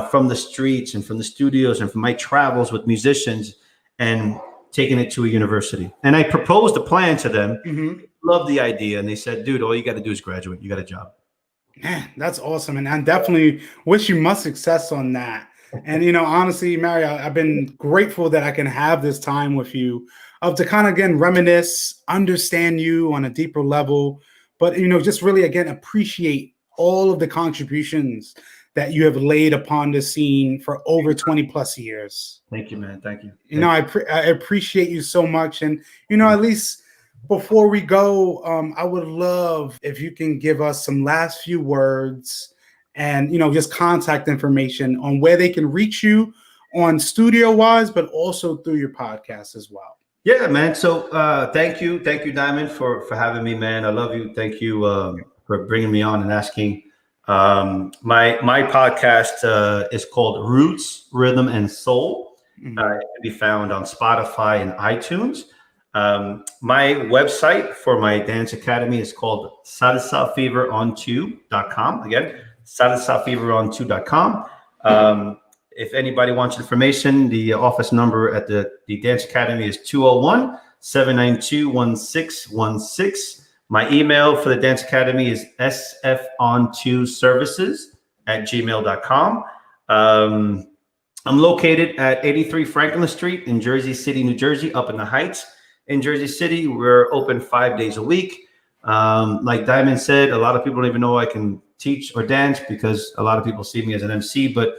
from the streets and from the studios and from my travels with musicians and taking it to a university. And I proposed a plan to them, loved the idea. And they said, dude, all you got to do is graduate. You got a job. Man, that's awesome. And I definitely wish you much success on that. And, honestly, Mario, I've been grateful that I can have this time with you to kind of, again, reminisce, understand you on a deeper level, but, just really, again, appreciate all of the contributions that you have laid upon the scene for over 20 plus years. Thank you, man. Thank you. I appreciate you so much. And, at least before we go, I would love if you can give us some last few words and, just contact information on where they can reach you on studio wise, but also through your podcast as well. Yeah, man. So thank you, Diamond, for having me, man. I love you. Thank you for bringing me on and asking. My podcast is called Roots, Rhythm, and Soul. It can be found on Spotify and iTunes. My website for my dance academy is called Salsa Fever On2.com. Again, Salsa Fever On2.com. If anybody wants information, the office number at the dance academy is 201-792-1616. My email for the dance academy is sfon2services@gmail.com. I'm located at 83 Franklin Street in Jersey City, New Jersey, up in the Heights in Jersey City. We're open 5 days a week. Like Diamond said, a lot of people don't even know I can teach or dance because a lot of people see me as an MC, but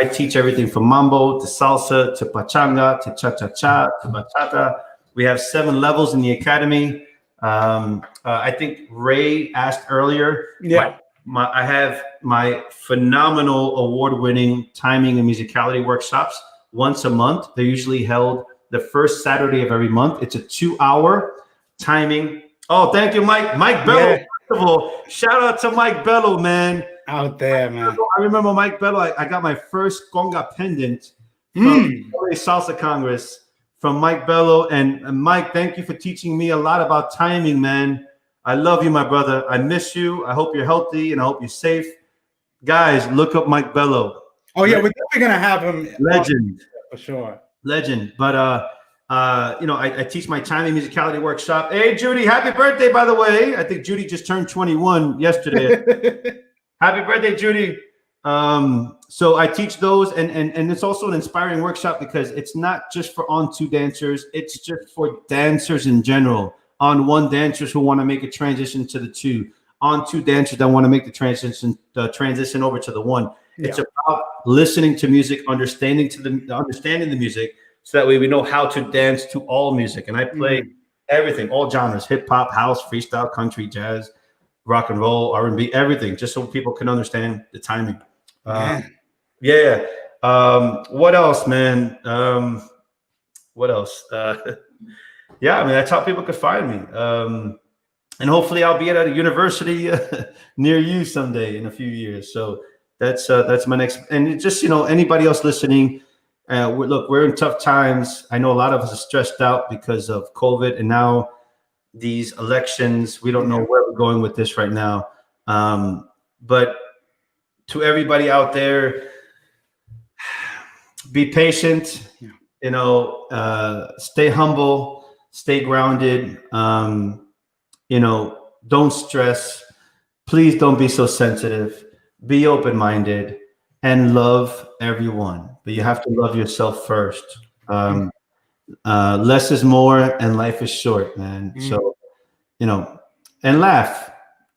I teach everything from mambo to salsa to pachanga to cha-cha-cha to bachata. We have 7 levels in the academy. I think Ray asked earlier. Yeah. I have my phenomenal award-winning timing and musicality workshops once a month. They're usually held the first Saturday of every month. It's a 2-hour timing. Oh, thank you, Mike. Mike Bello. Yeah. First of all, shout out to Mike Bello, man. Out there, man. I remember Mike Bello. I got my first conga pendant from the Salsa Congress from Mike Bello. And Mike, thank you for teaching me a lot about timing, man. I love you, my brother. I miss you. I hope you're healthy and I hope you're safe. Guys, look up Mike Bello. Oh, yeah, we're definitely going to have him. Legend. For sure. Legend. But, I teach my timing musicality workshop. Hey, Judy, happy birthday, by the way. I think Judy just turned 21 yesterday. Happy birthday, Judy. So I teach those, and it's also an inspiring workshop because it's not just for On2 dancers. It's just for dancers in general. On1 dancers who want to make a transition to the 2. On2 dancers that want to make the transition over to the 1. Yeah. It's about listening to music, understanding the music, so that way we know how to dance to all music. And I play everything, all genres: hip hop, house, freestyle, country, jazz, rock and roll, R&B, everything, just so people can understand the timing. Yeah. What else, man? What else? Yeah, I mean, that's how people could find me. And hopefully I'll be at a university near you someday in a few years. So that's my next. And just, anybody else listening, look, we're in tough times. I know a lot of us are stressed out because of COVID and now these elections. We don't know where we're going with this right now. But to everybody out there, be patient, stay humble, stay grounded. Don't stress. Please don't be so sensitive. Be open-minded and love everyone. But you have to love yourself first. Less is more and life is short, man. So, and laugh.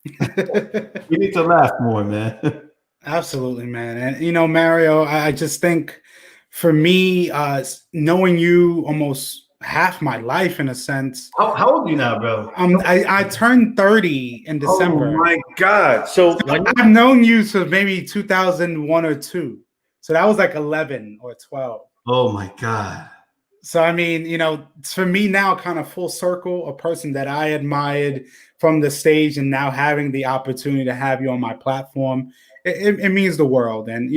You need to laugh more, man. Absolutely, man. And, Mario, I just think for me, knowing you almost half my life in a sense. How old are you now, bro? I turned 30 in Oh December. my God. So I've known you since maybe 2001 or 2. So that was like 11 or 12. oh my God. So, I mean, for me now, kind of full circle, a person that I admired from the stage and now having the opportunity to have you on my platform, it means the world. And,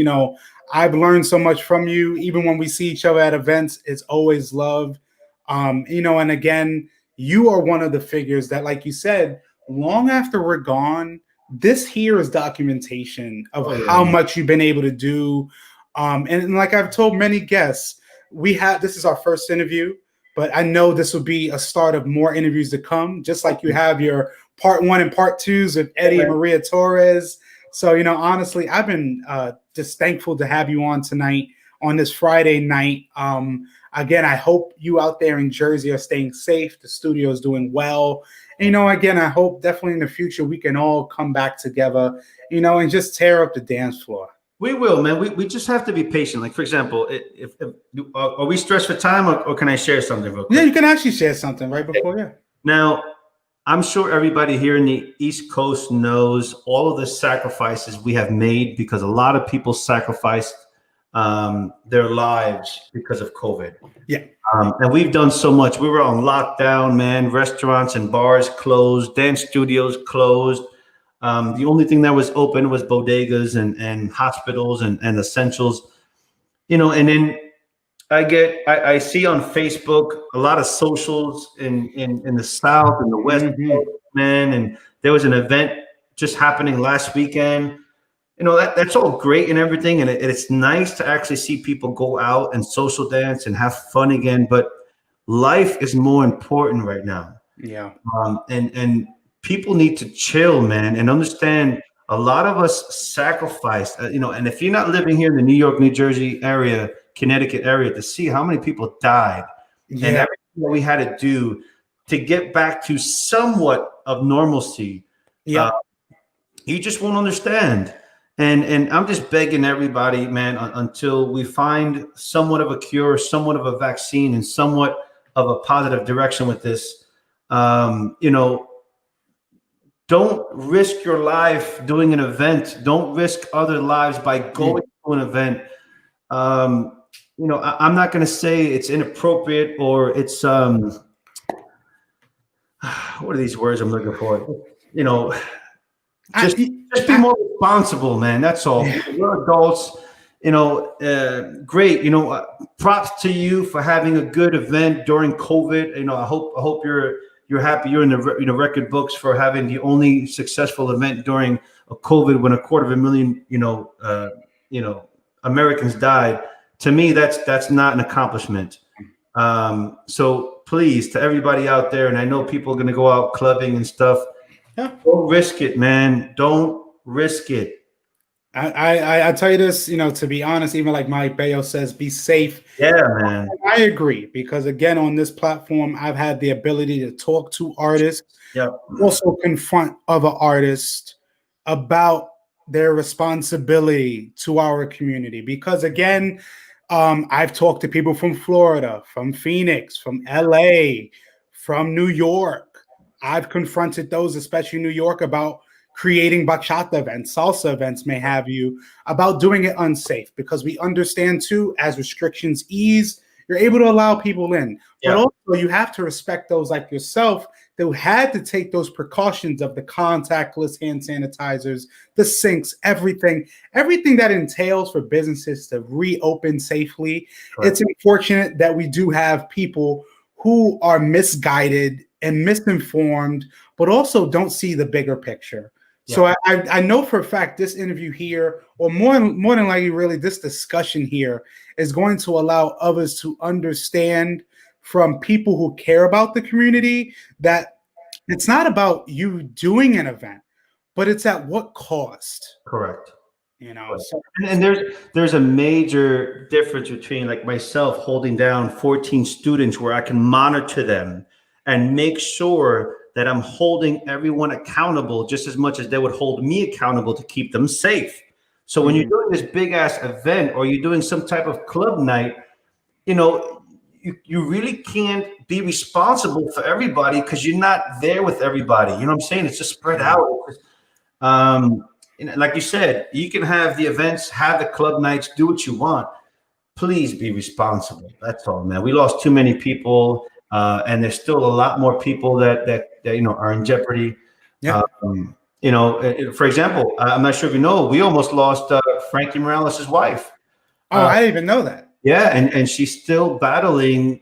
I've learned so much from you. Even when we see each other at events, it's always love. And again, you are one of the figures that, like you said, long after we're gone, this here is documentation of how much you've been able to do. And like I've told many guests, this is our first interview, but I know this will be a start of more interviews to come, just like you have your part 1 and part 2s with Eddie and Maria Torres. So, honestly, I've been just thankful to have you on tonight on this Friday night. Again, I hope you out there in Jersey are staying safe. The studio is doing well. And, again, I hope definitely in the future we can all come back together, and just tear up the dance floor. We will, man. We just have to be patient. Like, for example, if are we stressed for time, or can I share something real quick? Yeah, you can actually share something right before. Yeah. Now, I'm sure everybody here in the East Coast knows all of the sacrifices we have made, because a lot of people sacrificed their lives because of COVID. Yeah. And we've done so much. We were on lockdown, man. Restaurants and bars closed. Dance studios closed. The only thing that was open was bodegas and hospitals and essentials, and then I see on Facebook a lot of socials in the South and the West, man. And there was an event just happening last weekend. That's all great and everything. And it's nice to actually see people go out and social dance and have fun again. But life is more important right now. Yeah. And people need to chill, man, and understand a lot of us sacrificed, and if you're not living here in the New York, New Jersey area, Connecticut area, to see how many people died and everything that we had to do to get back to somewhat of normalcy, you just won't understand. And I'm just begging everybody, man, until we find somewhat of a cure, somewhat of a vaccine, and somewhat of a positive direction with this, don't risk your life doing an event. Don't risk other lives by going to an event. I'm not going to say it's inappropriate or it's what are these words I'm looking for? Just be more responsible, man. That's all. We're adults. Great. Props to you for having a good event during COVID. I hope you're happy you're in the record books for having the only successful event during a COVID when 250,000 Americans died. To me, that's not an accomplishment. So please, to everybody out there, and I know people are going to go out clubbing and stuff. Yeah. Don't risk it, man. Don't risk it. I tell you this, to be honest, even like Mike Bayo says, be safe. Yeah, man. I agree, because again, on this platform, I've had the ability to talk to artists, also confront other artists about their responsibility to our community. Because again, I've talked to people from Florida, from Phoenix, from LA, from New York. I've confronted those, especially New York, about creating bachata events, salsa events, may have you, about doing it unsafe, because we understand too, as restrictions ease, you're able to allow people in. But also you have to respect those like yourself that had to take those precautions of the contactless hand sanitizers, the sinks, everything that entails for businesses to reopen safely. Right. It's unfortunate that we do have people who are misguided and misinformed, but also don't see the bigger picture. Yeah. So I know for a fact this interview here, or more than likely really this discussion here, is going to allow others to understand from people who care about the community that it's not about you doing an event, but it's at what cost. Correct. So, and there's a major difference between like myself holding down 14 students where I can monitor them and make sure that I'm holding everyone accountable just as much as they would hold me accountable to keep them safe. So when you're doing this big ass event or you're doing some type of club night, you really can't be responsible for everybody because you're not there with everybody. You know what I'm saying? It's just spread out. Like you said, you can have the events, have the club nights, do what you want. Please be responsible. That's all, man. We lost too many people, and there's still a lot more people that are in jeopardy. Yeah. For example, I'm not sure if you know, we almost lost Frankie Morales' wife. Oh, I didn't even know that. Yeah, and she's still battling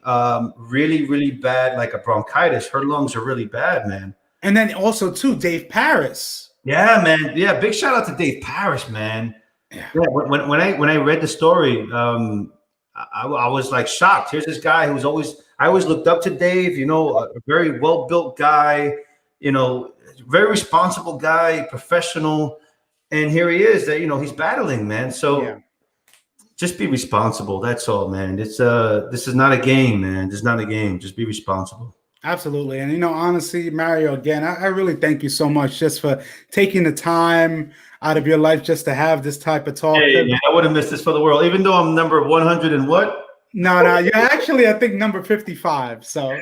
really, really bad, like a bronchitis. Her lungs are really bad, man. And then also too, Dave Paris. Yeah, man. Yeah, big shout out to Dave Paris, man. Yeah, when I read the story, I was like shocked. Here's this guy who's I always looked up to Dave. A very well built guy. Very responsible guy, professional, and here he is. That he's battling, man. So just be responsible. That's all, man. This is not a game, man. This is not a game. Just be responsible. Absolutely. And, honestly, Mario, again, I really thank you so much just for taking the time out of your life just to have this type of talk. Hey, man, I wouldn't miss this for the world, even though I'm number 100 and what? No, you're actually, I think, number 55. So,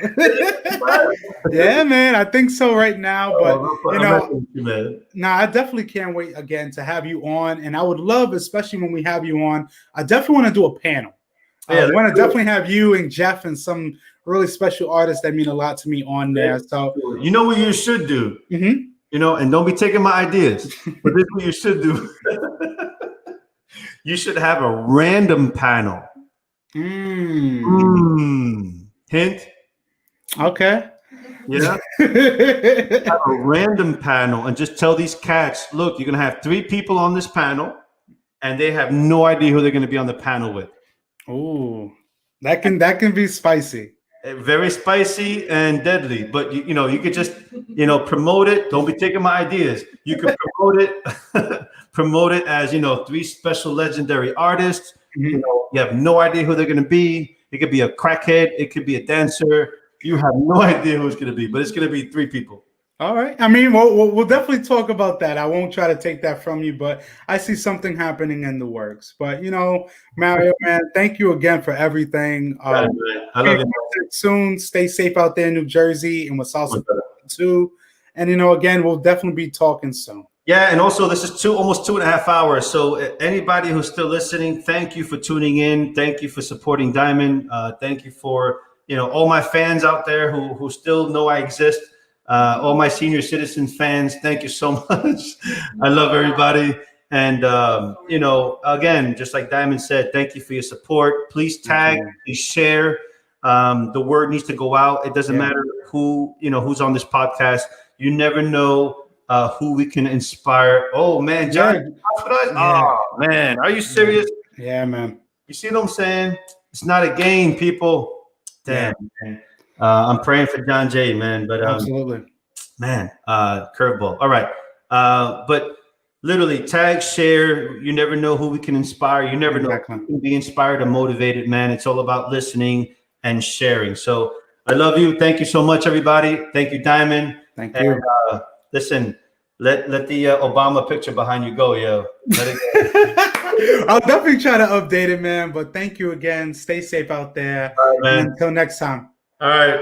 yeah, man, I think so right now. But, I definitely can't wait again to have you on. And I would love, especially when we have you on, I definitely want to do a panel. I want to definitely have you and Jeff and some really special artists that mean a lot to me on there. So, you know what you should do? Mm-hmm. And don't be taking my ideas, but this is what you should do. You should have a random panel. Hint. Okay. Yeah. Have a random panel and just tell these cats, look, you're going to have 3 people on this panel and they have no idea who they're going to be on the panel with. Oh, that can be spicy. Very spicy and deadly, but you could just promote it. Don't be taking my ideas. You could promote it as 3 special legendary artists. Mm-hmm. You have no idea who they're going to be. It could be a crackhead. It could be a dancer. You have no idea who it's going to be, but it's going to be 3 people. All right. I mean, we'll definitely talk about that. I won't try to take that from you, but I see something happening in the works. But, Mario, man, thank you again for everything. I love you. Soon. Stay safe out there in New Jersey and with Salsa Fever On2. And, again, we'll definitely be talking soon. Yeah, and also this is almost 2.5 hours. So anybody who's still listening, thank you for tuning in. Thank you for supporting Diamond. Thank you for, all my fans out there who still know I exist. All my senior citizen fans, thank you so much. I love everybody. And, again, just like Diamond said, thank you for your support. Please tag, please share. The word needs to go out. It doesn't matter who's on this podcast. You never know who we can inspire. Oh, man, John. Oh, man. Are you serious? Yeah, man. You see what I'm saying? It's not a game, people. Damn, man. I'm praying for John Jay, man. But absolutely, man, curveball. All right, but literally, tag, share. You never know who we can inspire. You never know who can be inspired or motivated, man. It's all about listening and sharing. So I love you. Thank you so much, everybody. Thank you, Diamond. Thank you. Listen, let the Obama picture behind you go, yo. Let it go. I'll definitely try to update it, man. But thank you again. Stay safe out there. All right, man. Until next time. All right.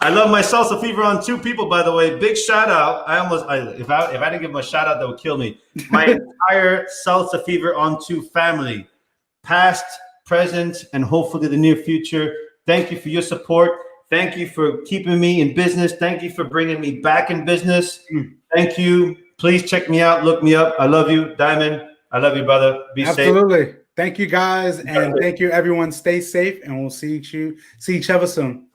I love my Salsa Fever On2 people, by the way. Big shout out. If I didn't give them a shout out, that would kill me. My entire Salsa Fever On2 family, past, present, and hopefully the near future. Thank you for your support. Thank you for keeping me in business. Thank you for bringing me back in business. Thank you. Please check me out. Look me up. I love you, Diamond. I love you, brother. Be safe. Absolutely. Thank you, guys. And thank you, everyone. Stay safe, and we'll see each other soon.